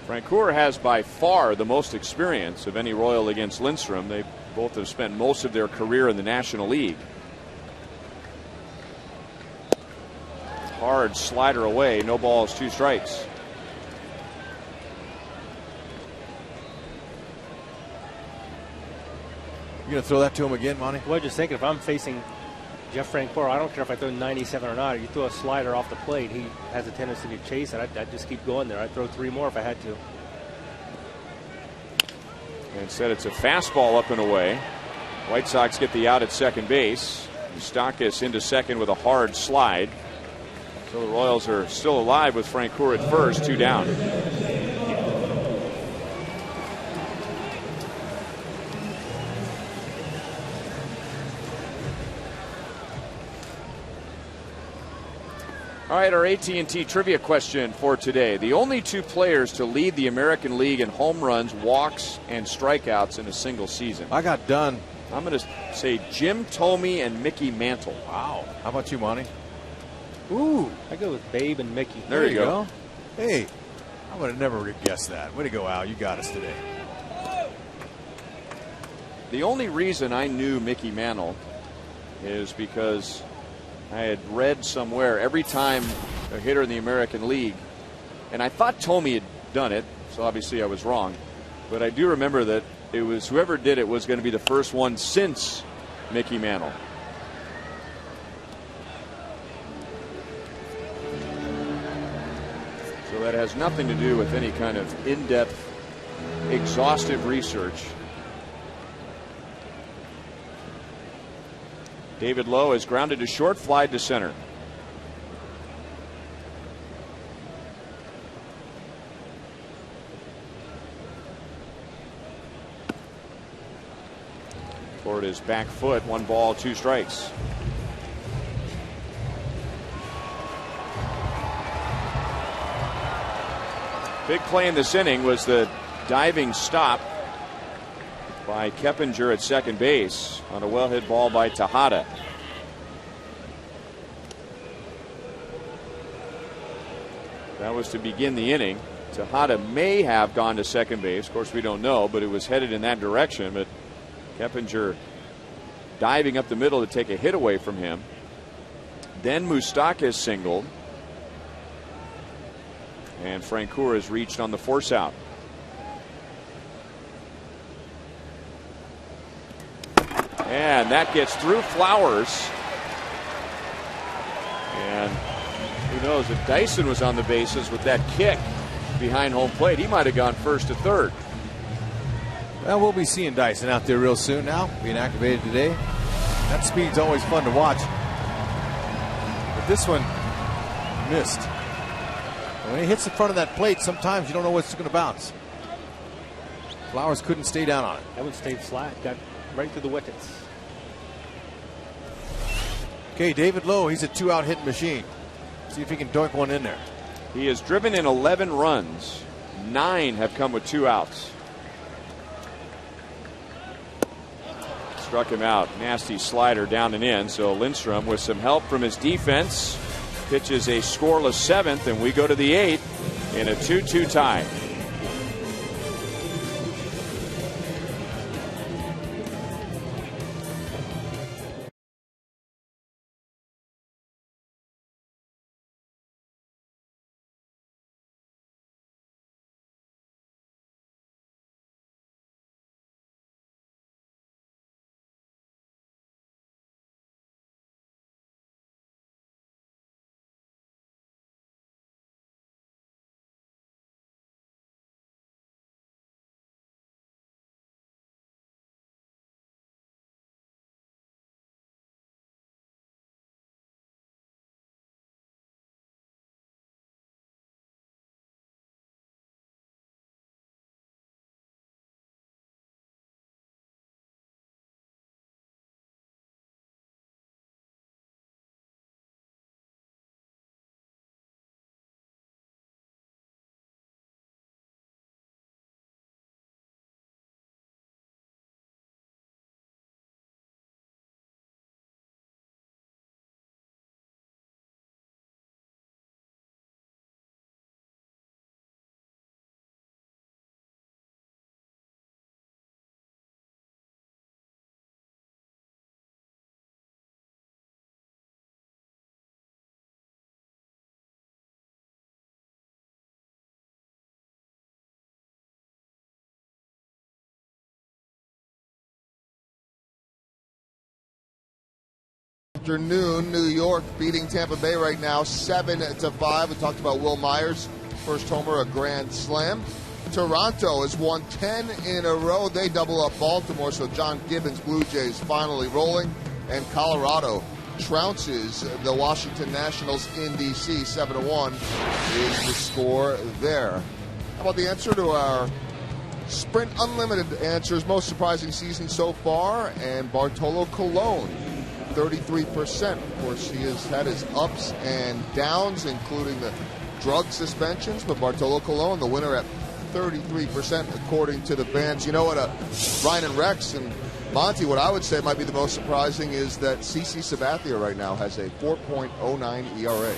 Francoeur has by far the most experience of any Royal against Lindstrom. They both have spent most of their career in the National League. Hard slider away, no balls, 2 strikes. You going to throw that to him again, Monty? Well, just thinking, if I'm facing Jeff Francoeur, I don't care if I throw 97 or not. You throw a slider off the plate, he has a tendency to chase it. I'd just keep going there. I'd throw 3 more if I had to. Instead, it's a fastball up and away. White Sox get the out at second base. Moustakas into second with a hard slide. So the Royals are still alive with Francoeur at first, 2 down. All right, our AT&T trivia question for today. The only 2 players to lead the American League in home runs, walks, and strikeouts in a single season. I got done. I'm going to say Jim Thome and Mickey Mantle. Wow. How about you, Monty? Ooh, I go with Babe and Mickey. There you go. Hey, I would have never guessed that. Way to go, Al. You got us today. The only reason I knew Mickey Mantle is because I had read somewhere every time a hitter in the American League, and I thought Thome had done it, so obviously I was wrong. But I do remember that it was whoever did it was going to be the first one since Mickey Mantle. So that has nothing to do with any kind of in-depth, exhaustive research. David Lowe is grounded to short, fly to center. Toward his back foot, 1 ball, 2 strikes. Big play in this inning was the diving stop by Keppinger at second base on a well-hit ball by Tejada. That was to begin the inning. Tejada may have gone to second base. Of course, we don't know, but it was headed in that direction. But Keppinger diving up the middle to take a hit away from him. Then Moustakas singled. And Francoeur has reached on the force out. And that gets through Flowers. And who knows, if Dyson was on the bases with that kick behind home plate, he might have gone first to third. Well, we'll be seeing Dyson out there real soon now, being activated today. That speed's always fun to watch. But this one missed. When he hits the front of that plate, sometimes you don't know what's going to bounce. Flowers couldn't stay down on it. That one stayed flat, got right through the wickets. Okay, David Lowe, he's a 2-out hitting machine. See if he can doink one in there. He has driven in 11 runs. 9 have come with 2 outs. Struck him out. Nasty slider down and in. So Lindstrom, with some help from his defense, pitches a scoreless 7th, and we go to the 8th in a 2-2 tie. afternoon. New York beating Tampa Bay right now 7-5. We talked about Will Myers, first homer, a grand slam. Toronto has won 10 in a row. They double up Baltimore, so John Gibbons' Blue Jays finally rolling. And Colorado trounces the Washington Nationals in D.C. 7-1 is the score there. How about the answer to our Sprint Unlimited answers, most surprising season so far? And Bartolo Colon, 33%. Of course, he has had his ups and downs, including the drug suspensions, but Bartolo Colon, the winner at 33%, according to the fans. You know what, Ryan and Rex and Monty, what I would say might be the most surprising is that CC Sabathia right now has a 4.09 ERA.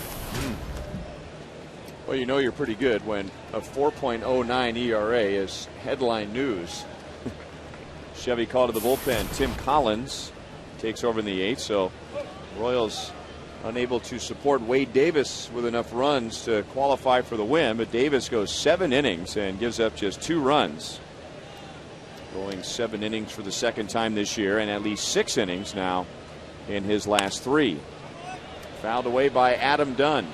Well, you know you're pretty good when a 4.09 ERA is headline news. Chevy called to the bullpen. Tim Collins takes over in the 8th, so Royals unable to support Wade Davis with enough runs to qualify for the win, but Davis goes 7 innings and gives up just 2 runs. Going 7 innings for the second time this year, and at least 6 innings now in his last 3. Fouled away by Adam Dunn.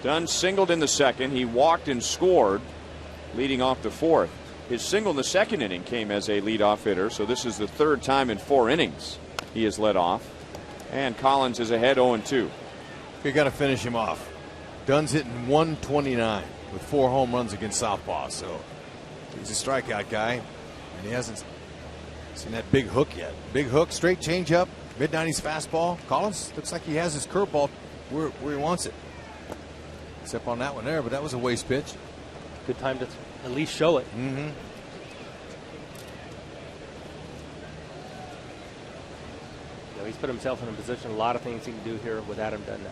Dunn singled in the second. He walked and scored, leading off the 4th. His single in the second inning came as a leadoff hitter, so this is the 3rd time in 4 innings he has led off. And Collins is ahead 0-2. You got to finish him off. Dunn's hitting 129 with 4 home runs against Southpaw, so he's a strikeout guy, and he hasn't seen that big hook yet. Big hook, straight changeup, mid-90s fastball. Collins looks like he has his curveball where he wants it. Except on that one there, but that was a waste pitch. Good time to at least show it. Mm-hmm. He's put himself in a position, a lot of things he can do here with Adam Dunn now.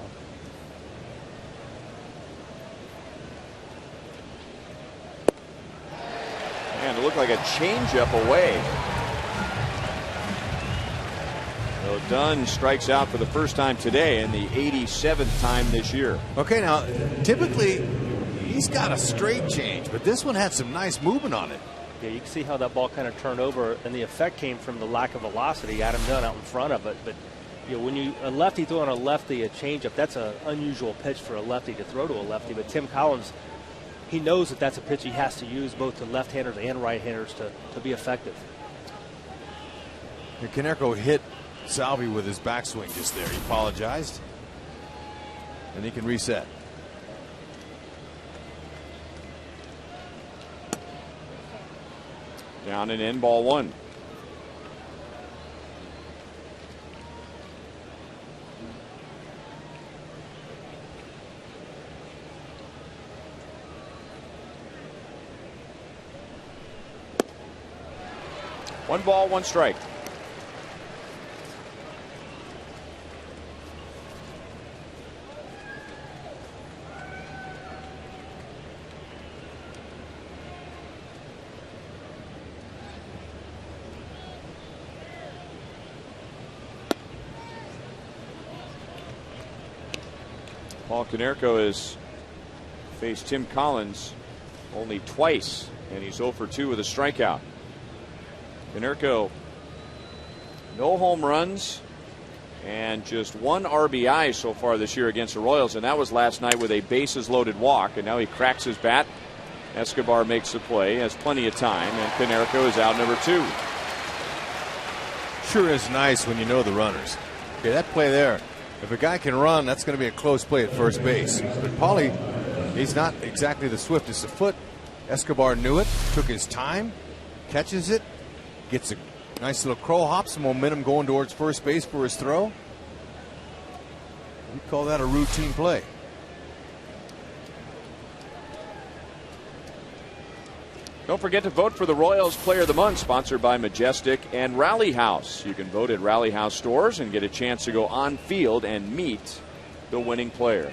And it looked like a changeup away. So Dunn strikes out for the first time today and the 87th time this year. Okay, now typically he's got a straight change, but this one had some nice movement on it. Yeah, you can see how that ball kind of turned over, and the effect came from the lack of velocity. Adam Dunn out in front of it, but you know, when a lefty throwing a lefty a changeup, that's an unusual pitch for a lefty to throw to a lefty. But Tim Collins, he knows that that's a pitch he has to use both to left-handers and right-handers to be effective. And Konerko hit Salvi with his backswing just there. He apologized, and he can reset. Down and in, ball 1. One ball, 1 strike. Paul Konerko has faced Tim Collins only twice, and he's 0 for 2 with a strikeout. Konerko, no home runs and just 1 RBI so far this year against the Royals, and that was last night with a bases loaded walk, and now he cracks his bat. Escobar makes the play, has plenty of time, and Konerko is out number 2. Sure is nice when you know the runners. Okay, that play there. If a guy can run, that's going to be a close play at first base. But Paulie, he's not exactly the swiftest of foot. Escobar knew it, took his time, catches it, gets a nice little crow hop, some momentum going towards first base for his throw. We call that a routine play. Don't forget to vote for the Royals Player of the Month, sponsored by Majestic and Rally House. You can vote at Rally House stores and get a chance to go on field and meet the winning player.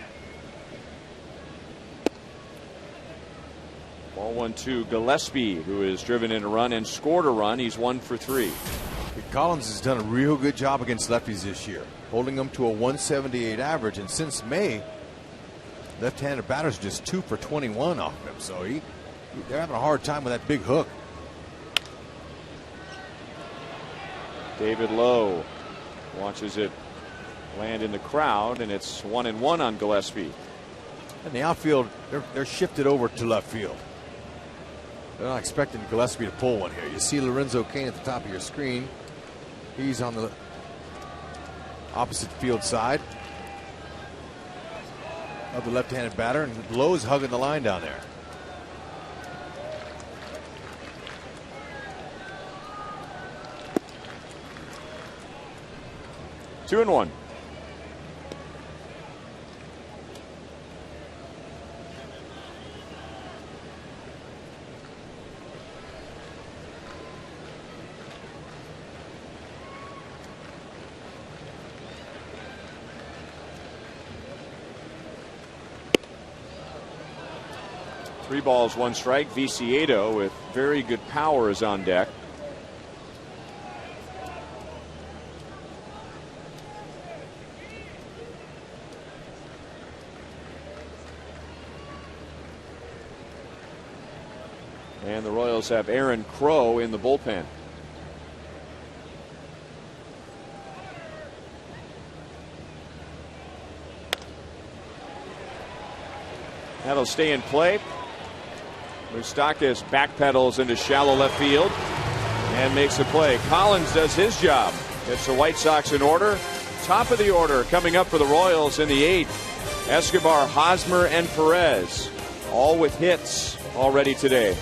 Ball 1-2, Gillespie, who has driven in a run and scored a run. He's 1 for 3. Collins has done a real good job against lefties this year, holding them to a 178 average. And since May, left-handed batters just 2 for 21 off him. So They're having a hard time with that big hook. David Lowe watches it land in the crowd, and it's 1-1 on Gillespie. And the outfield, they're shifted over to left field. They're not expecting Gillespie to pull one here. You see Lorenzo Cain at the top of your screen. He's on the opposite field side of the left-handed batter, and Lowe's hugging the line down there. Two and one. Three balls, one strike. Viciedo with very good power is on deck. And the Royals have Aaron Crow in the bullpen. That'll stay in play. Moustakas backpedals into shallow left field and makes the play. Collins does his job. Gets the White Sox in order. Top of the order coming up for the Royals in the 8th. Escobar, Hosmer, and Perez, all with hits already today.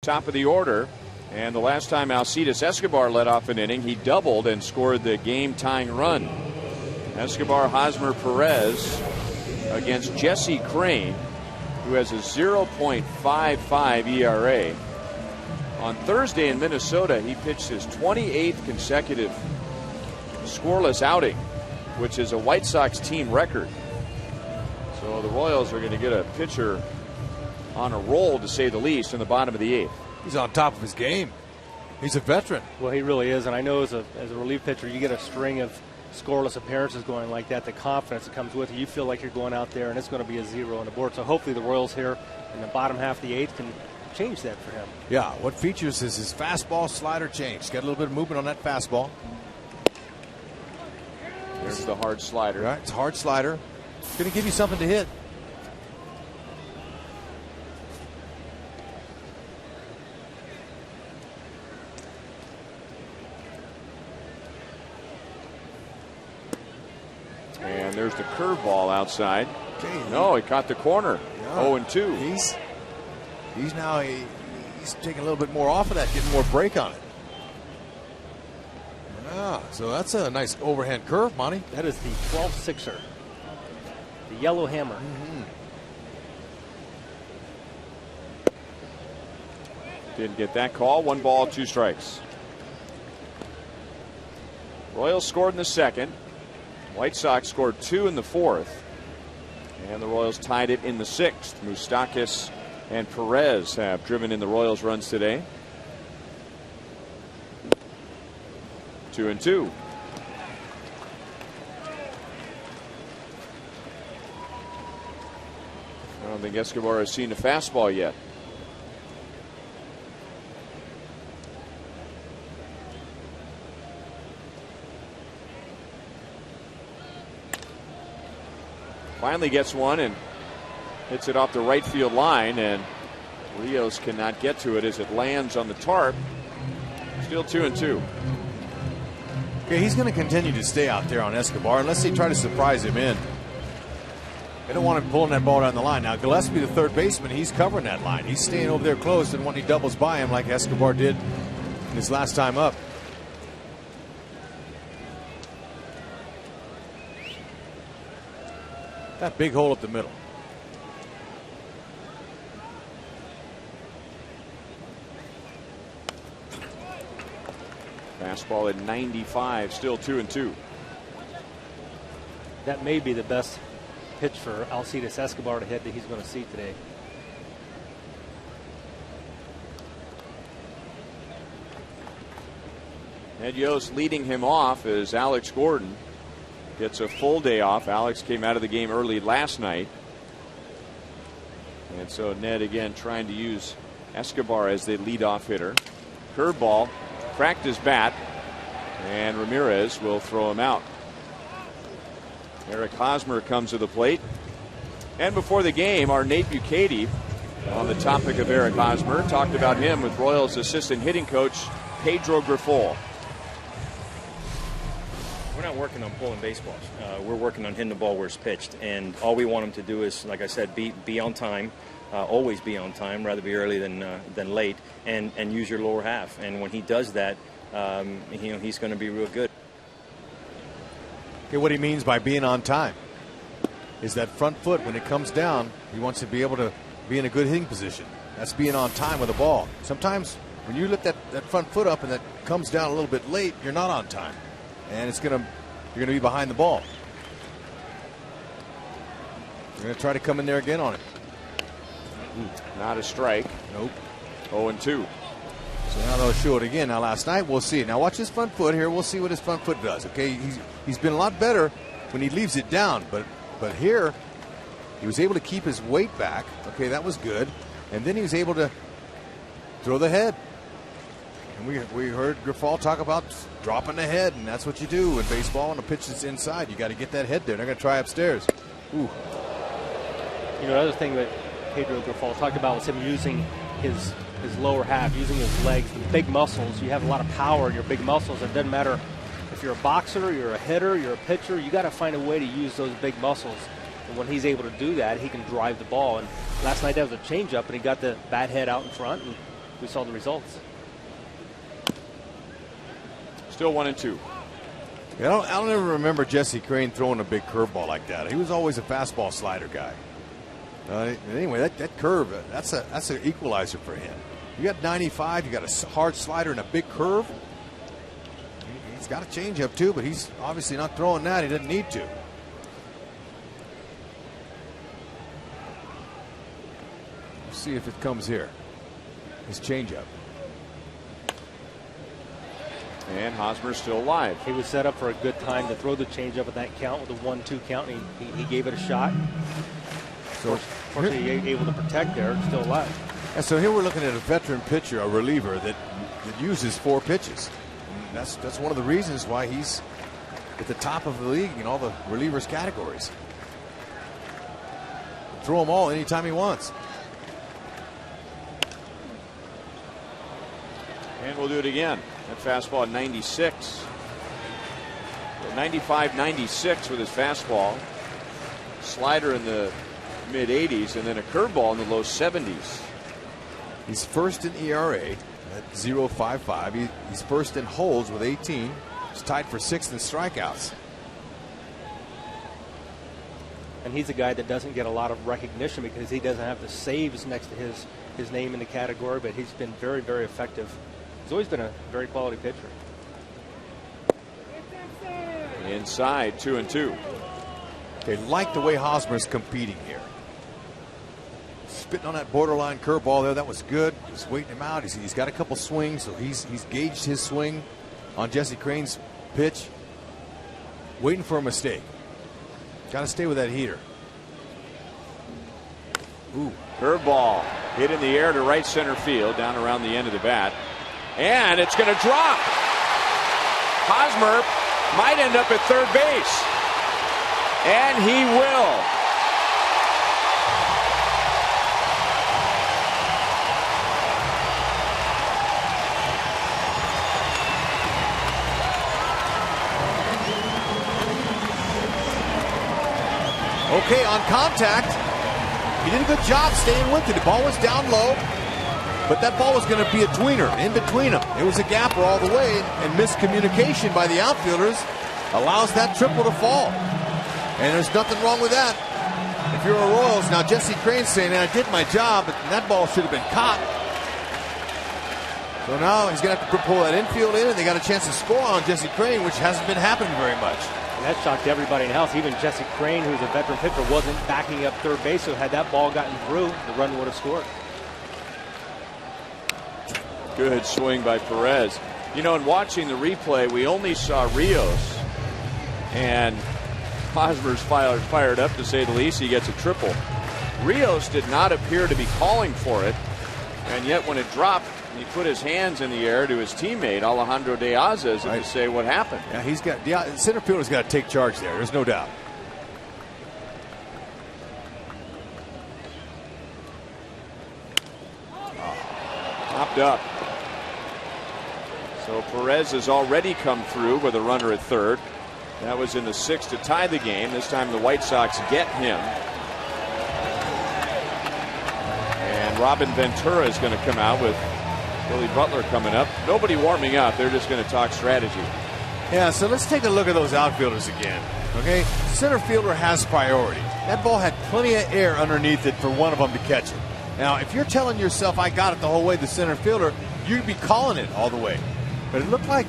Top of the order, and the last time Alcides Escobar led off an inning, he doubled and scored the game-tying run. Escobar, Hosmer, Perez against Jesse Crain, who has a 0.55 ERA. On Thursday in Minnesota, he pitched his 28th consecutive scoreless outing, which is a White Sox team record. So the Royals are going to get a pitcher on a roll, to say the least, in the bottom of the 8th. He's on top of his game. He's a veteran. Well, he really is, and I know as a relief pitcher, you get a string of scoreless appearances going like that, the confidence that comes with it. You feel like you're going out there and it's going to be a 0 on the board. So hopefully the Royals here in the bottom half of the 8th can change that for him. Yeah, what features is his fastball slider change. Got a little bit of movement on that fastball. There's the hard slider. Right, it's a hard slider. It's going to give you something to hit. there's the curveball outside. Okay, No, he caught the corner. Yeah. 0-2. He's now he's taking a little bit more off of that, getting more break on it. Yeah, so that's a nice overhand curve, Monty. That is the 12-6er, the yellow hammer. Didn't get that call. 1 ball, 2 strikes. Royals scored in the second. White Sox scored 2 in the fourth. And the Royals tied it in the sixth. Moustakas and Perez have driven in the Royals runs today. 2-2. I don't think Escobar has seen a fastball yet. Finally gets one and hits it off the right field line, and Rios cannot get to it as it lands on the tarp. Still 2-2. Okay, he's going to continue to stay out there on Escobar unless they try to surprise him in. They don't want him pulling that ball down the line. Now, Gillespie, the third baseman, he's covering that line. He's staying over there close, and when he doubles by him like Escobar did his last time up. That big hole up the middle. Fastball at 95, still 2-2. That may be the best pitch for Alcides Escobar to hit that he's going to see today. Ed Yost leading him off as Alex Gordon gets a full day off. Alex came out of the game early last night. And so Ned again trying to use Escobar as the leadoff hitter. Curveball cracked his bat, and Ramirez will throw him out. Eric Hosmer comes to the plate. And before the game, our Nate Bukaty, on the topic of Eric Hosmer, talked about him with Royals assistant hitting coach Pedro Grifol. We're not working on pulling baseballs. We're working on hitting the ball where it's pitched. And all we want him to do is, like I said, be on time, always be on time, rather be early than late, and use your lower half. And when he does that, he's going to be real good. Okay, what he means by being on time is that front foot, when it comes down, he wants to be able to be in a good hitting position. That's being on time with the ball. Sometimes when you lift that front foot up and that comes down a little bit late, you're not on time. And you're going to be behind the ball. You're going to try to come in there again on it. Not a strike. Nope. 0-2. So now they'll show it again. Now last night we'll see it. Now watch his front foot here. We'll see what his front foot does. Okay, he's been a lot better when he leaves it down, but here he was able to keep his weight back. Okay, that was good, and then he was able to throw the head. And we heard Grifol talk about dropping the head, and that's what you do in baseball. When a pitch is inside, you got to get that head there. They're going to try upstairs. Ooh. Another thing that Pedro Grifol talked about was him using his lower half, using his legs, the big muscles. You have a lot of power in your big muscles. It doesn't matter if you're a boxer, you're a hitter, you're a pitcher. You got to find a way to use those big muscles. And when he's able to do that, he can drive the ball. And last night that was a changeup, and he got the bat head out in front, and we saw the results. Still 1-2. Yeah, I don't ever remember Jesse Crane throwing a big curveball like that. He was always a fastball slider guy. Anyway, that curve, that's an equalizer for him. You got 95, you got a hard slider and a big curve. He's got a changeup too, but he's obviously not throwing that. He doesn't need to. Let's see if it comes here. His changeup. And Hosmer's still alive. He was set up for a good time to throw the changeup at that count with a 1-2 count. He gave it a shot. So, fortunately, he able to protect there. It's still alive. And so here we're looking at a veteran pitcher, a reliever that uses 4 pitches. And that's one of the reasons why he's at the top of the league in all the relievers categories. Throw them all anytime he wants. And we'll do it again. That fastball at 96. 95-96 with his fastball. Slider in the mid-80s, and then a curveball in the low 70s. He's first in ERA at 0.55. He's first in holds with 18. He's tied for 6th in strikeouts. And he's a guy that doesn't get a lot of recognition because he doesn't have the saves next to his name in the category, but he's been very, very effective. He's always been a very quality pitcher. Inside, 2-2. They like the way Hosmer's competing here. Spitting on that borderline curveball there, that was good. Just waiting him out. He's got a couple swings, so he's gauged his swing on Jesse Crane's pitch. Waiting for a mistake. Got to stay with that heater. Ooh, curveball hit in the air to right center field, down around the end of the bat, and it's going to drop. Hosmer might end up at third base, and he will. Okay, on contact, he did a good job staying with it. The ball was down low, but that ball was going to be a tweener in between them. It was a gapper all the way, and miscommunication by the outfielders allows that triple to fall. And there's nothing wrong with that. If you're a Royals, now Jesse Crane's saying, I did my job, but that ball should have been caught. So now he's going to have to pull that infield in, and they got a chance to score on Jesse Crane, which hasn't been happening very much. And that shocked everybody in the house. Even Jesse Crane, who's a veteran pitcher, wasn't backing up third base, so had that ball gotten through, the run would have scored. Good swing by Perez. You know, in watching the replay, we only saw Rios, and Hosmer's fired up, to say the least. He gets a triple. Rios did not appear to be calling for it, and yet when it dropped, he put his hands in the air to his teammate Alejandro De Azas to say what happened. Yeah, the center fielder's got to take charge there. There's no doubt. Popped up. So Perez has already come through with a runner at third. That was in the sixth to tie the game. This time the White Sox get him. And Robin Ventura is going to come out with Billy Butler coming up. Nobody warming up. They're just going to talk strategy. Yeah, so let's take a look at those outfielders again. Okay, center fielder has priority. That ball had plenty of air underneath it for one of them to catch it. Now, if you're telling yourself, I got it the whole way, the center fielder, you'd be calling it all the way. But it looked like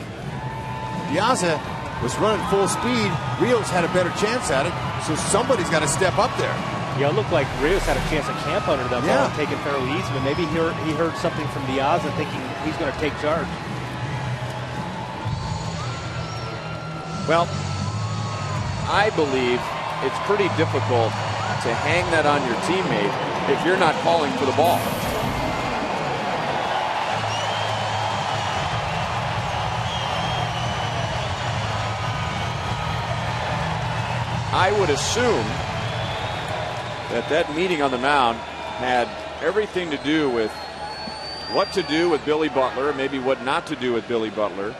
Piazza was running full speed. Rios had a better chance at it, so somebody's got to step up there. Yeah, it looked like Rios had a chance to camp under that ball and take it fairly easy, but maybe he heard something from Diaz and thinking he's going to take charge. Well, I believe it's pretty difficult to hang that on your teammate if you're not calling for the ball. I would assume that meeting on the mound had everything to do with what to do with Billy Butler, maybe what not to do with Billy Butler,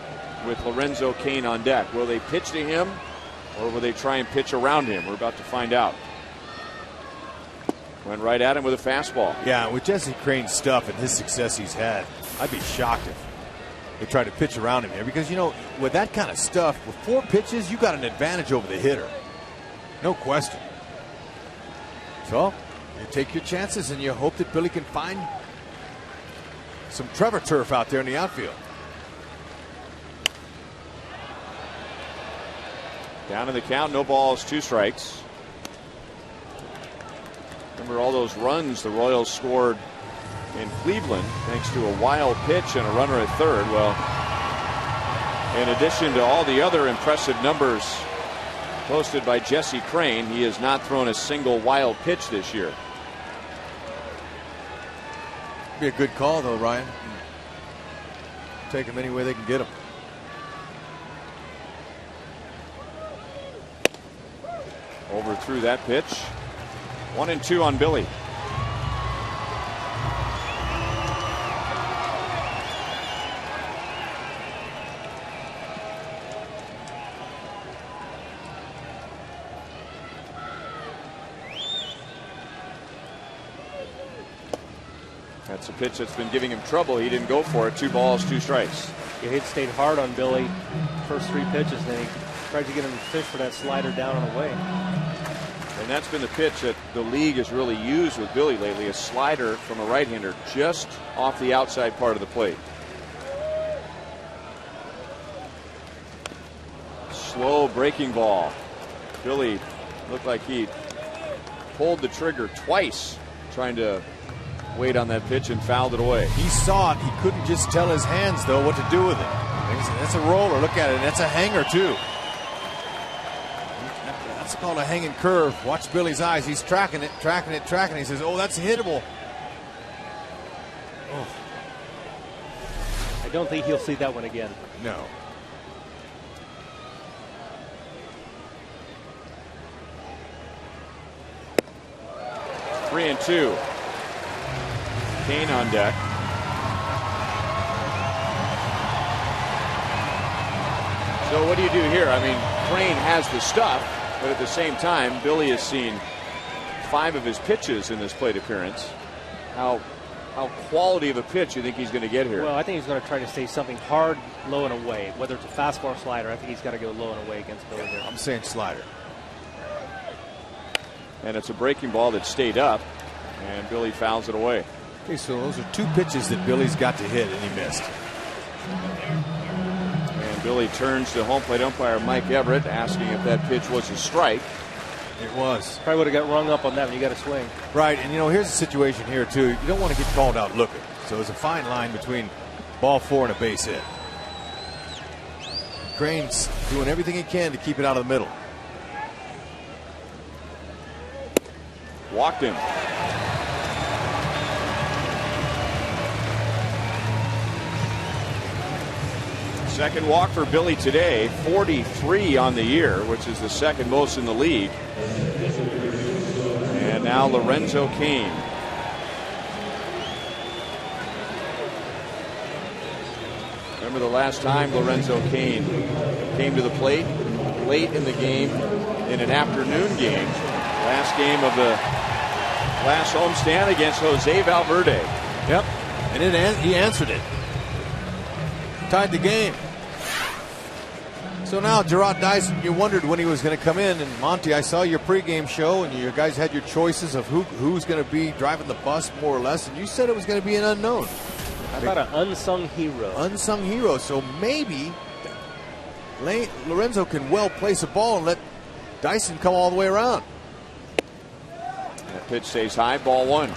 with Lorenzo Cain on deck. Will they pitch to him, or will they try and pitch around him? We're about to find out. Went right at him with a fastball. Yeah, with Jesse Crane's stuff and his success he's had, I'd be shocked if they tried to pitch around him here, because, you know, with that kind of stuff, with 4 pitches, you got an advantage over the hitter. No question. So, you take your chances and you hope that Billy can find some Trevor turf out there in the outfield. Down in the count, no balls, 2 strikes. Remember all those runs the Royals scored in Cleveland thanks to a wild pitch and a runner at third. Well, in addition to all the other impressive numbers posted by Jesse Crane, he has not thrown a single wild pitch this year. Be a good call, though, Ryan. Take him any way they can get him. Overthrew that pitch. 1-2 on Billy. That's a pitch that's been giving him trouble. He didn't go for it. 2 balls, 2 strikes. Yeah, he stayed hard on Billy first 3 pitches, then he tried to get him to fish for that slider down and away. And that's been the pitch that the league has really used with Billy lately, a slider from a right-hander just off the outside part of the plate. Slow breaking ball. Billy looked like he pulled the trigger twice trying to wait on that pitch and fouled it away. He saw it. He couldn't just tell his hands, though, what to do with it. That's a roller. Look at it. That's a hanger, too. That's called a hanging curve. Watch Billy's eyes. He's tracking it. He says, oh, that's hittable. Oh. I don't think he'll see that one again. No. Three and 2. Kane on deck. So what do you do here? I mean, Crane has the stuff, but at the same time, Billy has seen 5 of his pitches in this plate appearance. How quality of a pitch you think he's going to get here? Well, I think he's going to try to stay something hard, low and away. Whether it's a fastball or slider, I think he's got to go low and away against Billy here. I'm saying slider. And it's a breaking ball that stayed up, and Billy fouls it away. Okay, so those are 2 pitches that Billy's got to hit, and he missed. And Billy turns to home plate umpire Mike Everett, asking if that pitch was a strike. It was. Probably would have got rung up on that when you got to swing. Right, and here's the situation here, too. You don't want to get called out looking. So there's a fine line between ball 4 and a base hit. Crane's doing everything he can to keep it out of the middle. Walked him. Second walk for Billy today, 43 on the year, which is the second most in the league. And now Lorenzo Cain. Remember the last time Lorenzo Cain came to the plate? Late in the game, in an afternoon game. Last game of the last homestand against Jose Valverde. Yep, and he answered it. Tied the game. So now Gerard Dyson, you wondered when he was going to come in. And Monty, I saw your pregame show, and you guys had your choices of who's going to be driving the bus, more or less. And you said it was going to be an unknown. How about an unsung hero? Unsung hero. So maybe Lorenzo can well place a ball and let Dyson come all the way around. That pitch stays high, ball 1.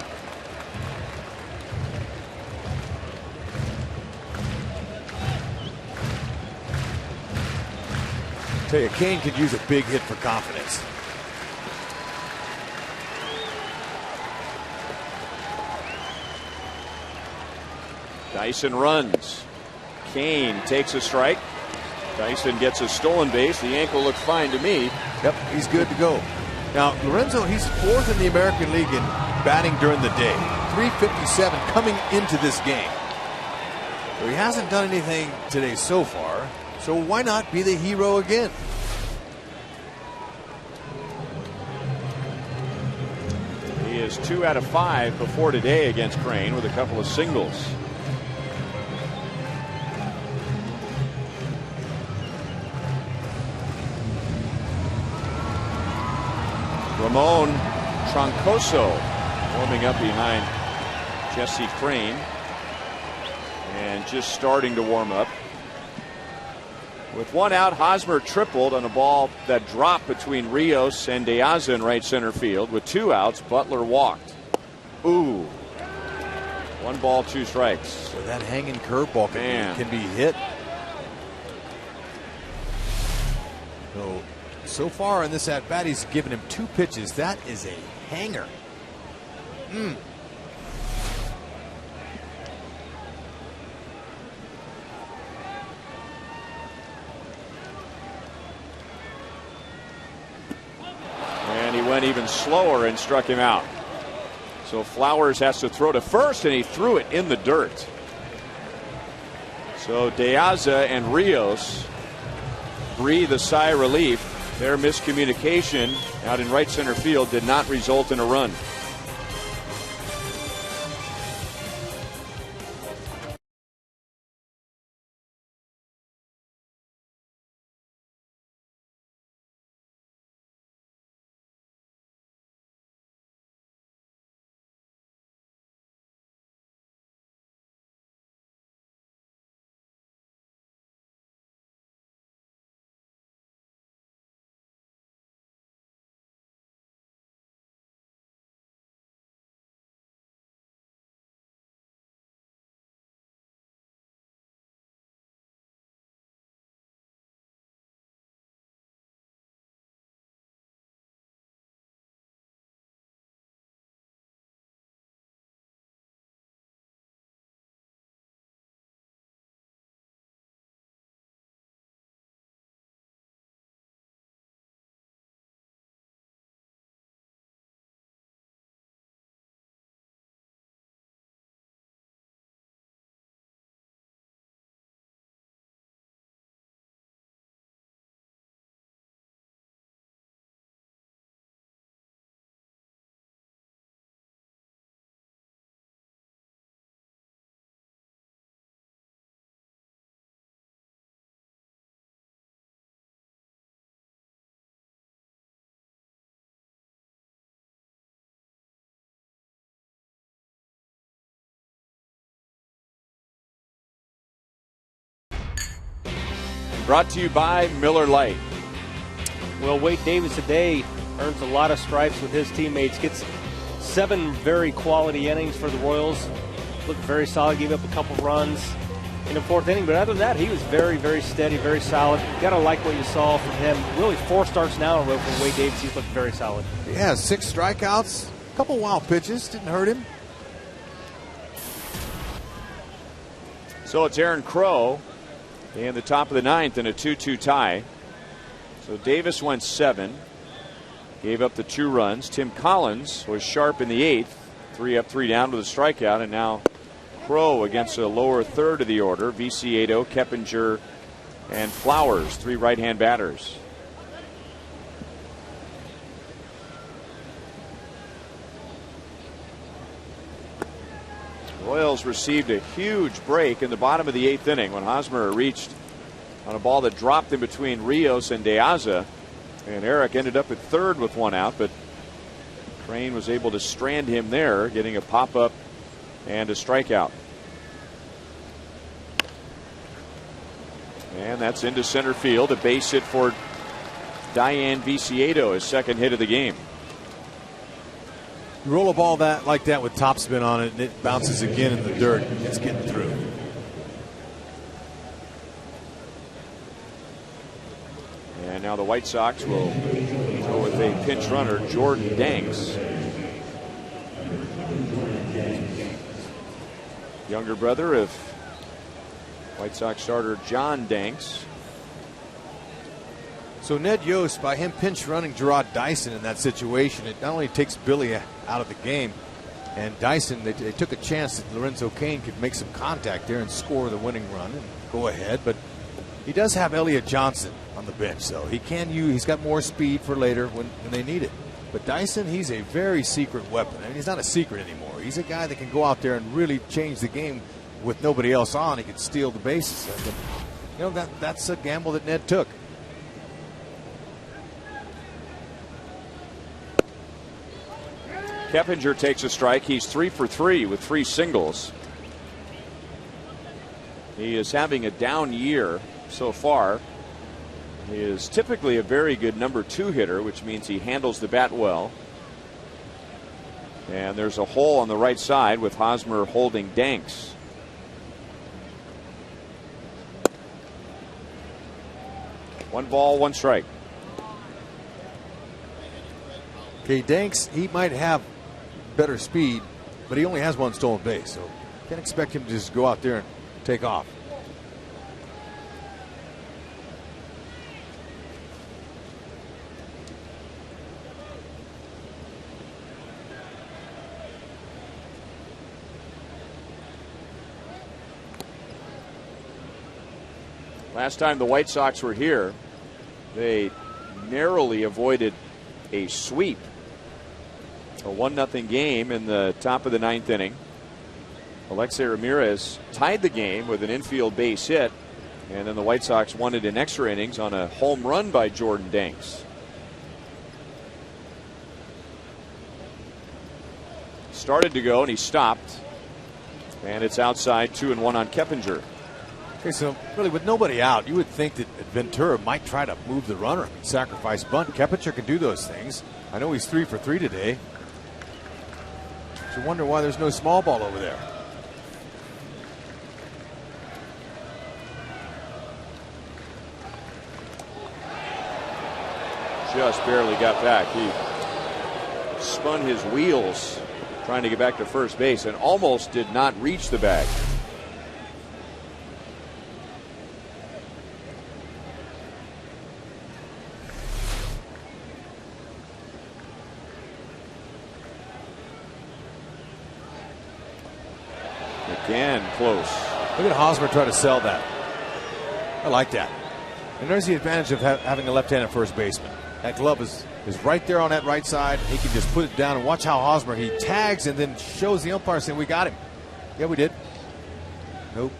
Tell you, Cain could use a big hit for confidence. Dyson runs. Cain takes a strike. Dyson gets a stolen base. The ankle looked fine to me. Yep, he's good to go. Now, Lorenzo, he's 4th in the American League in batting during the day. 357 coming into this game. So he hasn't done anything today so far. So why not be the hero again? He is 2 out of 5 before today against Crane with a couple of singles. Ramon Troncoso warming up behind Jesse Crane and just starting to warm up. With 1 out, Hosmer tripled on a ball that dropped between Rios and De Aza in right center field. With 2 outs, Butler walked. Ooh. 1 ball, 2 strikes. So that hanging curveball can be hit. So far in this at bat, he's given him 2 pitches. That is a hanger. And he went even slower and struck him out. So Flowers has to throw to first, and he threw it in the dirt. So De Aza and Rios breathe a sigh of relief. Their miscommunication out in right center field did not result in a run. brought to you by Miller Lite. Well, Wade Davis today earns a lot of stripes with his teammates. Gets 7 very quality innings for the Royals. Looked very solid, gave up a couple runs in the 4th inning. But other than that, he was very, very steady, very solid. Got to like what you saw from him. Really 4 starts now in a row for Wade Davis. He's looked very solid. Yeah, 6 strikeouts, a couple wild pitches. Didn't hurt him. So it's Aaron Crow in the top of the 9th in a 2-2 tie. So Davis went 7. Gave up the 2 runs. Tim Collins was sharp in the 8th. 3 up, 3 down with a strikeout. And now Crow against the lower third of the order. Viciedo, Keppinger, and Flowers, 3 right-hand batters. Royals received a huge break in the bottom of the 8th inning when Hosmer reached on a ball that dropped in between Rios and De Aza. And Eric ended up at third with 1 out, but Crane was able to strand him there, getting a pop-up and a strikeout. And that's into center field, a base hit for Diane Viciedo, his 2nd hit of the game. You roll a ball like that with topspin on it, and it bounces again in the dirt. It's getting through. And now the White Sox will go with a pinch runner, Jordan Danks. Younger brother of White Sox starter John Danks. So Ned Yost, by him pinch running Gerard Dyson in that situation, it not only takes Billy out of the game, and Dyson, they took a chance that Lorenzo Cain could make some contact there and score the winning run and go ahead, but he does have Elliott Johnson on the bench, so he's got more speed for later when they need it. But Dyson, he's a very secret weapon. I mean, he's not a secret anymore. He's a guy that can go out there and really change the game with nobody else on. He can steal the bases. And, that's a gamble that Ned took. Keppinger takes a strike. He's 3 for 3 with 3 singles. He is having a down year so far. He is typically a very good number 2 hitter, which means he handles the bat well. And there's a hole on the right side with Hosmer holding Danks. One ball, 1 strike. Okay, Danks, he might have better speed, but he only has 1 stolen base, so can't expect him to just go out there and take off. Last time the White Sox were here, they narrowly avoided a sweep. A 1-0 game in the top of the 9th inning. Alexei Ramirez tied the game with an infield base hit, and then the White Sox won it in extra innings on a home run by Jordan Danks. Started to go and he stopped, and it's outside. 2-1 on Keppinger. Okay, so really with nobody out, you would think that Ventura might try to move the runner, sacrifice bunt. Keppinger can do those things. I know he's 3 for 3 today. You wonder why there's no small ball over there. Just barely got back. He spun his wheels trying to get back to first base and almost did not reach the bag. Again, close. Look at Hosmer try to sell that. I like that. And there's the advantage of having a left-handed first baseman. That glove is right there on that right side. He can just put it down and watch how Hosmer, he tags and then shows the umpire saying, we got him. Yeah, we did. Nope.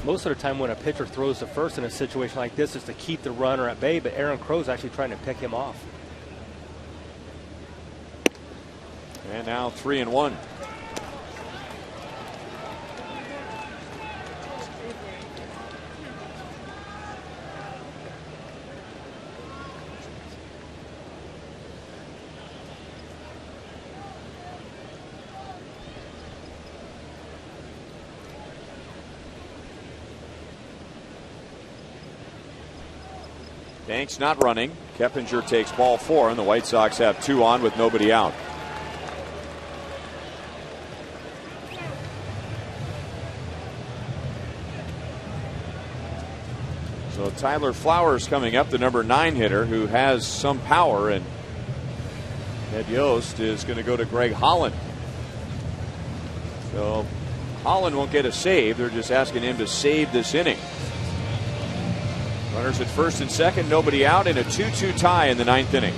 Most of the time when a pitcher throws to first in a situation like this is to keep the runner at bay, but Aaron Crow's actually trying to pick him off. And now 3-1. Banks not running. Keppinger takes ball 4, and the White Sox have 2 on with nobody out. So Tyler Flowers coming up, the number 9 hitter who has some power, and Ned Yost is going to go to Greg Holland. So Holland won't get a save. They're just asking him to save this inning. Runners at first and second, nobody out, in a 2-2 tie in the 9th inning.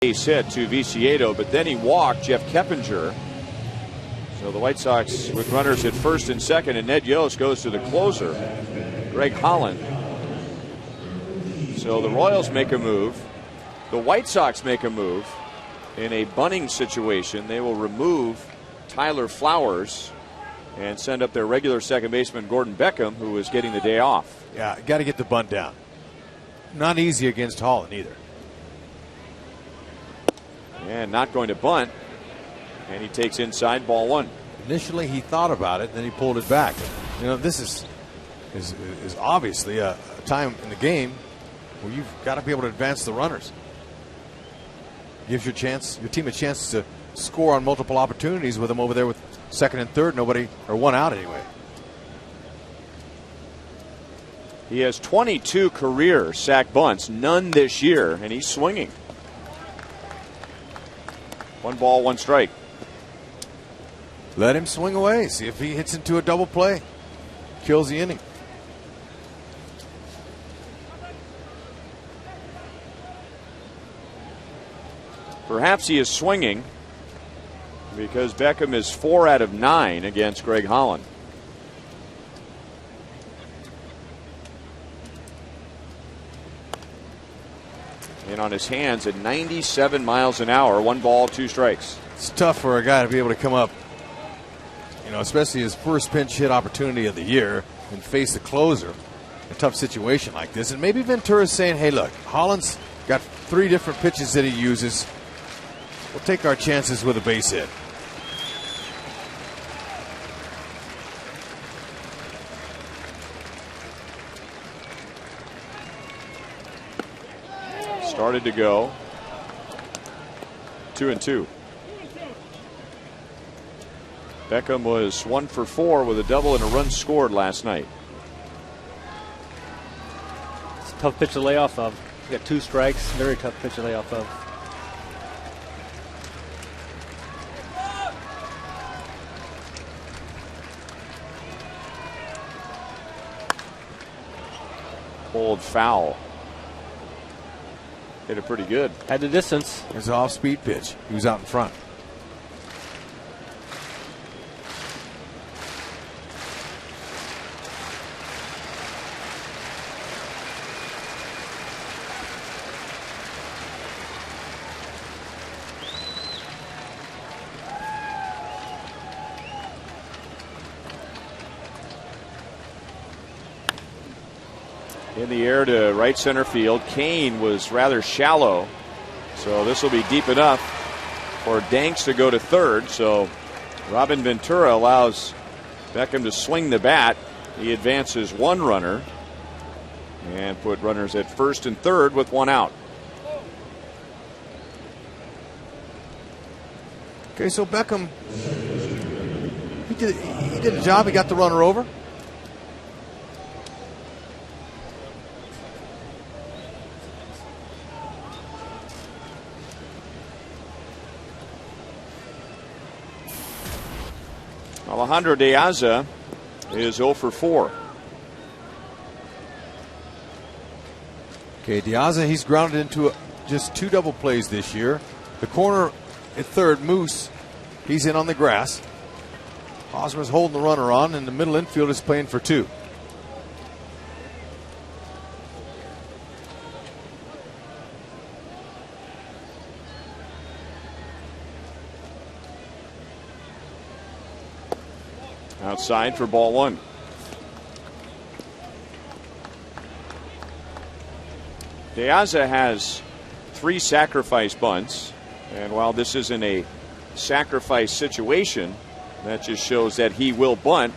Base hit to Viciedo, but then he walked Jeff Keppinger. So the White Sox with runners at first and second, and Ned Yost goes to the closer, Greg Holland. So the Royals make a move. The White Sox make a move. In a bunting situation, they will remove Tyler Flowers and send up their regular second baseman Gordon Beckham, who is getting the day off. Yeah, got to get the bunt down. Not easy against Holland either. And not going to bunt. And he takes inside, ball 1. Initially he thought about it, then he pulled it back. You know, this is obviously a time in the game where you've got to be able to advance the runners. Gives your team a chance to score on multiple opportunities with them over there with second and third, nobody, or one out anyway. He has 22 career sack bunts, none this year, and he's swinging. 1 ball, 1 strike. Let him swing away. See if he hits into a double play. Kills the inning. Perhaps he is swinging because Beckham is 4 out of 9 against Greg Holland. And on his hands at 97 miles an hour, 1 ball, 2 strikes. It's tough for a guy to be able to come up, you know, especially his first pinch hit opportunity of the year and face the closer. A tough situation like this. And maybe Ventura's saying, hey, look, Holland's got 3 different pitches that he uses. We'll take our chances with a base hit. Started to go. 2-2. Beckham was 1 for 4 with a double and a run scored last night. It's a tough pitch to lay off of. You got 2 strikes. Very tough pitch to lay off of. Pulled foul. Hit it pretty good. Had the distance. There's an off-speed pitch. He was out in front. in the air to right center field. Kane was rather shallow, so this will be deep enough for Danks to go to third. So Robin Ventura allows Beckham to swing the bat. He advances one runner and put runners at first and third with one out. Okay, so Beckham, he did a job. He got the runner over. Alejandro De Aza is 0 for 4. Okay, De Aza, he's grounded into just 2 double plays this year. The corner at third, Moose, he's in on the grass. Hosmer's holding the runner on, and the middle infield is playing for 2. Outside for ball 1. De Aza has 3 sacrifice bunts, and while this isn't a sacrifice situation, that just shows that he will bunt.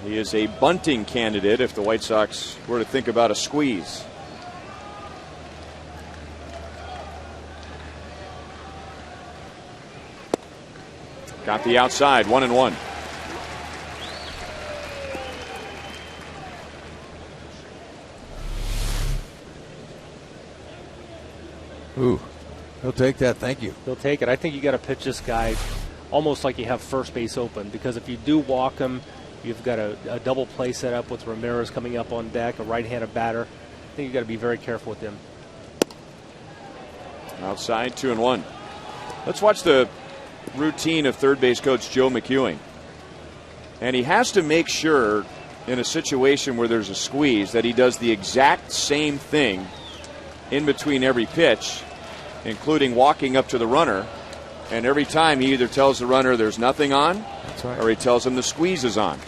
He is a bunting candidate if the White Sox were to think about a squeeze. Got the outside, 1-1. Ooh, he'll take that. Thank you. He'll take it. I think you got to pitch this guy almost like you have first base open, because if you do walk him, you've got a double play set up with Ramirez coming up on deck, a right-handed batter. I think you got to be very careful with him. Outside, 2-1. Let's watch the routine of third base coach Joe McEwing. And he has to make sure in a situation where there's a squeeze that he does the exact same thing in between every pitch, including walking up to the runner. And every time he either tells the runner there's nothing on, that's right, or he tells him the squeeze is on.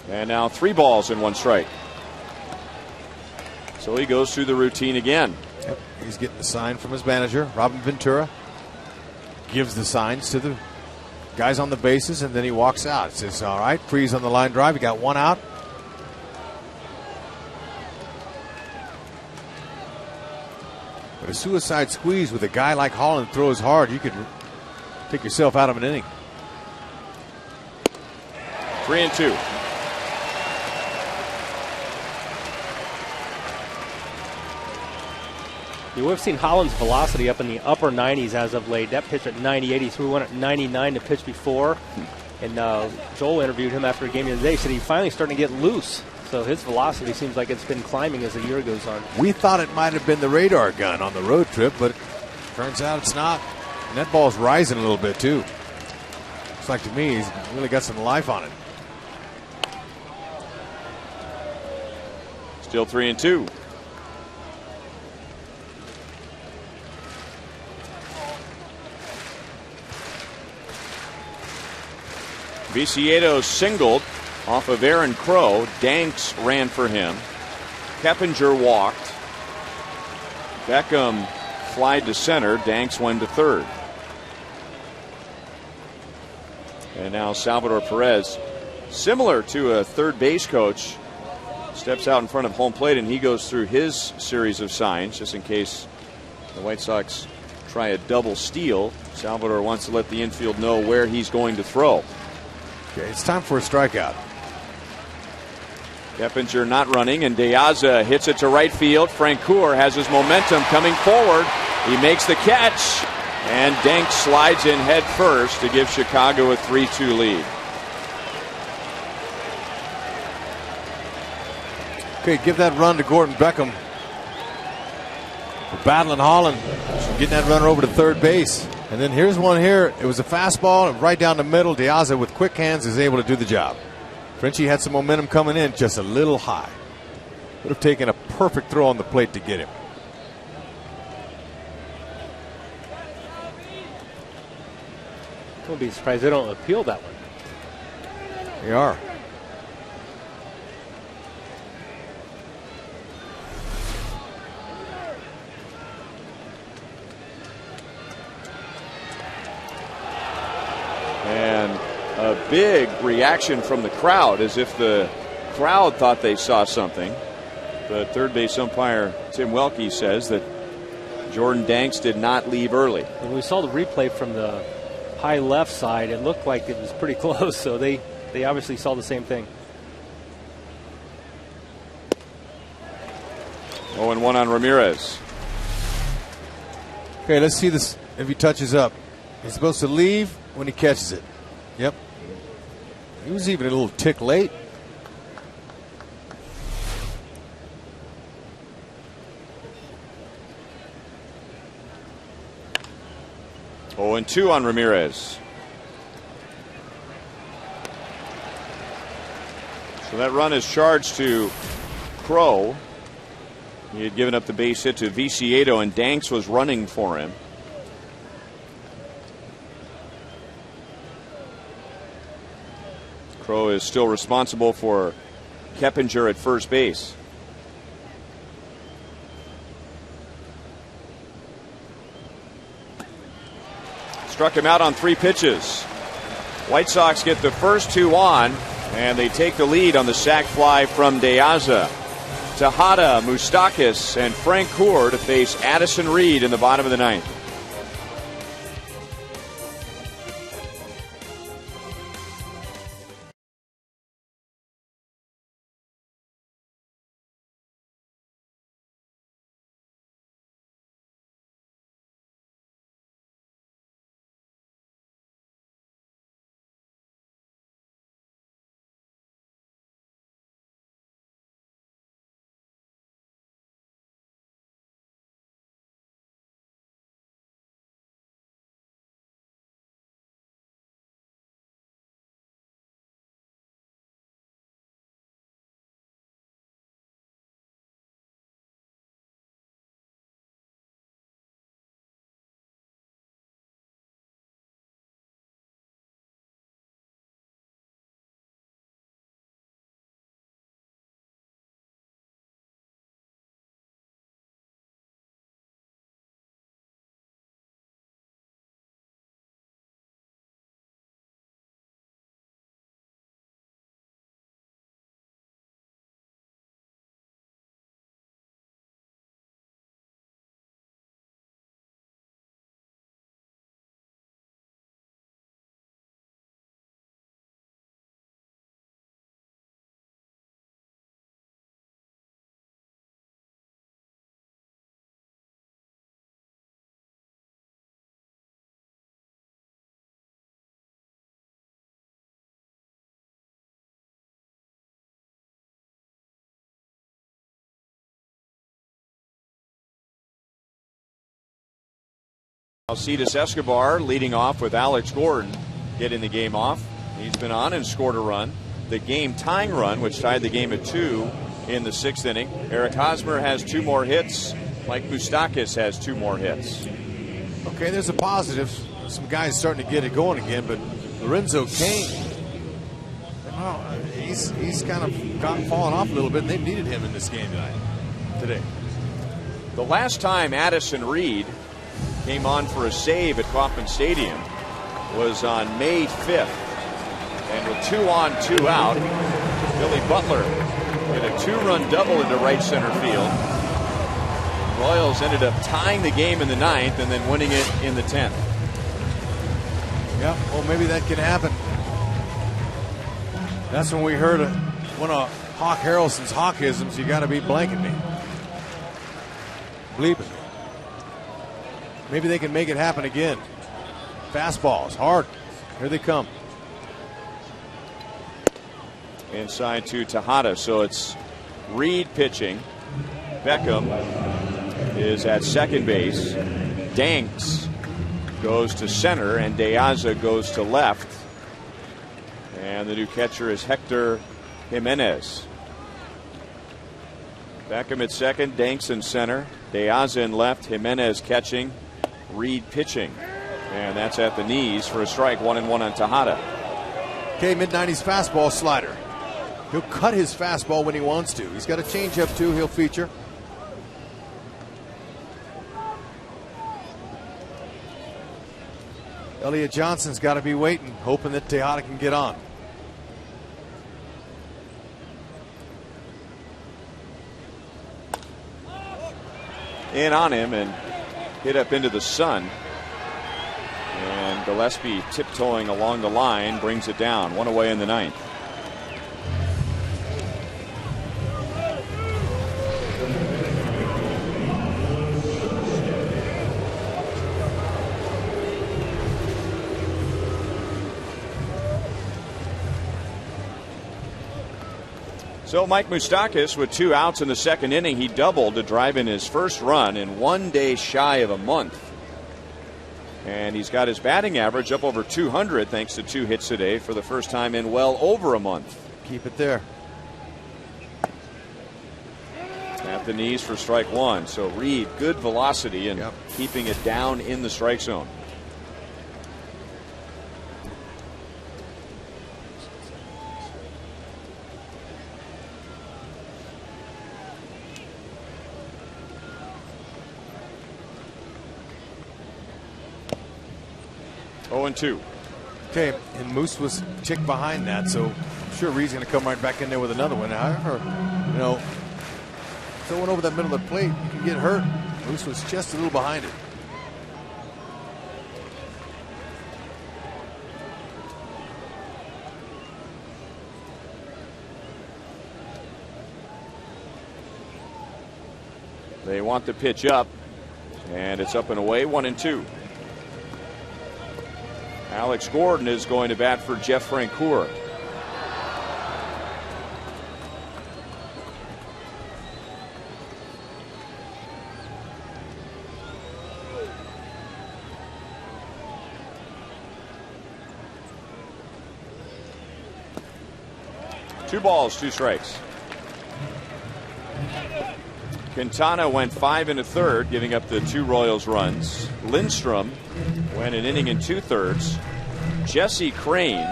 And now 3 balls and 1 strike. So he goes through the routine again. Yep. He's getting the sign from his manager, Robin Ventura. Gives the signs to the guys on the bases, and then he walks out. Says, all right, freeze on the line drive. You got 1 out. But a suicide squeeze with a guy like Holland throws hard, you could take yourself out of an inning. 3-2. We've seen Holland's velocity up in the upper 90s as of late. That pitch at 98, he threw one at 99 the pitch before. And Joel interviewed him after a game the other day. He said he's finally starting to get loose. So his velocity seems like it's been climbing as the year goes on. We thought it might have been the radar gun on the road trip, but turns out it's not. And that ball's rising a little bit, too. Looks like to me he's really got some life on it. Still 3-2. Viciedo singled off of Aaron Crow. Danks ran for him. Keppinger walked. Beckham flied to center. Danks went to third. And now Salvador Perez, similar to a third base coach, steps out in front of home plate, and he goes through his series of signs just in case the White Sox try a double steal. Salvador wants to let the infield know where he's going to throw. Okay, it's time for a strikeout. Keppinger not running, and De Aza hits it to right field. Francoeur has his momentum coming forward. He makes the catch, and Danks slides in head first to give Chicago a 3-2 lead. Okay, give that run to Gordon Beckham. We're battling Holland, getting that runner over to third base. And then here's one here. It was a fastball right down the middle. De Aza with quick hands is able to do the job. Frenchie had some momentum coming in, just a little high. Would have taken a perfect throw on the plate to get him. I wouldn't be surprised they don't appeal that one. They are. a big reaction from the crowd, as if the crowd thought they saw something. But third base umpire Tim Welke says that Jordan Danks did not leave early. When we saw the replay from the high left side, it looked like it was pretty close, so they obviously saw the same thing. 0-1 on Ramirez. Okay, let's see this if he touches up. He's supposed to leave when he catches it. Yep. He was even a little tick late. Oh, and 2 on Ramirez. So that run is charged to Crow. He had given up the base hit to Viciedo, and Danks was running for him. Crow is still responsible for Keppinger at first base. Struck him out on 3 pitches. White Sox get the first 2 on, and they take the lead on the sac fly from De Aza. Tejada, Moustakas, and Frank Coeur to face Addison Reed in the bottom of the 9th. Alcides Escobar leading off with Alex Gordon getting the game off. He's been on and scored a run. The game tying run, which tied the game at 2 in the 6th inning. Eric Hosmer has 2 more hits. Mike Moustakas has 2 more hits. Okay, there's a positive. Some guys starting to get it going again, but Lorenzo Cain, well, he's kind of fallen off a little bit, and they needed him in this game today. The last time Addison Reed came on for a save at Kauffman Stadium was on May 5th. And with 2 on, 2 out, Billy Butler hit a 2-run double into right center field. Royals ended up tying the game in the 9th and then winning it in the 10th. Yeah, well, maybe that can happen. That's when we heard one of Hawk Harrelson's Hawkisms, you got to be blanking me. Bleeping. Maybe they can make it happen again. Fastballs, hard. Here they come. Inside to Tejada, so it's Reed pitching. Beckham is at second base. Danks goes to center, and De Aza goes to left. And the new catcher is Hector Jimenez. Beckham at second, Danks in center, De Aza in left, Jimenez catching, Reed pitching. And that's at the knees for a strike, 1-1 on Tejada. Okay, mid-90s fastball slider. He'll cut his fastball when he wants to. He's got a changeup too, he'll feature. Elliott Johnson's got to be waiting, hoping that Tejada can get on. In on him and hit up into the sun. And Gillespie tiptoeing along the line brings it down. One away in the ninth. So Mike Moustakas with 2 outs in the second inning. He doubled to drive in his first run in 1 day shy of a month. And he's got his batting average up over 200 thanks to 2 hits today for the first time in well over a month. Keep it there. At the knees for strike 1. So Reed, good velocity and keeping it down in the strike zone. And 2. Okay, and Moose was ticked behind that, so I'm sure Reed's going to come right back in there with another one. However, you know, throwing over that middle of the plate, you can get hurt. Moose was just a little behind it. They want the pitch up, and it's up and away, 1-2. Alex Gordon is going to bat for Jeff Francoeur. Two balls, 2 strikes. Quintana went 5 1/3, giving up the 2 Royals runs. Lindstrom went an inning and 2/3. Jesse Crane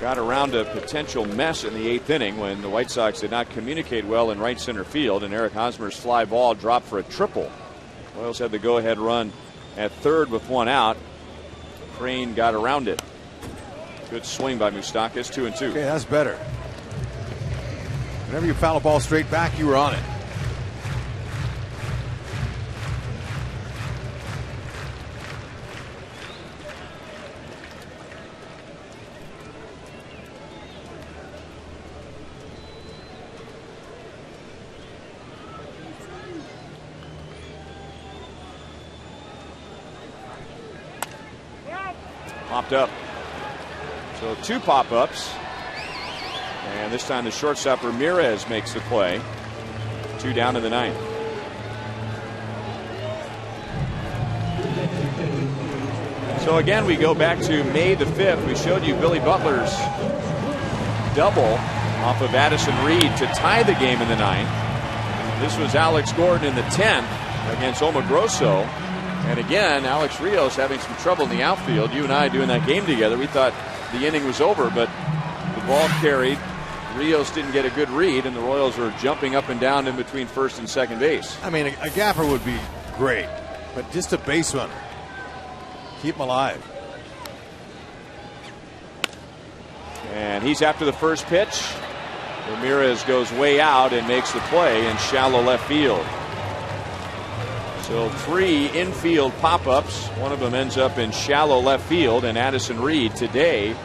got around a potential mess in the 8th inning when the White Sox did not communicate well in right center field, and Eric Hosmer's fly ball dropped for a triple. Royals had the go-ahead run at third with 1 out. Crane got around it. Good swing by Moustakas, 2-2. Okay, that's better. Whenever you foul a ball straight back, you were on it. Popped up. So 2 pop-ups. And this time the shortstop Ramirez makes the play. 2 down in the 9th. So again, we go back to May the 5th. We showed you Billy Butler's double off of Addison Reed to tie the game in the 9th. This was Alex Gordon in the 10th against Omagrosso. And again, Alex Rios having some trouble in the outfield. You and I doing that game together, we thought the inning was over, but the ball carried. Rios didn't get a good read, and the Royals were jumping up and down in between first and second base. I mean, a gaffer would be great, but just a base runner. Keep him alive. And he's after the first pitch. Ramirez goes way out and makes the play in shallow left field. So 3 infield pop-ups. One of them ends up in shallow left field, and Addison Reed today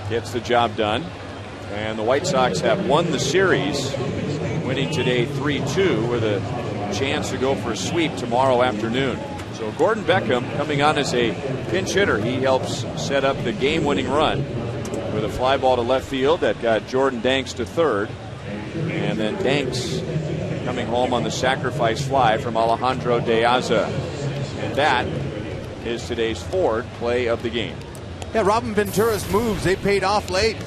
gets the job done. And the White Sox have won the series, winning today 3-2 with a chance to go for a sweep tomorrow afternoon. So Gordon Beckham coming on as a pinch hitter. He helps set up the game-winning run with a fly ball to left field that got Jordan Danks to third. And then Danks coming home on the sacrifice fly from Alejandro De Aza. And that is today's Ford play of the game. Yeah, Robin Ventura's moves, they paid off late.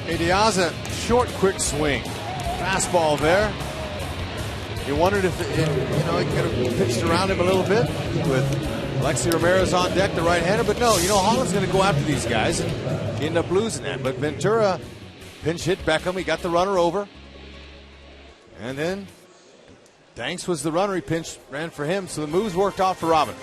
Hey, De Aza, short, quick swing. Fastball there. You wondered if he could have pitched around him a little bit with Alexi Ramirez on deck, the right-hander. But no, Holland's going to go after these guys and end up losing that. But Ventura pinch hit Beckham. He got the runner over. And then Danks was the runner. He ran for him. So the moves worked out for Robin.